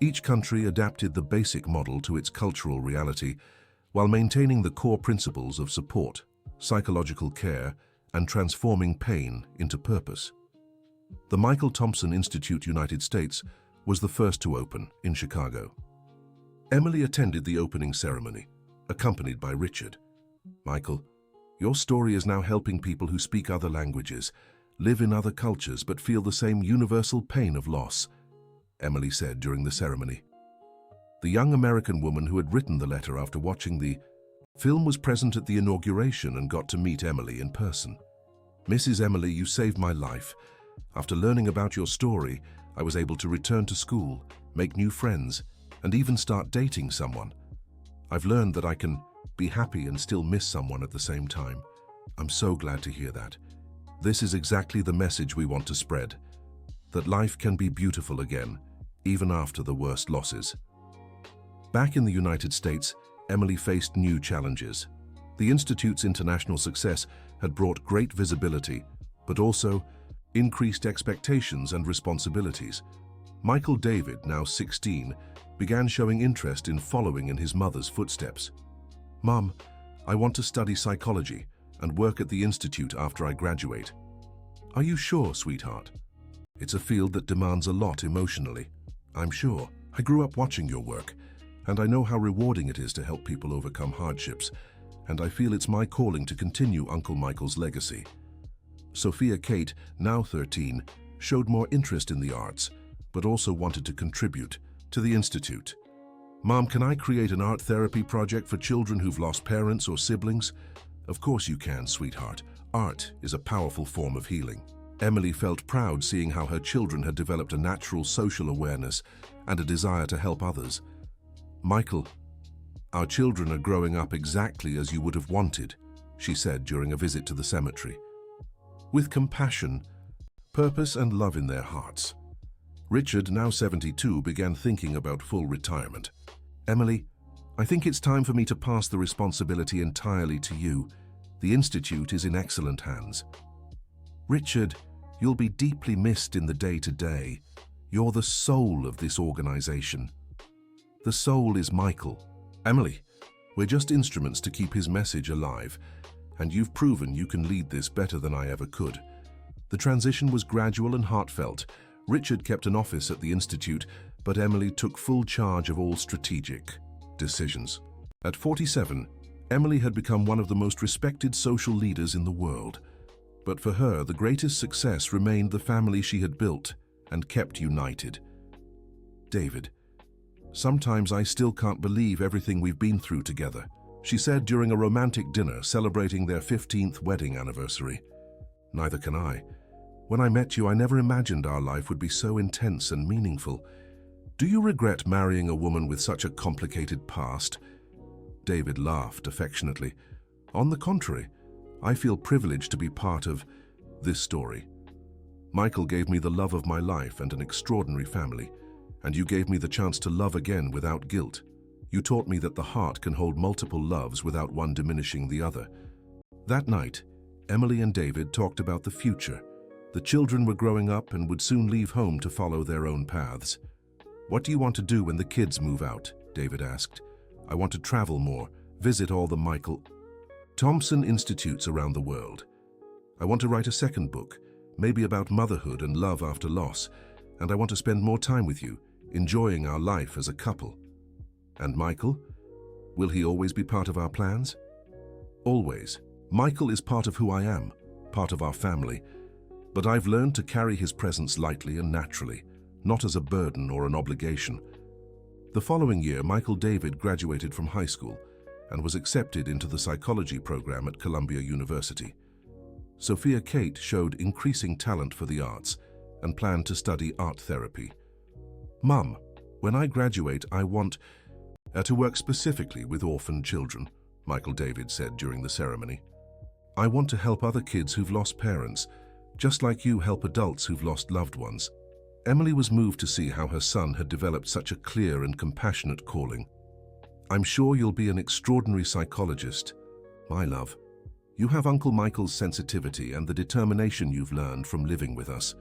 Each country adapted the basic model to its cultural reality, while maintaining the core principles of support, psychological care, and transforming pain into purpose. The Michael Thompson Institute United States was the first to open in Chicago. Emily attended the opening ceremony, accompanied by Richard. "Michael, your story is now helping people who speak other languages, live in other cultures, but feel the same universal pain of loss," Emily said during the ceremony. The young American woman who had written the letter after watching the film was present at the inauguration and got to meet Emily in person. "Mrs. Emily, you saved my life. After learning about your story, I was able to return to school, make new friends, and even start dating someone. I've learned that I can be happy and still miss someone at the same time. I'm so glad to hear that. This is exactly the message we want to spread, that life can be beautiful again, even after the worst losses." Back in the United States, Emily faced new challenges. The Institute's international success had brought great visibility, but also increased expectations and responsibilities. Michael David, now 16, began showing interest in following in his mother's footsteps. "Mom, I want to study psychology and work at the institute after I graduate." "Are you sure, sweetheart? It's a field that demands a lot emotionally." "I'm sure. I grew up watching your work, and I know how rewarding it is to help people overcome hardships, and I feel it's my calling to continue Uncle Michael's legacy." Sophia Kate, now 13, showed more interest in the arts, but also wanted to contribute to the institute. "Mom, can I create an art therapy project for children who've lost parents or siblings?" "Of course you can, sweetheart. Art is a powerful form of healing." Emily felt proud seeing how her children had developed a natural social awareness and a desire to help others. "Michael, our children are growing up exactly as you would have wanted," she said during a visit to the cemetery. "With compassion, purpose and love in their hearts." Richard, now 72, began thinking about full retirement. "Emily, I think it's time for me to pass the responsibility entirely to you. The institute is in excellent hands." "Richard, you'll be deeply missed in the day-to-day. You're the soul of this organization." "The soul is Michael." "Emily, we're just instruments to keep his message alive, and you've proven you can lead this better than I ever could." The transition was gradual and heartfelt. Richard kept an office at the institute, but Emily took full charge of all strategic decisions. At 47, Emily had become one of the most respected social leaders in the world. But for her, the greatest success remained the family she had built and kept united. "David, sometimes I still can't believe everything we've been through together," she said during a romantic dinner celebrating their 15th wedding anniversary. "Neither can I. When I met you, I never imagined our life would be so intense and meaningful. Do you regret marrying a woman with such a complicated past?" David laughed affectionately. "On the contrary, I feel privileged to be part of this story. Michael gave me the love of my life and an extraordinary family, and you gave me the chance to love again without guilt. You taught me that the heart can hold multiple loves without one diminishing the other." That night, Emily and David talked about the future. The children were growing up and would soon leave home to follow their own paths. "What do you want to do when the kids move out?" David asked. "I want to travel more, visit all the Michael Thompson institutes around the world. I want to write a second book, maybe about motherhood and love after loss, and I want to spend more time with you, enjoying our life as a couple." "And Michael? Will he always be part of our plans?" "Always. Michael is part of who I am, part of our family. But I've learned to carry his presence lightly and naturally, not as a burden or an obligation." The following year, Michael David graduated from high school and was accepted into the psychology program at Columbia University. Sophia Kate showed increasing talent for the arts and planned to study art therapy. "Mum, when I graduate, I want to work specifically with orphaned children," Michael David said during the ceremony. "I want to help other kids who've lost parents, just like you help adults who've lost loved ones." Emily was moved to see how her son had developed such a clear and compassionate calling. "I'm sure you'll be an extraordinary psychologist, my love. You have Uncle Michael's sensitivity and the determination you've learned from living with us."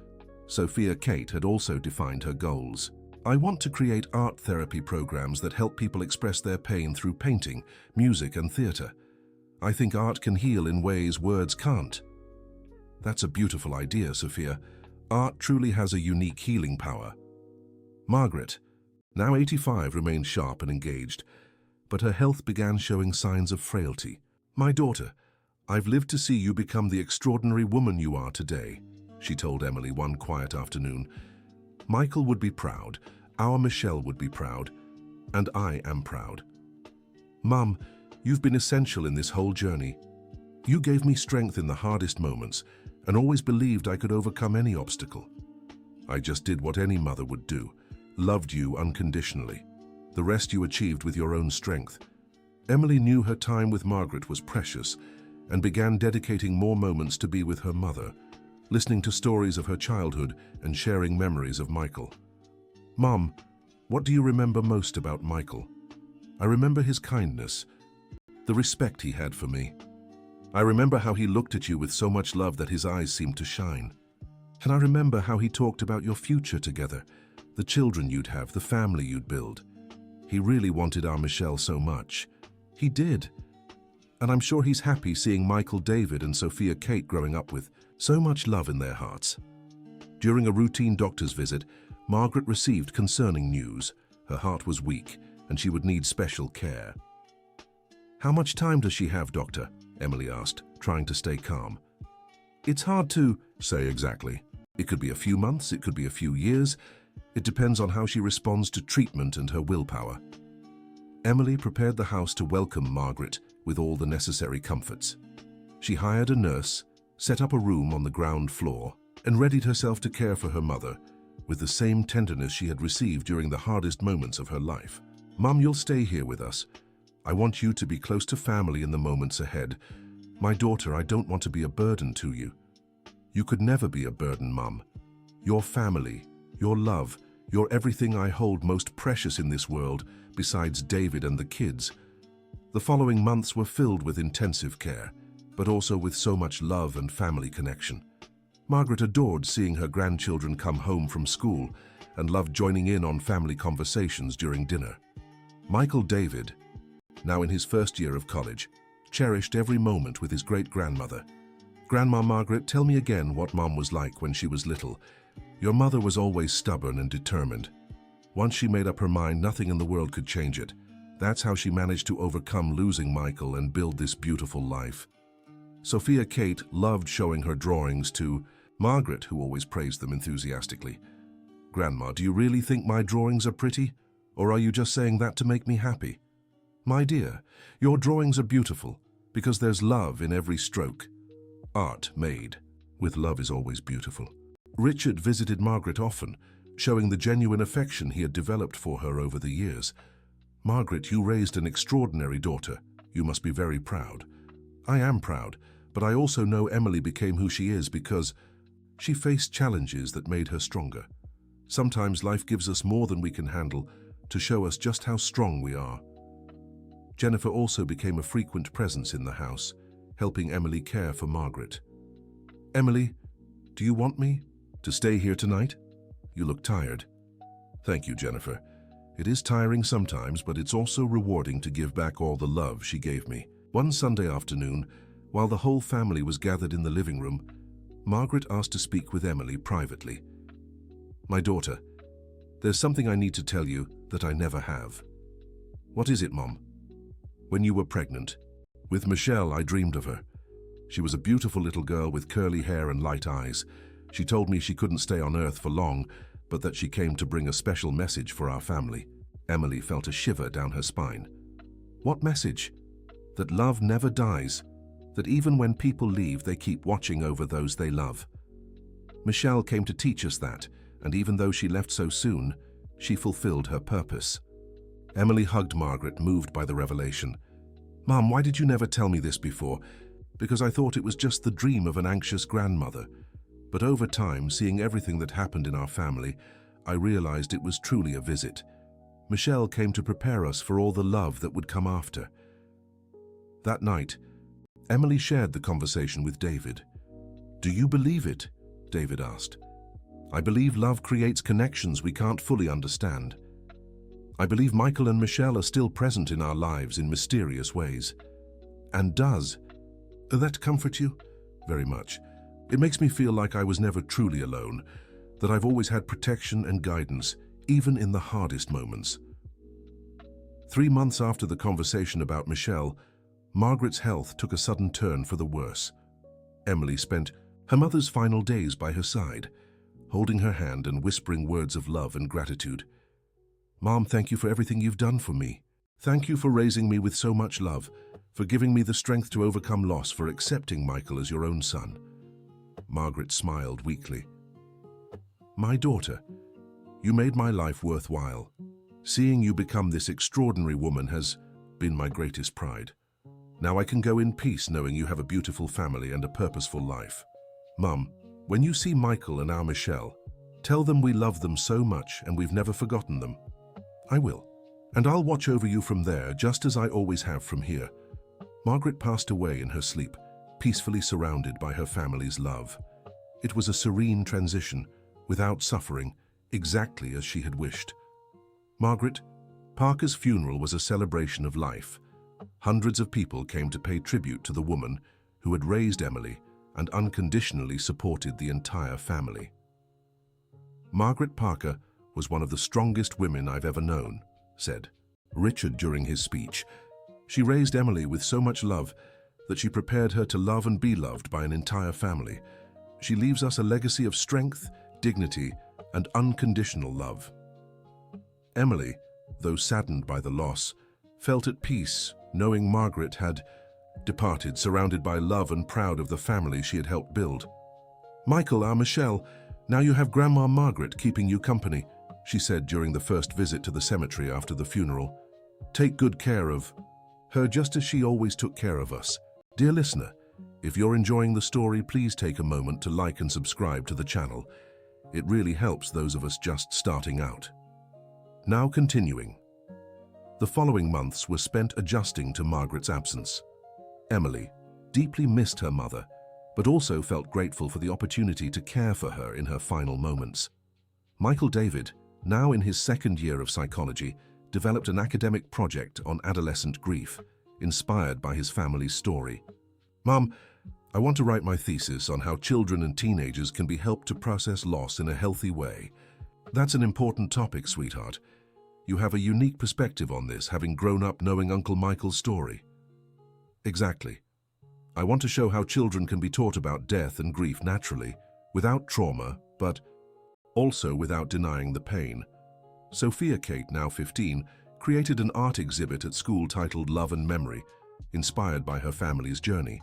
Sophia Kate had also defined her goals. "I want to create art therapy programs that help people express their pain through painting, music and theater. I think art can heal in ways words can't." "That's a beautiful idea, Sophia. Art truly has a unique healing power." Margaret, now 85, remained sharp and engaged, but her health began showing signs of frailty. "My daughter, I've lived to see you become the extraordinary woman you are today," she told Emily one quiet afternoon. "Michael would be proud, our Michelle would be proud, and I am proud. Mum, you've been essential in this whole journey. You gave me strength in the hardest moments and always believed I could overcome any obstacle. I just did what any mother would do, loved you unconditionally. The rest you achieved with your own strength." Emily knew her time with Margaret was precious and began dedicating more moments to be with her mother, listening to stories of her childhood and sharing memories of Michael. "Mom, what do you remember most about Michael?" "I remember his kindness, the respect he had for me. I remember how he looked at you with so much love that his eyes seemed to shine. And I remember how he talked about your future together, the children you'd have, the family you'd build. He really wanted our Michelle so much. He did. And I'm sure he's happy seeing Michael David and Sophia Kate growing up with so much love in their hearts. During a routine doctor's visit, Margaret received concerning news. Her heart was weak, and she would need special care. "How much time does she have, doctor?" Emily asked, trying to stay calm. "It's hard to say exactly. It could be a few months, it could be a few years. It depends on how she responds to treatment and her willpower." Emily prepared the house to welcome Margaret with all the necessary comforts. She hired a nurse, set up a room on the ground floor, and readied herself to care for her mother with the same tenderness she had received during the hardest moments of her life. "Mum, you'll stay here with us. I want you to be close to family in the moments ahead. My daughter, I don't want to be a burden to you." "You could never be a burden, Mum. Your family, your love, you're everything I hold most precious in this world, besides David and the kids." The following months were filled with intensive care, but also with so much love and family connection. Margaret adored seeing her grandchildren come home from school and loved joining in on family conversations during dinner. Michael David, now in his first year of college, cherished every moment with his great-grandmother. "Grandma Margaret, tell me again what Mom was like when she was little. Your mother was always stubborn and determined. Once she made up her mind, nothing in the world could change it. That's how she managed to overcome losing Michael and build this beautiful life." Sophia Kate loved showing her drawings to Margaret, who always praised them enthusiastically. "Grandma, do you really think my drawings are pretty? Or are you just saying that to make me happy?" "My dear, your drawings are beautiful because there's love in every stroke. Art made with love is always beautiful." Richard visited Margaret often, showing the genuine affection he had developed for her over the years. "Margaret, you raised an extraordinary daughter. You must be very proud." "I am proud, but I also know Emily became who she is because she faced challenges that made her stronger. Sometimes life gives us more than we can handle to show us just how strong we are." Jennifer also became a frequent presence in the house, helping Emily care for Margaret. "Emily, do you want me to stay here tonight? You look tired." "Thank you, Jennifer. It is tiring sometimes, but it's also rewarding to give back all the love she gave me." One Sunday afternoon, while the whole family was gathered in the living room, Margaret asked to speak with Emily privately. "My daughter, there's something I need to tell you that I never have." "What is it, Mom?" "When you were pregnant, with Michelle, I dreamed of her. She was a beautiful little girl with curly hair and light eyes. She told me she couldn't stay on Earth for long, but that she came to bring a special message for our family." Emily felt a shiver down her spine. "What message?" "That love never dies. That even when people leave, they keep watching over those they love. Michelle came to teach us that, and even though she left so soon, she fulfilled her purpose." Emily hugged Margaret, moved by the revelation. "Mom, why did you never tell me this before?" "Because I thought it was just the dream of an anxious grandmother. But over time, seeing everything that happened in our family, I realized it was truly a visit. Michelle came to prepare us for all the love that would come after." That night, Emily shared the conversation with David. "Do you believe it?" David asked. "I believe love creates connections we can't fully understand. I believe Michael and Michelle are still present in our lives in mysterious ways." "And does that comfort you?" "Very much. It makes me feel like I was never truly alone, that I've always had protection and guidance, even in the hardest moments." 3 months after the conversation about Michelle, Margaret's health took a sudden turn for the worse. Emily spent her mother's final days by her side, holding her hand and whispering words of love and gratitude. "Mom, thank you for everything you've done for me. Thank you for raising me with so much love, for giving me the strength to overcome loss, for accepting Michael as your own son." Margaret smiled weakly. "My daughter, you made my life worthwhile. Seeing you become this extraordinary woman has been my greatest pride. Now I can go in peace knowing you have a beautiful family and a purposeful life. Mum, when you see Michael and our Michelle, tell them we love them so much and we've never forgotten them." "I will. And I'll watch over you from there, just as I always have from here." Margaret passed away in her sleep, peacefully surrounded by her family's love. It was a serene transition, without suffering, exactly as she had wished. Margaret, Parker's funeral was a celebration of life. Hundreds of people came to pay tribute to the woman who had raised Emily and unconditionally supported the entire family. Margaret Parker was one of the strongest women I've ever known, said Richard during his speech. She raised Emily with so much love that she prepared her to love and be loved by an entire family. She leaves us a legacy of strength, dignity, and unconditional love. Emily, though saddened by the loss, felt at peace knowing Margaret had departed, surrounded by love and proud of the family she had helped build. "Michael, our Michelle, now you have Grandma Margaret keeping you company," she said during the first visit to the cemetery after the funeral. "Take good care of her just as she always took care of us." Dear listener, if you're enjoying the story, please take a moment to like and subscribe to the channel. It really helps those of us just starting out. Now continuing. The following months were spent adjusting to Margaret's absence. Emily deeply missed her mother, but also felt grateful for the opportunity to care for her in her final moments. Michael David, now in his second year of psychology, developed an academic project on adolescent grief, inspired by his family's story. "Mom, I want to write my thesis on how children and teenagers can be helped to process loss in a healthy way." "That's an important topic, sweetheart. You have a unique perspective on this, having grown up knowing Uncle Michael's story." "Exactly. I want to show how children can be taught about death and grief naturally, without trauma, but also without denying the pain." Sophia Kate, now 15, created an art exhibit at school titled Love and Memory, inspired by her family's journey.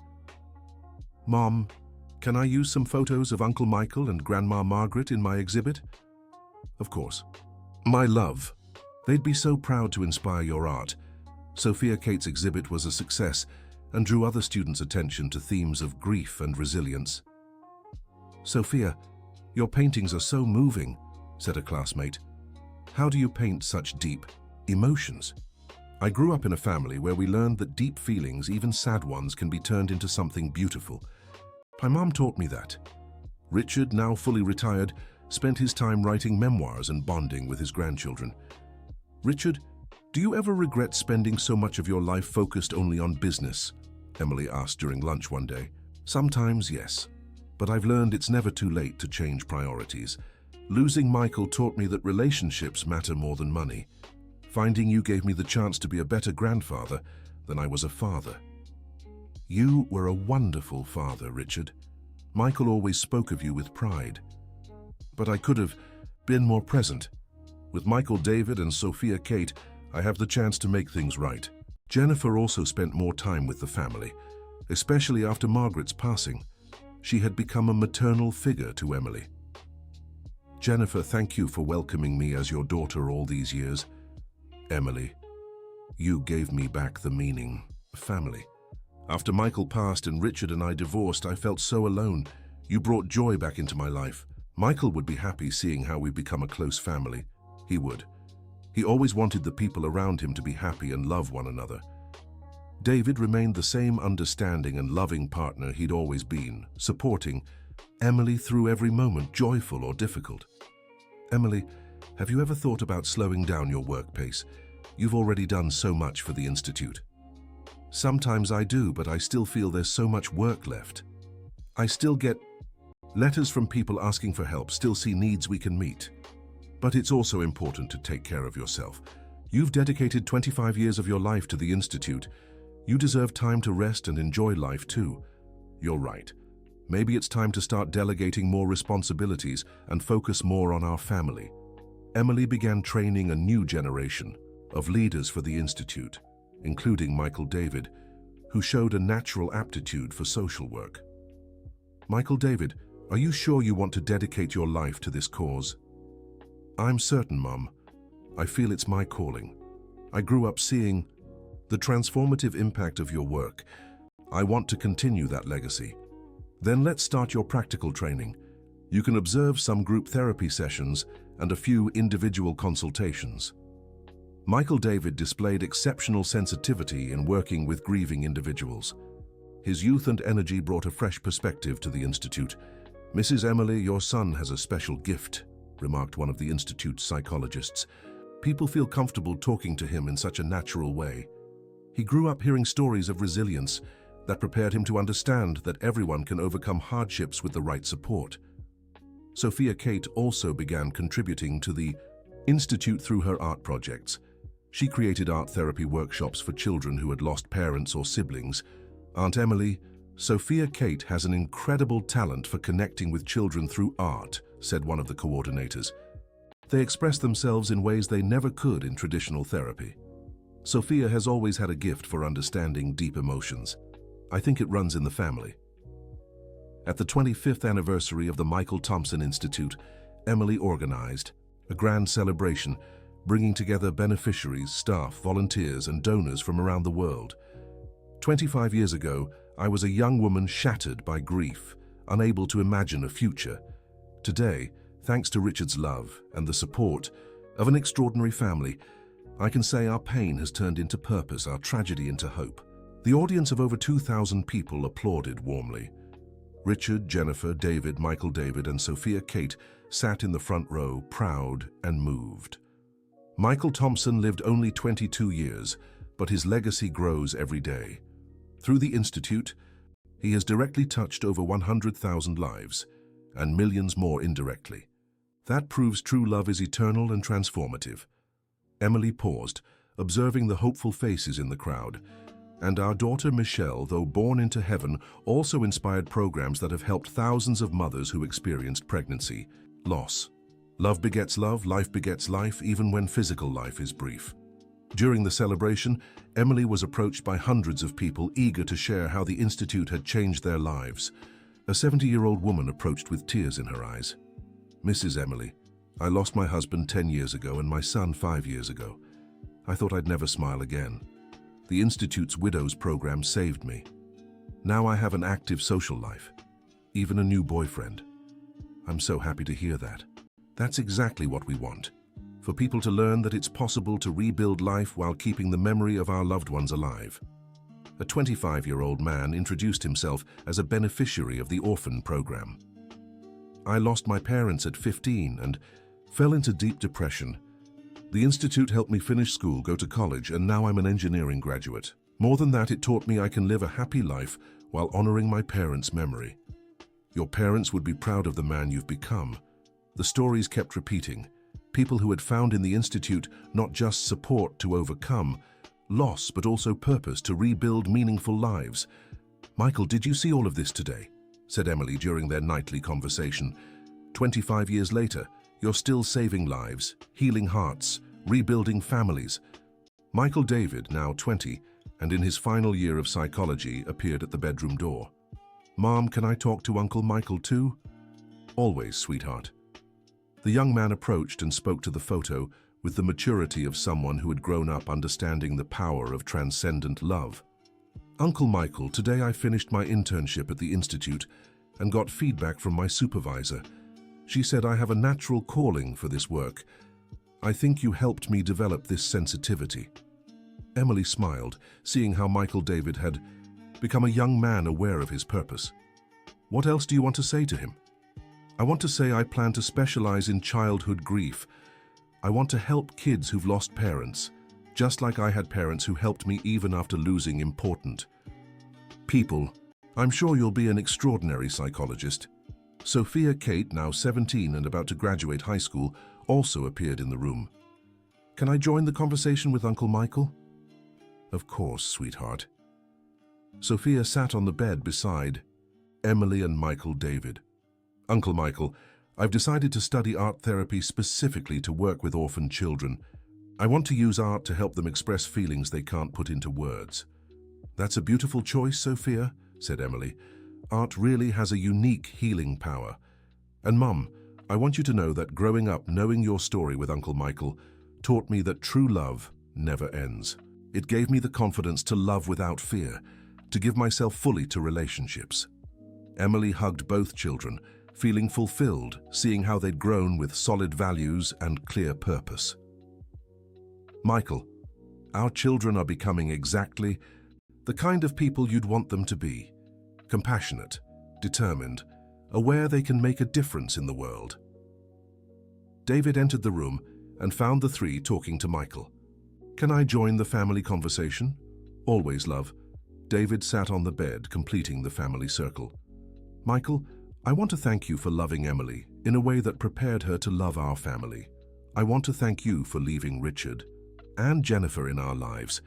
"Mom, can I use some photos of Uncle Michael and Grandma Margaret in my exhibit?" "Of course." "My love, they'd be so proud to inspire your art." Sophia Kate's exhibit was a success and drew other students' attention to themes of grief and resilience. "Sophia, your paintings are so moving," said a classmate. "How do you paint such deep emotions?" "I grew up in a family where we learned that deep feelings, even sad ones, can be turned into something beautiful. My mom taught me that." Richard, now fully retired, spent his time writing memoirs and bonding with his grandchildren. "Richard, do you ever regret spending so much of your life focused only on business?" Emily asked during lunch one day. "Sometimes, yes. But I've learned it's never too late to change priorities. Losing Michael taught me that relationships matter more than money. Finding you gave me the chance to be a better grandfather than I was a father." "You were a wonderful father, Richard. Michael always spoke of you with pride. But I could have been more present. With Michael David and Sophia Kate, I have the chance to make things right." Jennifer also spent more time with the family, especially after Margaret's passing. She had become a maternal figure to Emily. "Jennifer, thank you for welcoming me as your daughter all these years. Emily, you gave me back the meaning of family. After Michael passed and Richard and I divorced, I felt so alone. You brought joy back into my life. Michael would be happy seeing how we've become a close family. He would. He always wanted the people around him to be happy and love one another." David remained the same understanding and loving partner he'd always been, supporting Emily through every moment, joyful or difficult. "Emily, have you ever thought about slowing down your work pace? You've already done so much for the Institute." "Sometimes I do, but I still feel there's so much work left. I still get letters from people asking for help, still see needs we can meet. But it's also important to take care of yourself. You've dedicated 25 years of your life to the Institute. You deserve time to rest and enjoy life too." "You're right. Maybe it's time to start delegating more responsibilities and focus more on our family." Emily began training a new generation of leaders for the Institute, including Michael David, who showed a natural aptitude for social work. "Michael David, are you sure you want to dedicate your life to this cause?" "I'm certain, Mom. I feel it's my calling. I grew up seeing the transformative impact of your work. I want to continue that legacy." "Then let's start your practical training. You can observe some group therapy sessions and a few individual consultations." Michael David displayed exceptional sensitivity in working with grieving individuals. His youth and energy brought a fresh perspective to the Institute, "Mrs. Emily, your son has a special gift," remarked one of the Institute's psychologists. "People feel comfortable talking to him in such a natural way. He grew up hearing stories of resilience that prepared him to understand that everyone can overcome hardships with the right support." Sophia Kate also began contributing to the Institute through her art projects. She created art therapy workshops for children who had lost parents or siblings. "Aunt Emily, Sophia Kate has an incredible talent for connecting with children through art," said one of the coordinators. "They express themselves in ways they never could in traditional therapy. Sophia has always had a gift for understanding deep emotions. I think it runs in the family." At the 25th anniversary of the Michael Thompson Institute, Emily organized a grand celebration, bringing together beneficiaries, staff, volunteers, and donors from around the world. 25 years ago, I was a young woman shattered by grief, unable to imagine a future. Today, thanks to Richard's love and the support of an extraordinary family, I can say our pain has turned into purpose, our tragedy into hope. The audience of over 2,000 people applauded warmly. Richard, Jennifer, David, Michael David, and Sophia Kate sat in the front row, proud and moved. Michael Thompson lived only 22 years, but his legacy grows every day. Through the Institute, he has directly touched over 100,000 lives, and millions more indirectly. That proves true love is eternal and transformative. Emily paused, observing the hopeful faces in the crowd. And our daughter Michelle, though born into heaven, also inspired programs that have helped thousands of mothers who experienced pregnancy, loss. Love begets love, life begets life, even when physical life is brief. During the celebration, Emily was approached by hundreds of people eager to share how the Institute had changed their lives. A 70-year-old woman approached with tears in her eyes. "Mrs. Emily, I lost my husband 10 years ago and my son 5 years ago. I thought I'd never smile again. The Institute's Widows program saved me. Now I have an active social life, even a new boyfriend. I'm so happy to hear that. That's exactly what we want, for people to learn that it's possible to rebuild life while keeping the memory of our loved ones alive." A 25-year-old man introduced himself as a beneficiary of the orphan program. "I lost my parents at 15 and fell into deep depression. The Institute helped me finish school, go to college, and now I'm an engineering graduate. More than that, it taught me I can live a happy life while honoring my parents' memory. Your parents would be proud of the man you've become." The stories kept repeating. People who had found in the Institute not just support to overcome loss, but also purpose to rebuild meaningful lives. "Michael, did you see all of this today?" said Emily during their nightly conversation. 25 years later, you're still saving lives, healing hearts, rebuilding families." Michael David, now 20, and in his final year of psychology, appeared at the bedroom door. "Mom, can I talk to Uncle Michael too?" "Always, sweetheart." The young man approached and spoke to the photo with the maturity of someone who had grown up understanding the power of transcendent love. "Uncle Michael, today I finished my internship at the Institute and got feedback from my supervisor. She said I have a natural calling for this work. I think you helped me develop this sensitivity." Emily smiled, seeing how Michael David had become a young man aware of his purpose. "What else do you want to say to him?" "I want to say I plan to specialize in childhood grief. I want to help kids who've lost parents, just like I had parents who helped me even after losing important people. I'm sure you'll be an extraordinary psychologist." Sophia Kate, now 17 and about to graduate high school, also appeared in the room. "Can I join the conversation with Uncle Michael?" "Of course, sweetheart." Sophia sat on the bed beside Emily and Michael David. "Uncle Michael, I've decided to study art therapy specifically to work with orphan children. I want to use art to help them express feelings they can't put into words." "That's a beautiful choice, Sophia," said Emily. "Art really has a unique healing power. And Mum, I want you to know that growing up knowing your story with Uncle Michael taught me that true love never ends. It gave me the confidence to love without fear, to give myself fully to relationships." Emily hugged both children, feeling fulfilled, seeing how they'd grown with solid values and clear purpose. "Michael, our children are becoming exactly the kind of people you'd want them to be. Compassionate, determined, aware they can make a difference in the world. David entered the room and found the three talking to Michael. "Can I join the family conversation?" "Always, love." David sat on the bed, completing the family circle. "Michael, I want to thank you for loving Emily in a way that prepared her to love our family. I want to thank you for leaving Richard and Jennifer in our lives,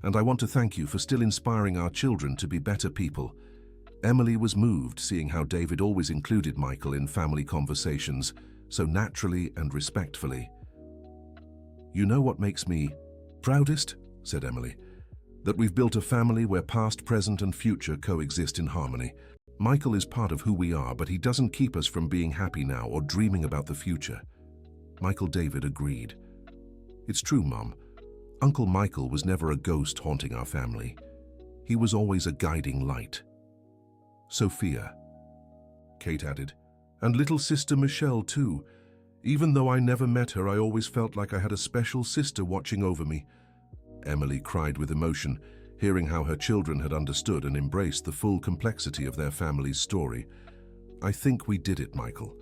and I want to thank you for still inspiring our children to be better people." Emily was moved seeing how David always included Michael in family conversations, so naturally and respectfully. "You know what makes me proudest?" said Emily. "That we've built a family where past, present, and future coexist in harmony. Michael is part of who we are, but he doesn't keep us from being happy now or dreaming about the future." Michael David agreed. "It's true, Mom. Uncle Michael was never a ghost haunting our family. He was always a guiding light." "Sophia," Kate added, "and little sister Michelle too. Even though I never met her, I always felt like I had a special sister watching over me." Emily cried with emotion, hearing how her children had understood and embraced the full complexity of their family's story. "I think we did it, Michael.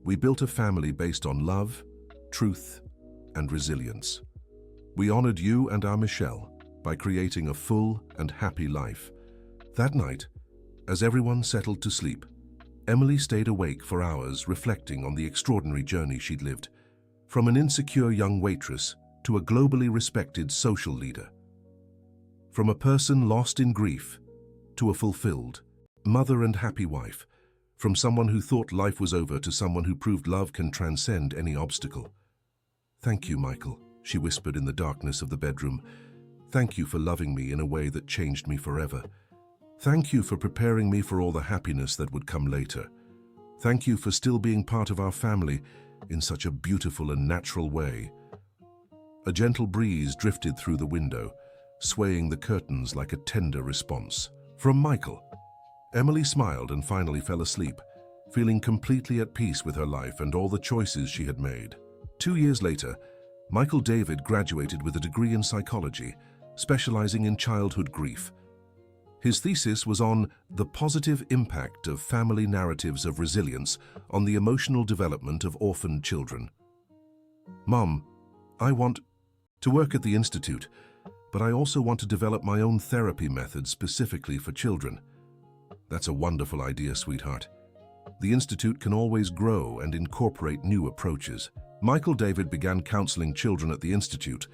We built a family based on love, truth, and resilience. We honored you and our Michelle by creating a full and happy life." That night, as everyone settled to sleep, Emily stayed awake for hours reflecting on the extraordinary journey she'd lived, from an insecure young waitress to a globally respected social leader. From a person lost in grief to a fulfilled mother and happy wife. From someone who thought life was over to someone who proved love can transcend any obstacle. "Thank you, Michael," she whispered in the darkness of the bedroom. "Thank you for loving me in a way that changed me forever. Thank you for preparing me for all the happiness that would come later. Thank you for still being part of our family in such a beautiful and natural way." A gentle breeze drifted through the window, swaying the curtains like a tender response. From Michael. Emily smiled and finally fell asleep, feeling completely at peace with her life and all the choices she had made. 2 years later, Michael David graduated with a degree in psychology, specializing in childhood grief. His thesis was on the positive impact of family narratives of resilience on the emotional development of orphaned children. "Mom, I want to work at the Institute, but I also want to develop my own therapy method specifically for children." "That's a wonderful idea, sweetheart. The Institute can always grow and incorporate new approaches." Michael David began counseling children at the Institute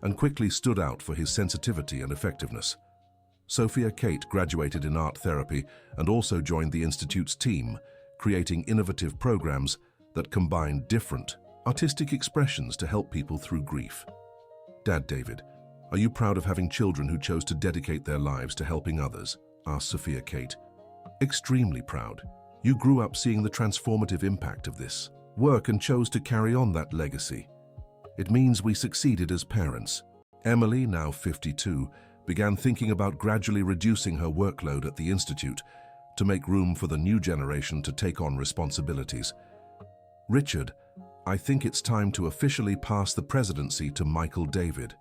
and quickly stood out for his sensitivity and effectiveness. Sophia Kate graduated in art therapy and also joined the Institute's team, creating innovative programs that combine different artistic expressions to help people through grief. "Dad David, are you proud of having children who chose to dedicate their lives to helping others?" asked Sophia Kate. "Extremely proud. You grew up seeing the transformative impact of this work and chose to carry on that legacy. It means we succeeded as parents." Emily, now 52, began thinking about gradually reducing her workload at the Institute to make room for the new generation to take on responsibilities. "Richard, I think it's time to officially pass the presidency to Michael David."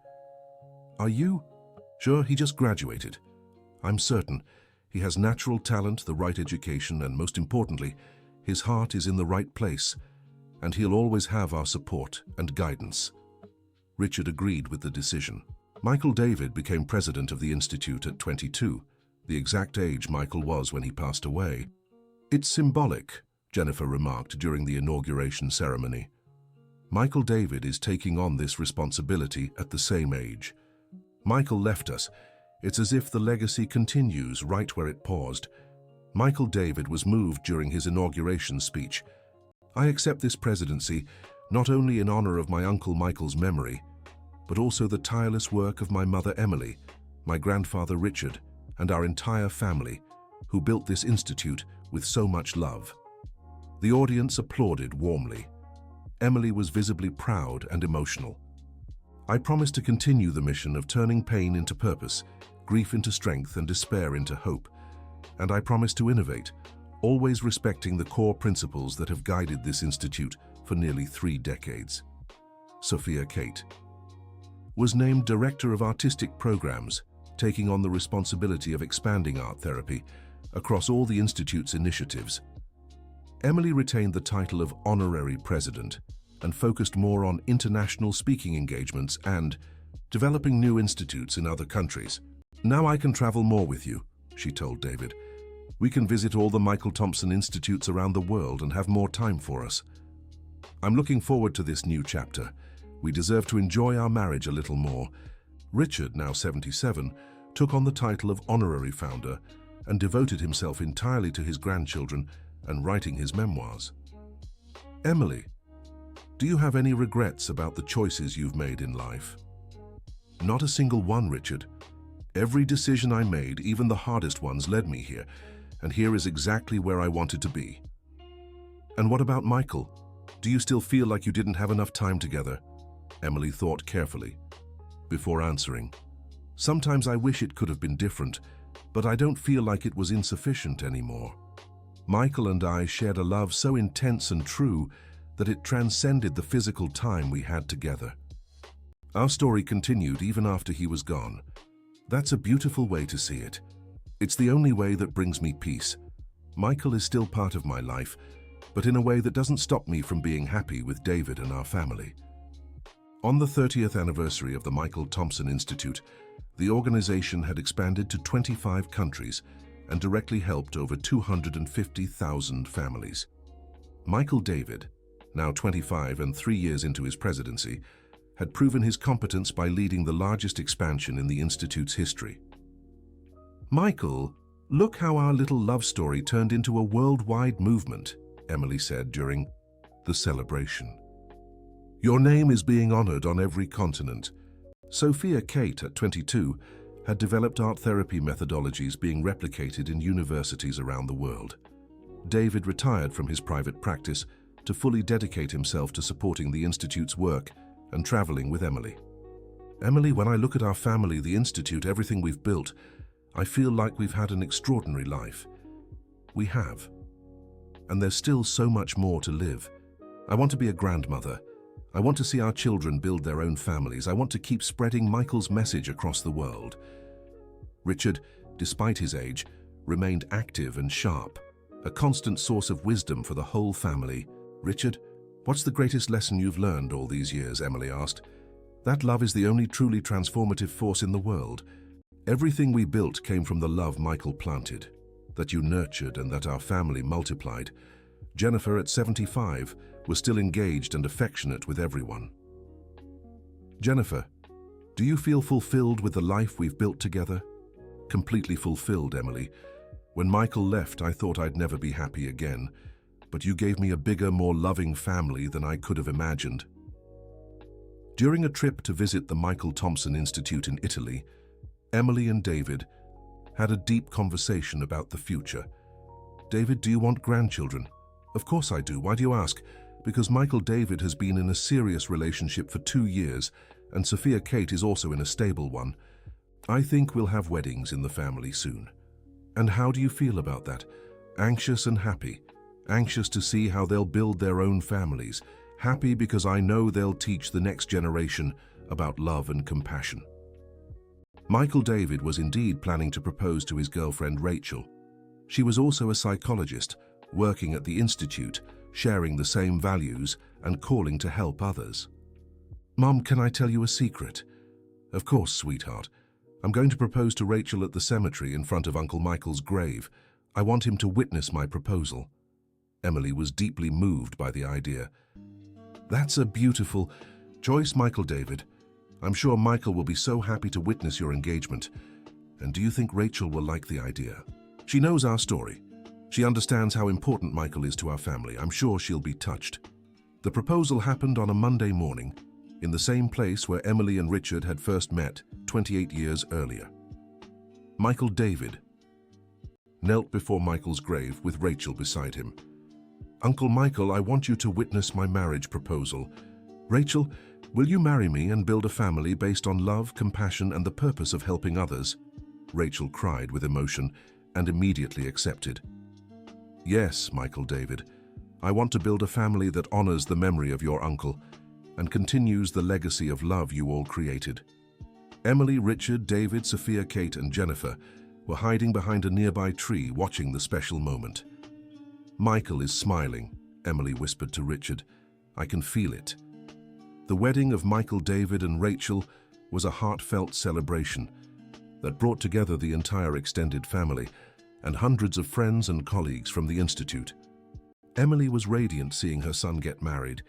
"Are you sure? He just graduated." "I'm certain. He has natural talent, the right education, and most importantly, his heart is in the right place, and he'll always have our support and guidance." Richard agreed with the decision. Michael David became president of the Institute at 22, the exact age Michael was when he passed away. "It's symbolic," Jennifer remarked during the inauguration ceremony. "Michael David is taking on this responsibility at the same age. Michael left us. It's as if the legacy continues right where it paused." Michael David was moved during his inauguration speech. "I accept this presidency not only in honor of my Uncle Michael's memory, but also the tireless work of my mother Emily, my grandfather Richard, and our entire family, who built this institute with so much love." The audience applauded warmly. Emily was visibly proud and emotional. "I promise to continue the mission of turning pain into purpose, grief into strength, and despair into hope. And I promise to innovate, always respecting the core principles that have guided this institute for nearly 3 decades." Sophia Kate was named Director of Artistic Programs, taking on the responsibility of expanding art therapy across all the Institute's initiatives. Emily retained the title of honorary president and focused more on international speaking engagements and developing new institutes in other countries. "Now I can travel more with you," she told David. "We can visit all the Michael Thompson Institutes around the world and have more time for us. I'm looking forward to this new chapter. We deserve to enjoy our marriage a little more." Richard, now 77, took on the title of honorary founder and devoted himself entirely to his grandchildren and writing his memoirs. "Emily, do you have any regrets about the choices you've made in life?" "Not a single one, Richard. Every decision I made, even the hardest ones, led me here, and here is exactly where I wanted to be." "And what about Michael? Do you still feel like you didn't have enough time together?" Emily thought carefully before answering. "Sometimes I wish it could have been different, but I don't feel like it was insufficient anymore. Michael and I shared a love so intense and true that it transcended the physical time we had together. Our story continued even after he was gone. That's a beautiful way to see it. It's the only way that brings me peace. Michael is still part of my life, but in a way that doesn't stop me from being happy with David and our family." On the 30th anniversary of the Michael Thompson Institute, the organization had expanded to 25 countries and directly helped over 250,000 families. Michael David, now 25 and 3 years into his presidency, had proven his competence by leading the largest expansion in the Institute's history. "Michael, look how our little love story turned into a worldwide movement," Emily said during the celebration. "Your name is being honored on every continent." Sophia Kate, at 22, had developed art therapy methodologies being replicated in universities around the world. David retired from his private practice to fully dedicate himself to supporting the Institute's work and traveling with Emily. "Emily, when I look at our family, the Institute, everything we've built, I feel like we've had an extraordinary life." "We have. And there's still so much more to live. I want to be a grandmother. I want to see our children build their own families. I want to keep spreading Michael's message across the world." Richard, despite his age, remained active and sharp, a constant source of wisdom for the whole family. "Richard, what's the greatest lesson you've learned all these years?" Emily asked. "That love is the only truly transformative force in the world. Everything we built came from the love Michael planted, that you nurtured and that our family multiplied." Jennifer, at 75, was still engaged and affectionate with everyone. "Jennifer, do you feel fulfilled with the life we've built together?" "Completely fulfilled, Emily. When Michael left, I thought I'd never be happy again, but you gave me a bigger, more loving family than I could have imagined." During a trip to visit the Michael Thompson Institute in Italy, Emily and David had a deep conversation about the future. "David, do you want grandchildren?" "Of course I do. Why do you ask?" "Because Michael David has been in a serious relationship for 2 years, and Sophia Kate is also in a stable one. I think we'll have weddings in the family soon." "And how do you feel about that?" "Anxious and happy. Anxious to see how they'll build their own families. Happy because I know they'll teach the next generation about love and compassion." Michael David was indeed planning to propose to his girlfriend Rachel. She was also a psychologist, working at the Institute, sharing the same values and calling to help others. "Mom, can I tell you a secret?" "Of course, sweetheart. I'm going to propose to Rachel at the cemetery in front of Uncle Michael's grave. I want him to witness my proposal." Emily was deeply moved by the idea. "That's a beautiful choice, Michael David. I'm sure Michael will be so happy to witness your engagement. And do you think Rachel will like the idea? She knows our story. She understands how important Michael is to our family. I'm sure she'll be touched." The proposal happened on a Monday morning, in the same place where Emily and Richard had first met 28 years earlier. Michael David knelt before Michael's grave with Rachel beside him. "Uncle Michael, I want you to witness my marriage proposal. Rachel, will you marry me and build a family based on love, compassion, and the purpose of helping others?" Rachel cried with emotion and immediately accepted. "Yes, Michael David. I want to build a family that honors the memory of your uncle and continues the legacy of love you all created." Emily, Richard, David, Sophia Kate, and Jennifer were hiding behind a nearby tree watching the special moment. Michael is smiling, Emily whispered to Richard. I can feel it. The wedding of Michael, David, and Rachel was a heartfelt celebration that brought together the entire extended family and hundreds of friends and colleagues from the Institute. Emily was radiant seeing her son get married.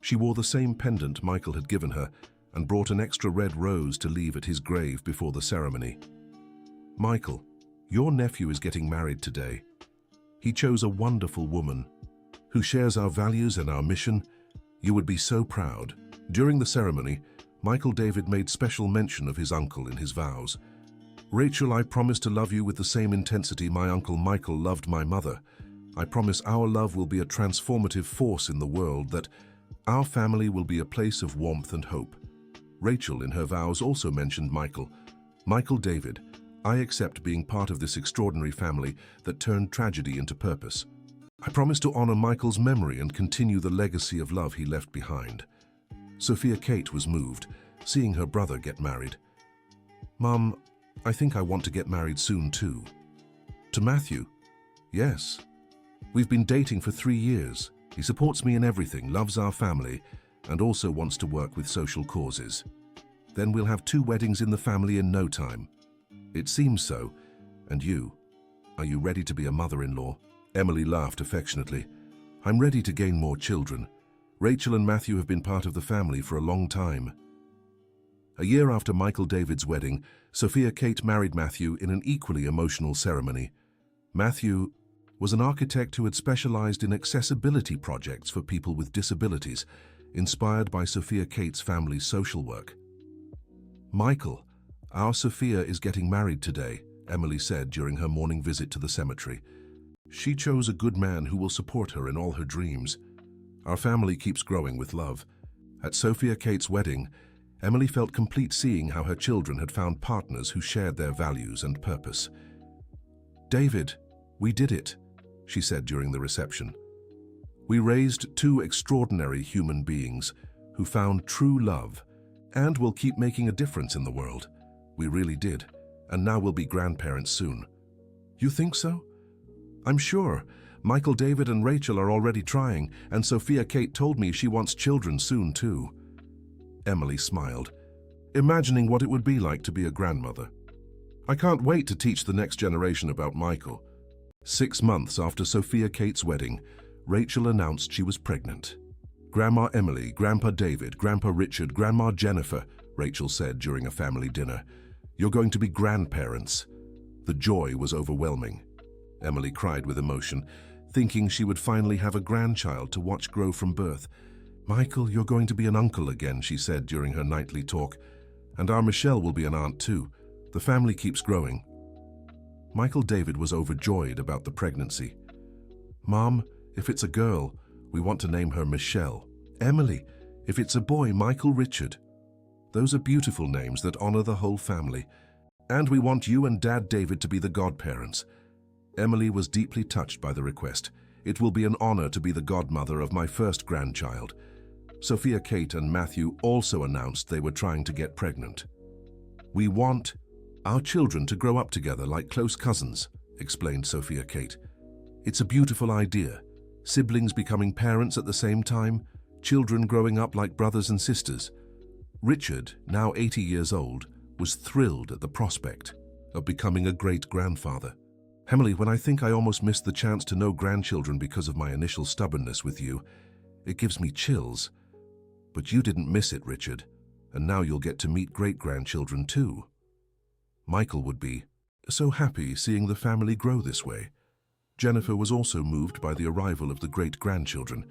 She wore the same pendant Michael had given her and brought an extra red rose to leave at his grave before the ceremony. Michael, your nephew is getting married today. He chose a wonderful woman who shares our values and our mission. You would be so proud. During the ceremony, Michael David made special mention of his uncle in his vows. Rachel, I promise to love you with the same intensity my uncle Michael loved my mother. I promise our love will be a transformative force in the world, that our family will be a place of warmth and hope. Rachel, in her vows, also mentioned Michael. Michael David, I accept being part of this extraordinary family that turned tragedy into purpose. I promise to honor Michael's memory and continue the legacy of love he left behind. Sophia Kate was moved, seeing her brother get married. Mum, I think I want to get married soon too. To Matthew? Yes. We've been dating for 3 years. He supports me in everything, loves our family, and also wants to work with social causes. Then we'll have 2 weddings in the family in no time. It seems so. And you? Are you ready to be a mother-in-law? Emily laughed affectionately. I'm ready to gain more children. Rachel and Matthew have been part of the family for a long time. A year after Michael David's wedding, Sophia Kate married Matthew in an equally emotional ceremony. Matthew was an architect who had specialized in accessibility projects for people with disabilities, inspired by Sophia Kate's family's social work. Michael, our Sophia is getting married today, Emily said during her morning visit to the cemetery. She chose a good man who will support her in all her dreams. Our family keeps growing with love. At Sophia Kate's wedding, Emily felt complete seeing how her children had found partners who shared their values and purpose. David, we did it, she said during the reception. We raised 2 extraordinary human beings who found true love and will keep making a difference in the world. We really did, and now we'll be grandparents soon. You think so? I'm sure. Michael David and Rachel are already trying, and Sophia Kate told me she wants children soon too. Emily smiled, imagining what it would be like to be a grandmother. I can't wait to teach the next generation about Michael. 6 months after Sophia Kate's wedding, Rachel announced she was pregnant. Grandma Emily, Grandpa David, Grandpa Richard, Grandma Jennifer, Rachel said during a family dinner. You're going to be grandparents. The joy was overwhelming. Emily cried with emotion, thinking she would finally have a grandchild to watch grow from birth. Michael, you're going to be an uncle again, she said during her nightly talk. And our Michelle will be an aunt too. The family keeps growing. Michael David was overjoyed about the pregnancy. Mom, if it's a girl, we want to name her Michelle. Emily, if it's a boy, Michael Richard. Those are beautiful names that honor the whole family. And we want you and Dad David to be the godparents. Emily was deeply touched by the request. It will be an honor to be the godmother of my first grandchild. Sophia Kate and Matthew also announced they were trying to get pregnant. We want our children to grow up together like close cousins, explained Sophia Kate. It's a beautiful idea. Siblings becoming parents at the same time, children growing up like brothers and sisters. Richard, now 80 years old, was thrilled at the prospect of becoming a great-grandfather. Emily, when I think I almost missed the chance to know grandchildren because of my initial stubbornness with you, it gives me chills. But you didn't miss it, Richard, and now you'll get to meet great-grandchildren too. Michael would be so happy seeing the family grow this way. Jennifer was also moved by the arrival of the great-grandchildren.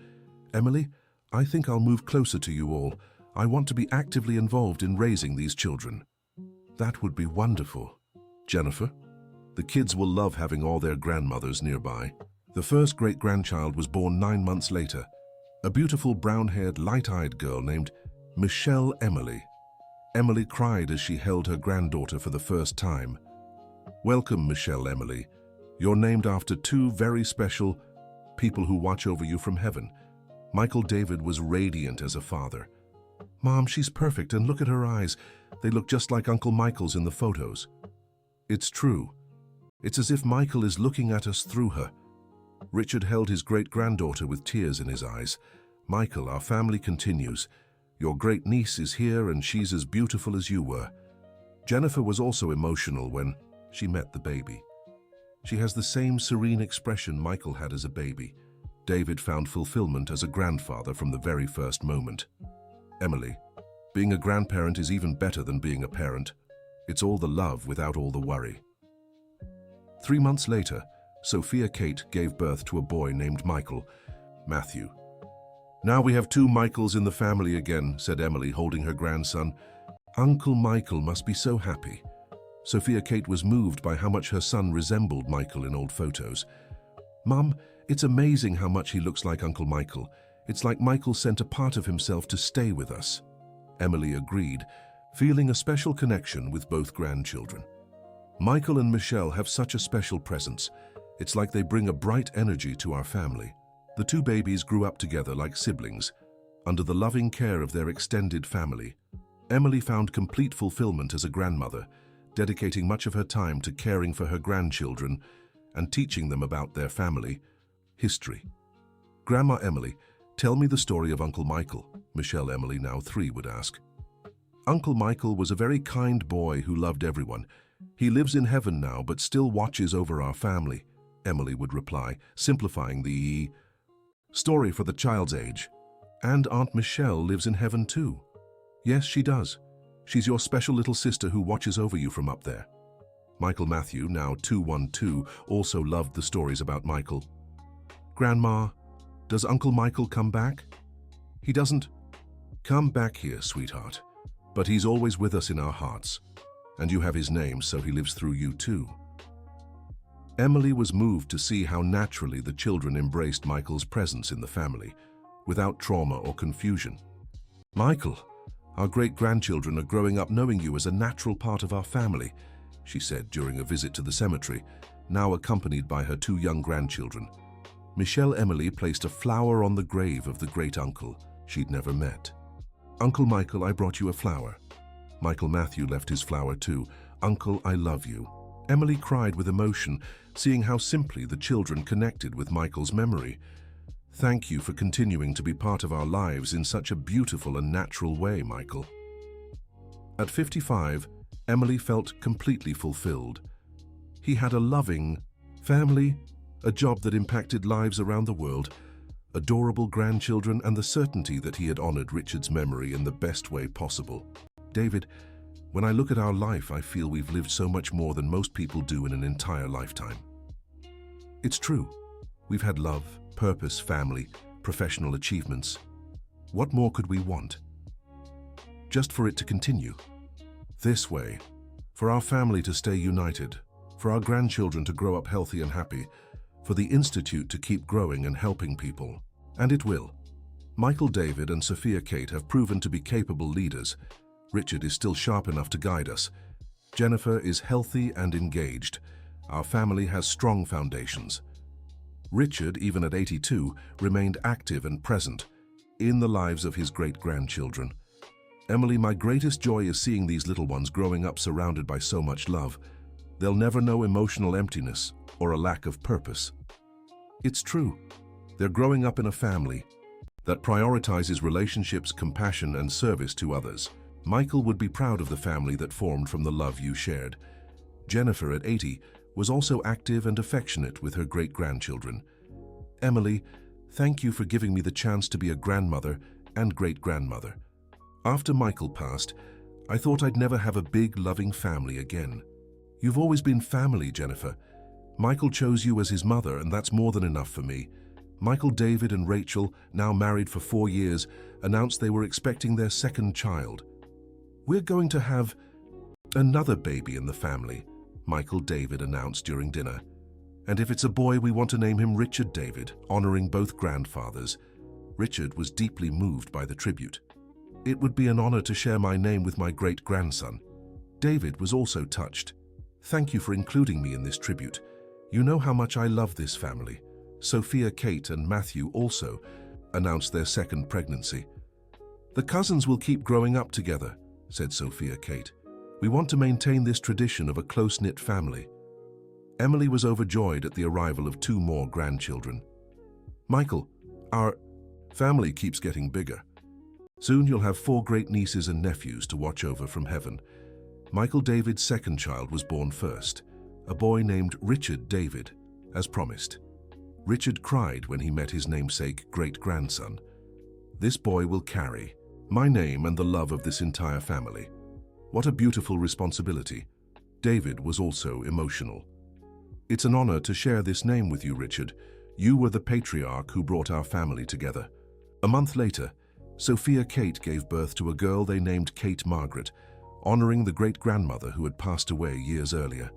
Emily, I think I'll move closer to you all. I want to be actively involved in raising these children. That would be wonderful. Jennifer, the kids will love having all their grandmothers nearby. The first great-grandchild was born 9 months later, a beautiful brown-haired, light-eyed girl named Michelle Emily. Emily cried as she held her granddaughter for the first time. Welcome, Michelle Emily. You're named after 2 very special people who watch over you from heaven. Michael David was radiant as a father. Mom, she's perfect, and look at her eyes. They look just like Uncle Michael's in the photos. It's true. It's as if Michael is looking at us through her. Richard held his great-granddaughter with tears in his eyes. Michael, our family continues. Your great-niece is here and she's as beautiful as you were. Jennifer was also emotional when she met the baby. She has the same serene expression Michael had as a baby. David found fulfillment as a grandfather from the very first moment. Emily, being a grandparent is even better than being a parent. It's all the love without all the worry. 3 months later, Sophia Kate gave birth to a boy named Michael, Matthew. Now we have 2 Michaels in the family again, said Emily, holding her grandson. Uncle Michael must be so happy. Sophia Kate was moved by how much her son resembled Michael in old photos. Mum, it's amazing how much he looks like Uncle Michael. It's like Michael sent a part of himself to stay with us. Emily agreed, feeling a special connection with both grandchildren. Michael and Michelle have such a special presence. It's like they bring a bright energy to our family. The 2 babies grew up together like siblings, under the loving care of their extended family. Emily found complete fulfillment as a grandmother, dedicating much of her time to caring for her grandchildren and teaching them about their family history. Grandma Emily, tell me the story of Uncle Michael, Michelle Emily, now 3, would ask. Uncle Michael was a very kind boy who loved everyone. He lives in heaven now but still watches over our family, Emily would reply, simplifying the story for the child's age. And Aunt Michelle lives in heaven too. Yes, she does. She's your special little sister who watches over you from up there. Michael Matthew, now 212, also loved the stories about Michael. Grandma, does Uncle Michael come back? He doesn't come back here, sweetheart, but he's always with us in our hearts. And you have his name, so he lives through you too. Emily was moved to see how naturally the children embraced Michael's presence in the family, without trauma or confusion. Michael, our great-grandchildren are growing up knowing you as a natural part of our family, she said during a visit to the cemetery, now accompanied by her 2 young grandchildren. Michelle Emily placed a flower on the grave of the great-uncle she'd never met. Uncle Michael, I brought you a flower. Michael Matthew left his flower too. Uncle, I love you. Emily cried with emotion, seeing how simply the children connected with Michael's memory. Thank you for continuing to be part of our lives in such a beautiful and natural way, Michael. At 55, Emily felt completely fulfilled. He had a loving family, a job that impacted lives around the world, adorable grandchildren, and the certainty that he had honored Richard's memory in the best way possible. David, when I look at our life, I feel we've lived so much more than most people do in an entire lifetime. It's true. We've had love, purpose, family, professional achievements. What more could we want? Just for it to continue. This way, for our family to stay united, for our grandchildren to grow up healthy and happy, for the Institute to keep growing and helping people. And it will. Michael David and Sophia Kate have proven to be capable leaders. Richard is still sharp enough to guide us. Jennifer is healthy and engaged. Our family has strong foundations. Richard, even at 82, remained active and present in the lives of his great-grandchildren. Emily, my greatest joy is seeing these little ones growing up surrounded by so much love. They'll never know emotional emptiness or a lack of purpose. It's true. They're growing up in a family that prioritizes relationships, compassion, and service to others. Michael would be proud of the family that formed from the love you shared. Jennifer, at 80, was also active and affectionate with her great-grandchildren. Emily, thank you for giving me the chance to be a grandmother and great-grandmother. After Michael passed, I thought I'd never have a big, loving family again. You've always been family, Jennifer. Michael chose you as his mother, and that's more than enough for me. Michael, David, and Rachel, now married for 4 years, announced they were expecting their second child. We're going to have another baby in the family, Michael David announced during dinner. And if it's a boy, we want to name him Richard David, honoring both grandfathers. Richard was deeply moved by the tribute. It would be an honor to share my name with my great-grandson. David was also touched. Thank you for including me in this tribute. You know how much I love this family. Sophia Kate and Matthew also announced their second pregnancy. The cousins will keep growing up together, said Sophia Kate. We want to maintain this tradition of a close-knit family. Emily was overjoyed at the arrival of 2 more grandchildren. "Michael, our family keeps getting bigger. Soon you'll have 4 great nieces and nephews to watch over from heaven." Michael David's second child was born first, a boy named Richard David, as promised. Richard cried when he met his namesake great-grandson. "This boy will carry my name and the love of this entire family. What a beautiful responsibility." David was also emotional. "It's an honor to share this name with you, Richard. You were the patriarch who brought our family together." A month later, Sophia Kate gave birth to a girl they named Kate Margaret, honoring the great-grandmother who had passed away years earlier.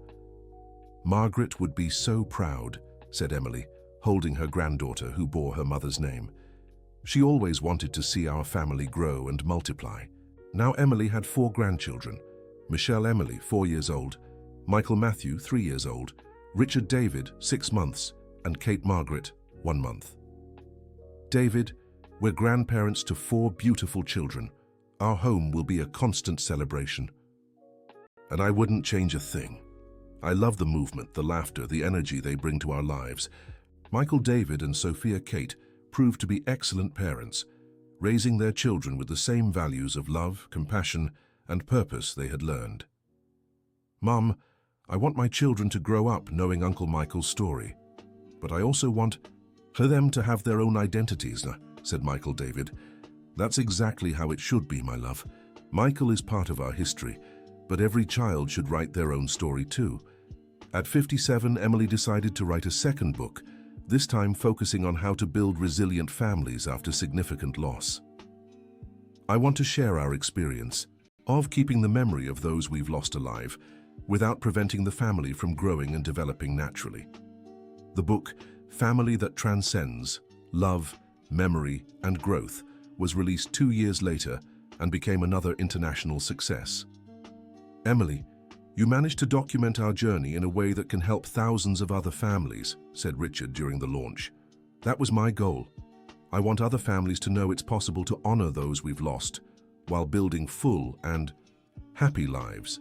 "Margaret would be so proud," said Emily, holding her granddaughter who bore her mother's name. "She always wanted to see our family grow and multiply." Now Emily had 4 grandchildren: Michelle Emily, 4 years old, Michael Matthew, 3 years old, Richard David, 6 months, and Kate Margaret, 1 month. "David, we're grandparents to 4 beautiful children. Our home will be a constant celebration. And I wouldn't change a thing. I love the movement, the laughter, the energy they bring to our lives." Michael David and Sophia Kate proved to be excellent parents, raising their children with the same values of love, compassion, and purpose they had learned. "Mom, I want my children to grow up knowing Uncle Michael's story. But I also want for them to have their own identities," said Michael David. "That's exactly how it should be, my love. Michael is part of our history, but every child should write their own story too." At 57, Emily decided to write a second book, this time focusing on how to build resilient families after significant loss. "I want to share our experience of keeping the memory of those we've lost alive, without preventing the family from growing and developing naturally." The book, Family That Transcends: Love, Memory, and Growth, was released 2 years later and became another international success. "Emily, you managed to document our journey in a way that can help thousands of other families," said Richard during the launch. "That was my goal. I want other families to know it's possible to honor those we've lost while building full and happy lives."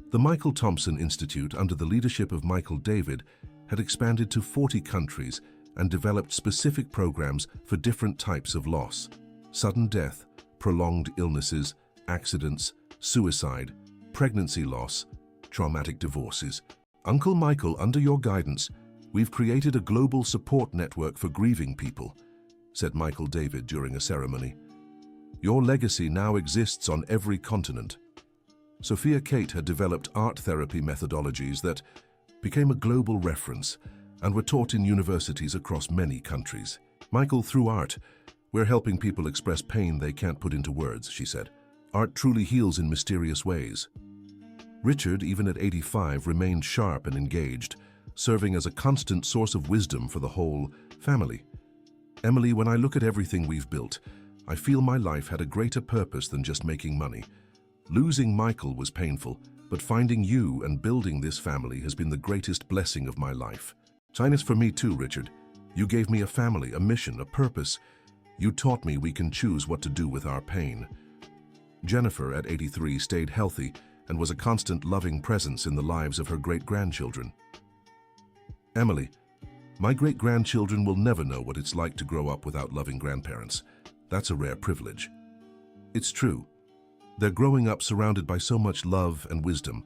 The Michael Thompson Institute, under the leadership of Michael David, had expanded to 40 countries and developed specific programs for different types of loss: sudden death, prolonged illnesses, accidents, suicide, pregnancy loss, traumatic divorces. "Uncle Michael, under your guidance, we've created a global support network for grieving people," said Michael David during a ceremony. "Your legacy now exists on every continent." Sophia Kate had developed art therapy methodologies that became a global reference and were taught in universities across many countries. "Michael, through art, we're helping people express pain they can't put into words," she said. "Art truly heals in mysterious ways." Richard, even at 85, remained sharp and engaged, serving as a constant source of wisdom for the whole family. "Emily, when I look at everything we've built, I feel my life had a greater purpose than just making money. Losing Michael was painful, but finding you and building this family has been the greatest blessing of my life." "Sinus for me too, Richard. You gave me a family, a mission, a purpose. You taught me we can choose what to do with our pain." Jennifer, at 83, stayed healthy and was a constant loving presence in the lives of her great-grandchildren. "Emily, my great-grandchildren will never know what it's like to grow up without loving grandparents. That's a rare privilege." It's true. They're growing up surrounded by so much love and wisdom.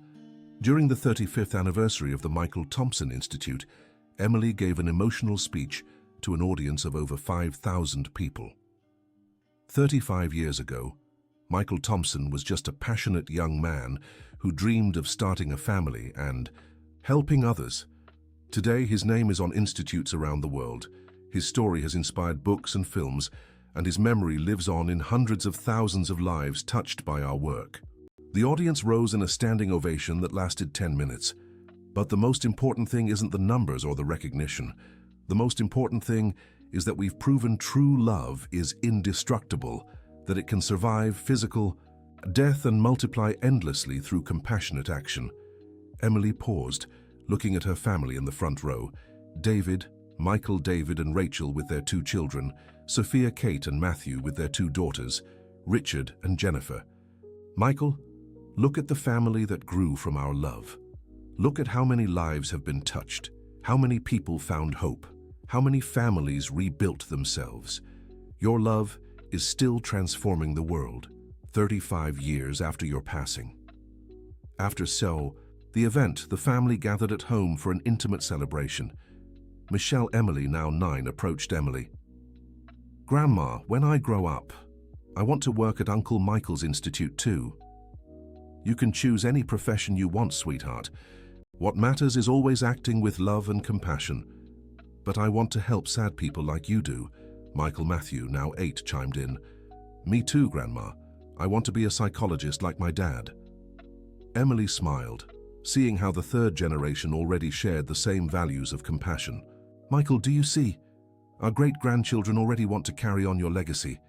During the 35th anniversary of the Michael Thompson Institute, Emily gave an emotional speech to an audience of over 5,000 people. 35 years ago, Michael Thompson was just a passionate young man who dreamed of starting a family and helping others. Today, his name is on institutes around the world. His story has inspired books and films, and his memory lives on in hundreds of thousands of lives touched by our work. The audience rose in a standing ovation that lasted 10 minutes. But the most important thing isn't the numbers or the recognition. The most important thing is that we've proven true love is indestructible, that it can survive physical death and multiply endlessly through compassionate action. Emily paused, looking at her family in the front row: David, Michael David and Rachel with their 2 children, Sophia Kate and Matthew with their 2 daughters, Richard and Jennifer. "Michael, look at the family that grew from our love. Look at how many lives have been touched, how many people found hope, how many families rebuilt themselves. Your love is still transforming the world, 35 years after your passing. After the event, the family gathered at home for an intimate celebration. Michelle Emily, now 9, approached Emily. "Grandma, when I grow up, I want to work at Uncle Michael's Institute too." "You can choose any profession you want, sweetheart. What matters is always acting with love and compassion. But I want to help sad people like you do," Michael Matthew, now 8, chimed in. "Me too, Grandma. I want to be a psychologist like my dad." Emily smiled, seeing how the third generation already shared the same values of compassion. "Michael, do you see? Our great-grandchildren already want to carry on your legacy.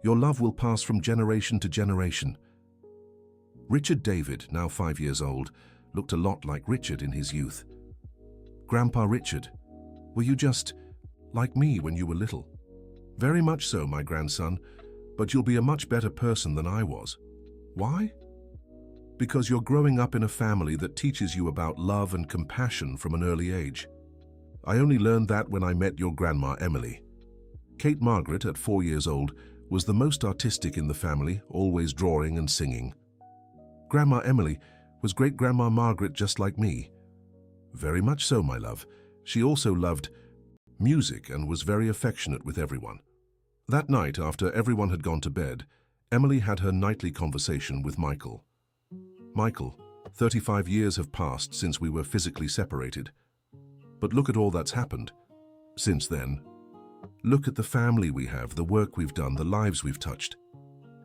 Your love will pass from generation to generation." Richard David, now 5 years old, looked a lot like Richard in his youth. "Grandpa Richard, were you just like me when you were little?" "Very much so, my grandson, but you'll be a much better person than I was." "Why?" "Because you're growing up in a family that teaches you about love and compassion from an early age. I only learned that when I met your grandma Emily." Kate Margaret, at 4 years old, was the most artistic in the family, always drawing and singing. "Grandma Emily, was great-grandma Margaret just like me?" "Very much so, my love. She also loved music and was very affectionate with everyone." That night, after everyone had gone to bed, Emily had her nightly conversation with Michael. "Michael, 35 years have passed since we were physically separated. But look at all that's happened since then. Look at the family we have, the work we've done, the lives we've touched."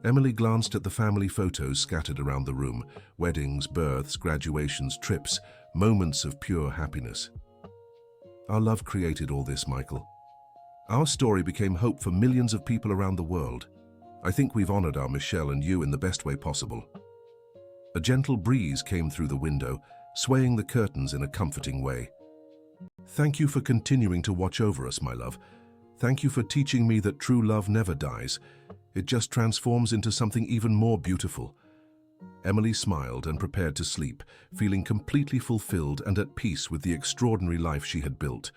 Emily glanced at the family photos scattered around the room: weddings, births, graduations, trips, moments of pure happiness. "Our love created all this, Michael. Our story became hope for millions of people around the world. I think we've honored our Michelle and you in the best way possible." A gentle breeze came through the window, swaying the curtains in a comforting way. "Thank you for continuing to watch over us, my love. Thank you for teaching me that true love never dies. It just transforms into something even more beautiful." Emily smiled and prepared to sleep, feeling completely fulfilled and at peace with the extraordinary life she had built.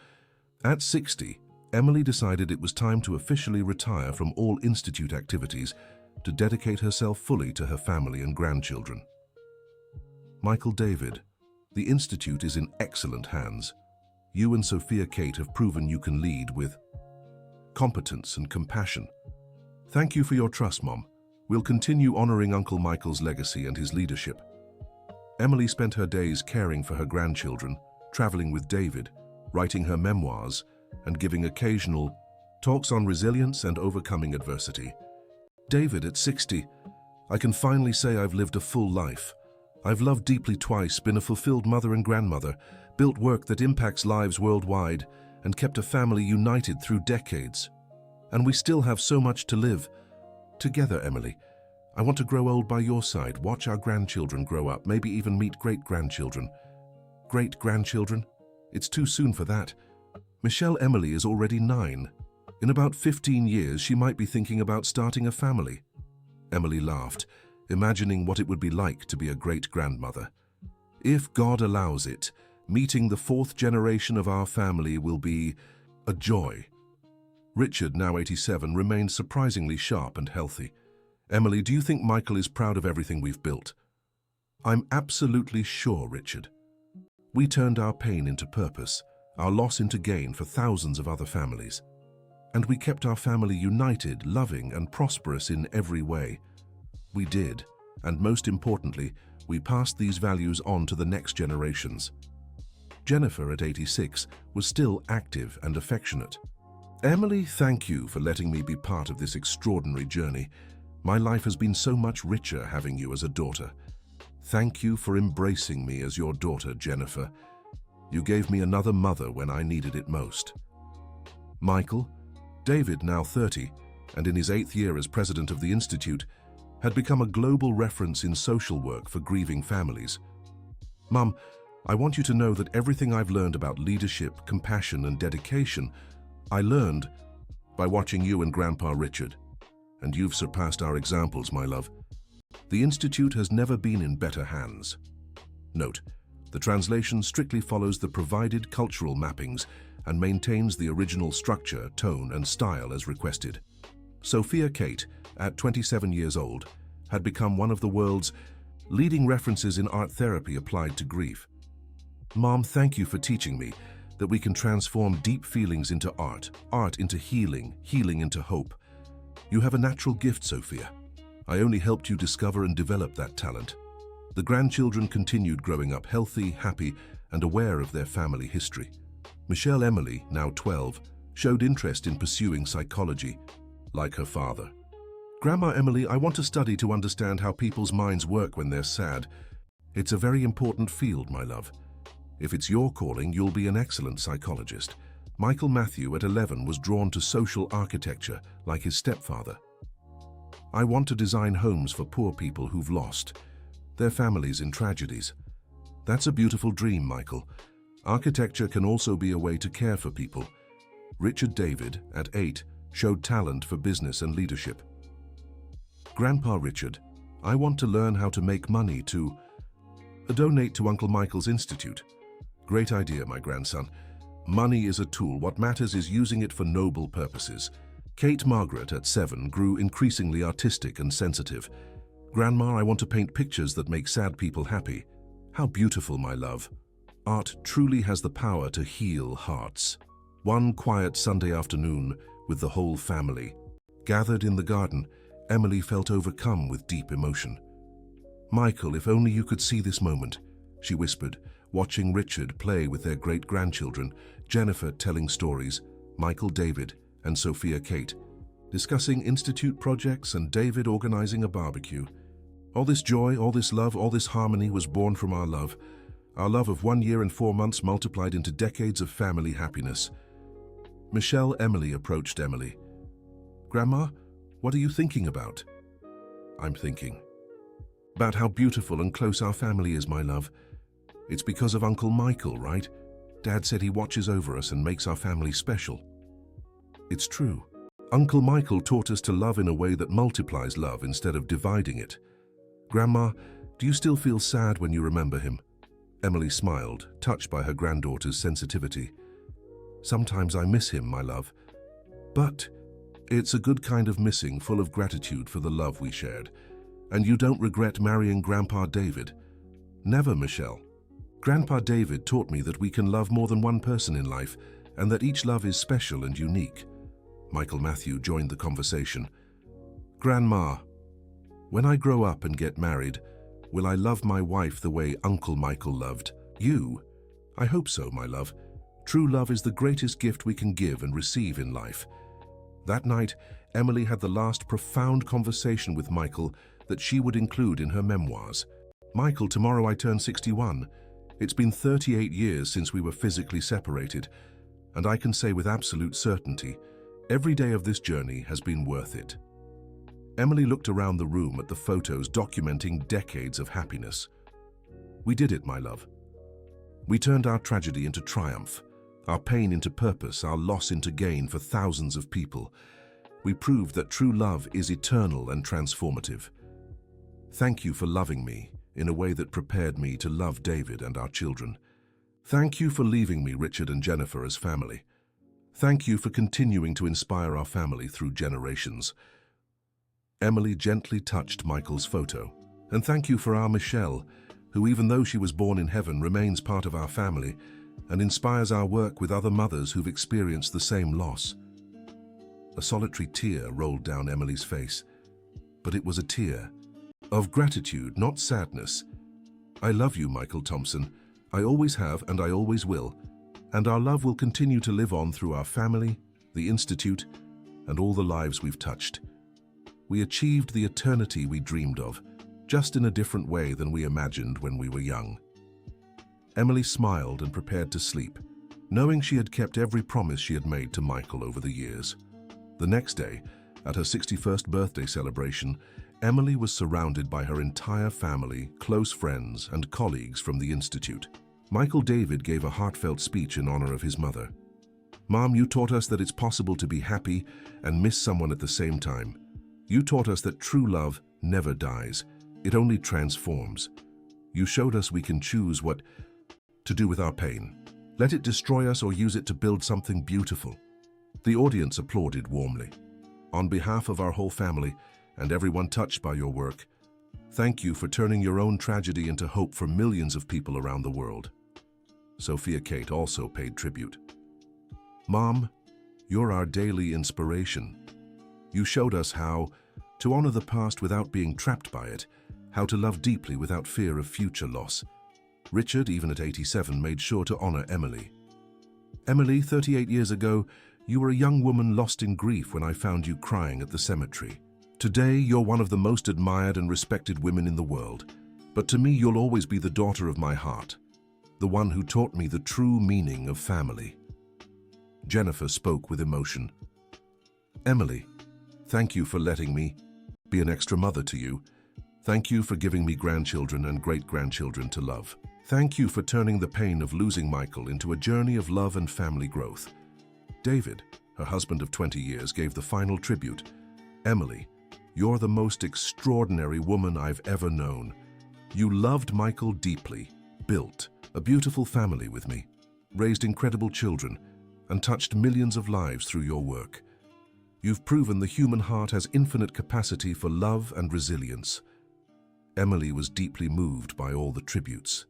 At 60, Emily decided it was time to officially retire from all institute activities to dedicate herself fully to her family and grandchildren. "Michael David, the institute is in excellent hands. You and Sophia Kate have proven you can lead with competence and compassion. Thank you for your trust, Mom. We'll continue honoring Uncle Michael's legacy and his leadership." Emily spent her days caring for her grandchildren, traveling with David, writing her memoirs, and giving occasional talks on resilience and overcoming adversity. "David, at 60, I can finally say I've lived a full life. I've loved deeply twice, been a fulfilled mother and grandmother, built work that impacts lives worldwide, and kept a family united through decades. And we still have so much to live. Together, Emily. I want to grow old by your side, watch our grandchildren grow up, maybe even meet great-grandchildren." "Great-grandchildren? It's too soon for that. Michelle Emily is already 9. In about 15 years, she might be thinking about starting a family." Emily laughed, imagining what it would be like to be a great-grandmother. "If God allows it, meeting the 4th generation of our family will be a joy." Richard, now 87, remained surprisingly sharp and healthy. "Emily, do you think Michael is proud of everything we've built?" "I'm absolutely sure, Richard. We turned our pain into purpose, our loss into gain for thousands of other families. And we kept our family united, loving, and prosperous in every way. We did, and most importantly, we passed these values on to the next generations." Jennifer, at 86, was still active and affectionate. "Emily, thank you for letting me be part of this extraordinary journey. My life has been so much richer having you as a daughter. Thank you for embracing me as your daughter, Jennifer. You gave me another mother when I needed it most." Michael, David, now 30, and in his 8th year as president of the Institute, had become a global reference in social work for grieving families. "Mum, I want you to know that everything I've learned about leadership, compassion, and dedication, I learned by watching you and Grandpa Richard. And you've surpassed our examples, my love. The Institute has never been in better hands." Note: The translation strictly follows the provided cultural mappings and maintains the original structure, tone, and style as requested. Sophia Kate, at 27 years old, had become one of the world's leading references in art therapy applied to grief. Mom, thank you for teaching me that we can transform deep feelings into art, art into healing, healing into hope. You have a natural gift, Sophia. I only helped you discover and develop that talent. The grandchildren continued growing up healthy, happy, and aware of their family history. Michelle Emily, now 12, showed interest in pursuing psychology, like her father. Grandma Emily, I want to study to understand how people's minds work when they're sad. It's a very important field, my love. If it's your calling, you'll be an excellent psychologist. Michael Matthew, at 11, was drawn to social architecture, like his stepfather. I want to design homes for poor people who've lost their families in tragedies. That's a beautiful dream, Michael. Architecture can also be a way to care for people. Richard David, at 8, showed talent for business and leadership. Grandpa Richard, I want to learn how to make money to donate to Uncle Michael's Institute. Great idea, my grandson. Money is a tool. What matters is using it for noble purposes. Kate Margaret, at 7, grew increasingly artistic and sensitive. Grandma, I want to paint pictures that make sad people happy. How beautiful, my love. Art truly has the power to heal hearts. One quiet Sunday afternoon, with the whole family gathered in the garden, Emily felt overcome with deep emotion. Michael, if only you could see this moment, she whispered, watching Richard play with their great-grandchildren, Jennifer telling stories, Michael David and Sophia Kate, discussing institute projects, and David organizing a barbecue. All this joy, all this love, all this harmony was born from our love of 1 year and 4 months multiplied into decades of family happiness. Michelle Emily approached Emily. Grandma, what are you thinking about? I'm thinking about how beautiful and close our family is, my love. It's because of Uncle Michael, right? Dad said he watches over us and makes our family special. It's true. Uncle Michael taught us to love in a way that multiplies love instead of dividing it. Grandma, do you still feel sad when you remember him? Emily smiled, touched by her granddaughter's sensitivity. Sometimes I miss him, my love. But it's a good kind of missing, full of gratitude for the love we shared. And you don't regret marrying Grandpa David? Never, Michelle. Grandpa David taught me that we can love more than one person in life, and that each love is special and unique. Michael Matthew joined the conversation. Grandma, when I grow up and get married, will I love my wife the way Uncle Michael loved you? I hope so, my love. True love is the greatest gift we can give and receive in life. That night, Emily had the last profound conversation with Michael that she would include in her memoirs. Michael, tomorrow I turn 61. It's been 38 years since we were physically separated, and I can say with absolute certainty, every day of this journey has been worth it. Emily looked around the room at the photos documenting decades of happiness. We did it, my love. We turned our tragedy into triumph, our pain into purpose, our loss into gain for thousands of people. We proved that true love is eternal and transformative. Thank you for loving me in a way that prepared me to love David and our children. Thank you for leaving me, Richard and Jennifer, as family. Thank you for continuing to inspire our family through generations. Emily gently touched Michael's photo. And thank you for our Michelle, who, even though she was born in heaven, remains part of our family and inspires our work with other mothers who've experienced the same loss. A solitary tear rolled down Emily's face, but it was a tear of gratitude, not sadness. I love you, Michael Thompson. I always have and I always will, and our love will continue to live on through our family, the Institute, and all the lives we've touched. We achieved the eternity we dreamed of, just in a different way than we imagined when we were young. Emily smiled and prepared to sleep, knowing she had kept every promise she had made to Michael over the years. The next day, at her 61st birthday celebration, Emily was surrounded by her entire family, close friends, and colleagues from the Institute. Michael David gave a heartfelt speech in honor of his mother. Mom, you taught us that it's possible to be happy and miss someone at the same time. You taught us that true love never dies. It only transforms. You showed us we can choose what to do with our pain. Let it destroy us or use it to build something beautiful." The audience applauded warmly. "On behalf of our whole family and everyone touched by your work, thank you for turning your own tragedy into hope for millions of people around the world." Sophia Kate also paid tribute. "Mom, you're our daily inspiration. You showed us how to honor the past without being trapped by it, how to love deeply without fear of future loss." Richard, even at 87, made sure to honor Emily. "Emily, 38 years ago, you were a young woman lost in grief when I found you crying at the cemetery. Today, you're one of the most admired and respected women in the world. But to me, you'll always be the daughter of my heart, the one who taught me the true meaning of family." Jennifer spoke with emotion. "Emily, thank you for letting me be an extra mother to you. Thank you for giving me grandchildren and great-grandchildren to love. Thank you for turning the pain of losing Michael into a journey of love and family growth." David, her husband of 20 years, gave the final tribute. "Emily, you're the most extraordinary woman I've ever known. You loved Michael deeply, built a beautiful family with me, raised incredible children, and touched millions of lives through your work. You've proven the human heart has infinite capacity for love and resilience." Emily was deeply moved by all the tributes.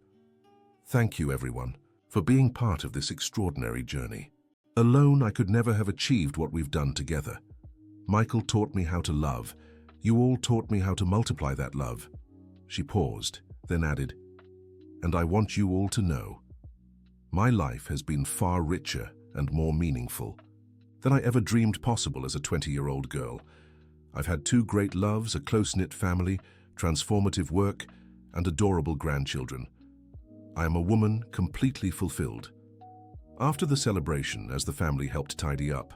"Thank you, everyone, for being part of this extraordinary journey. Alone, I could never have achieved what we've done together. Michael taught me how to love. You all taught me how to multiply that love." She paused, then added, "And I want you all to know, my life has been far richer and more meaningful than I ever dreamed possible as a 20-year-old girl. I've had 2 great loves, a close-knit family, transformative work, and adorable grandchildren. I am a woman completely fulfilled." After the celebration, as the family helped tidy up,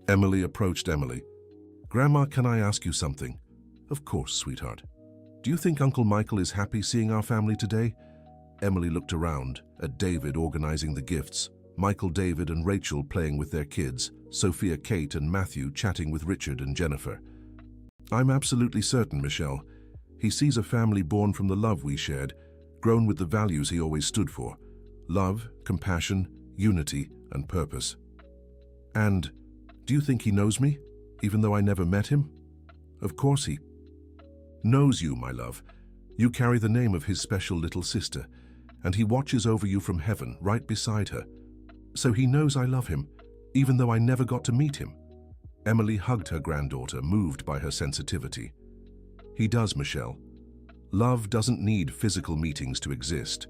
Emily approached Emily. "Grandma, can I ask you something?" "Of course, sweetheart." "Do you think Uncle Michael is happy seeing our family today?" Emily looked around at David organizing the gifts, Michael, David, and Rachel playing with their kids, Sophia, Kate, and Matthew chatting with Richard and Jennifer. "I'm absolutely certain, Michelle. He sees a family born from the love we shared, grown with the values he always stood for: love, compassion, unity, and purpose." "And do you think he knows me, even though I never met him?" "Of course he knows you, my love. You carry the name of his special little sister, and he watches over you from heaven, right beside her. So he knows I love him, even though I never got to meet him." Emily hugged her granddaughter, moved by her sensitivity. "He does, Michelle. Love doesn't need physical meetings to exist.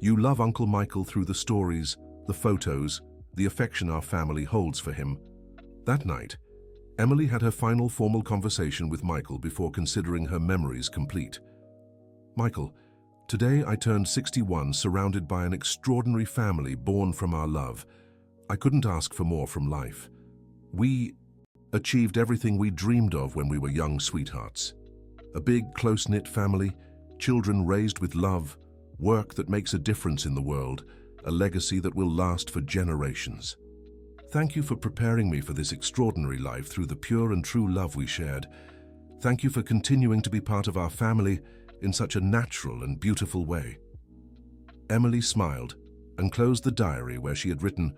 You love Uncle Michael through the stories, the photos, the affection our family holds for him." That night, Emily had her final formal conversation with Michael before considering her memories complete. "Michael, today I turned 61, surrounded by an extraordinary family born from our love. I couldn't ask for more from life. We achieved everything we dreamed of when we were young sweethearts. A big, close-knit family, children raised with love, work that makes a difference in the world, a legacy that will last for generations. Thank you for preparing me for this extraordinary life through the pure and true love we shared. Thank you for continuing to be part of our family in such a natural and beautiful way." Emily smiled and closed the diary where she had written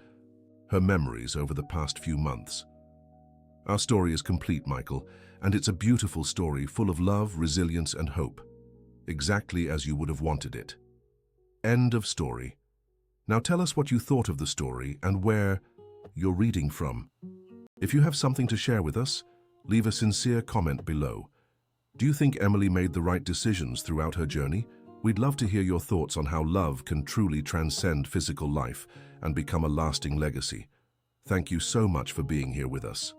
her memories over the past few months. "Our story is complete, Michael, and it's a beautiful story full of love, resilience, and hope. Exactly as you would have wanted it." End of story. Now tell us what you thought of the story and where you're reading from. If you have something to share with us, leave a sincere comment below. Do you think Emily made the right decisions throughout her journey? We'd love to hear your thoughts on how love can truly transcend physical life and become a lasting legacy. Thank you so much for being here with us.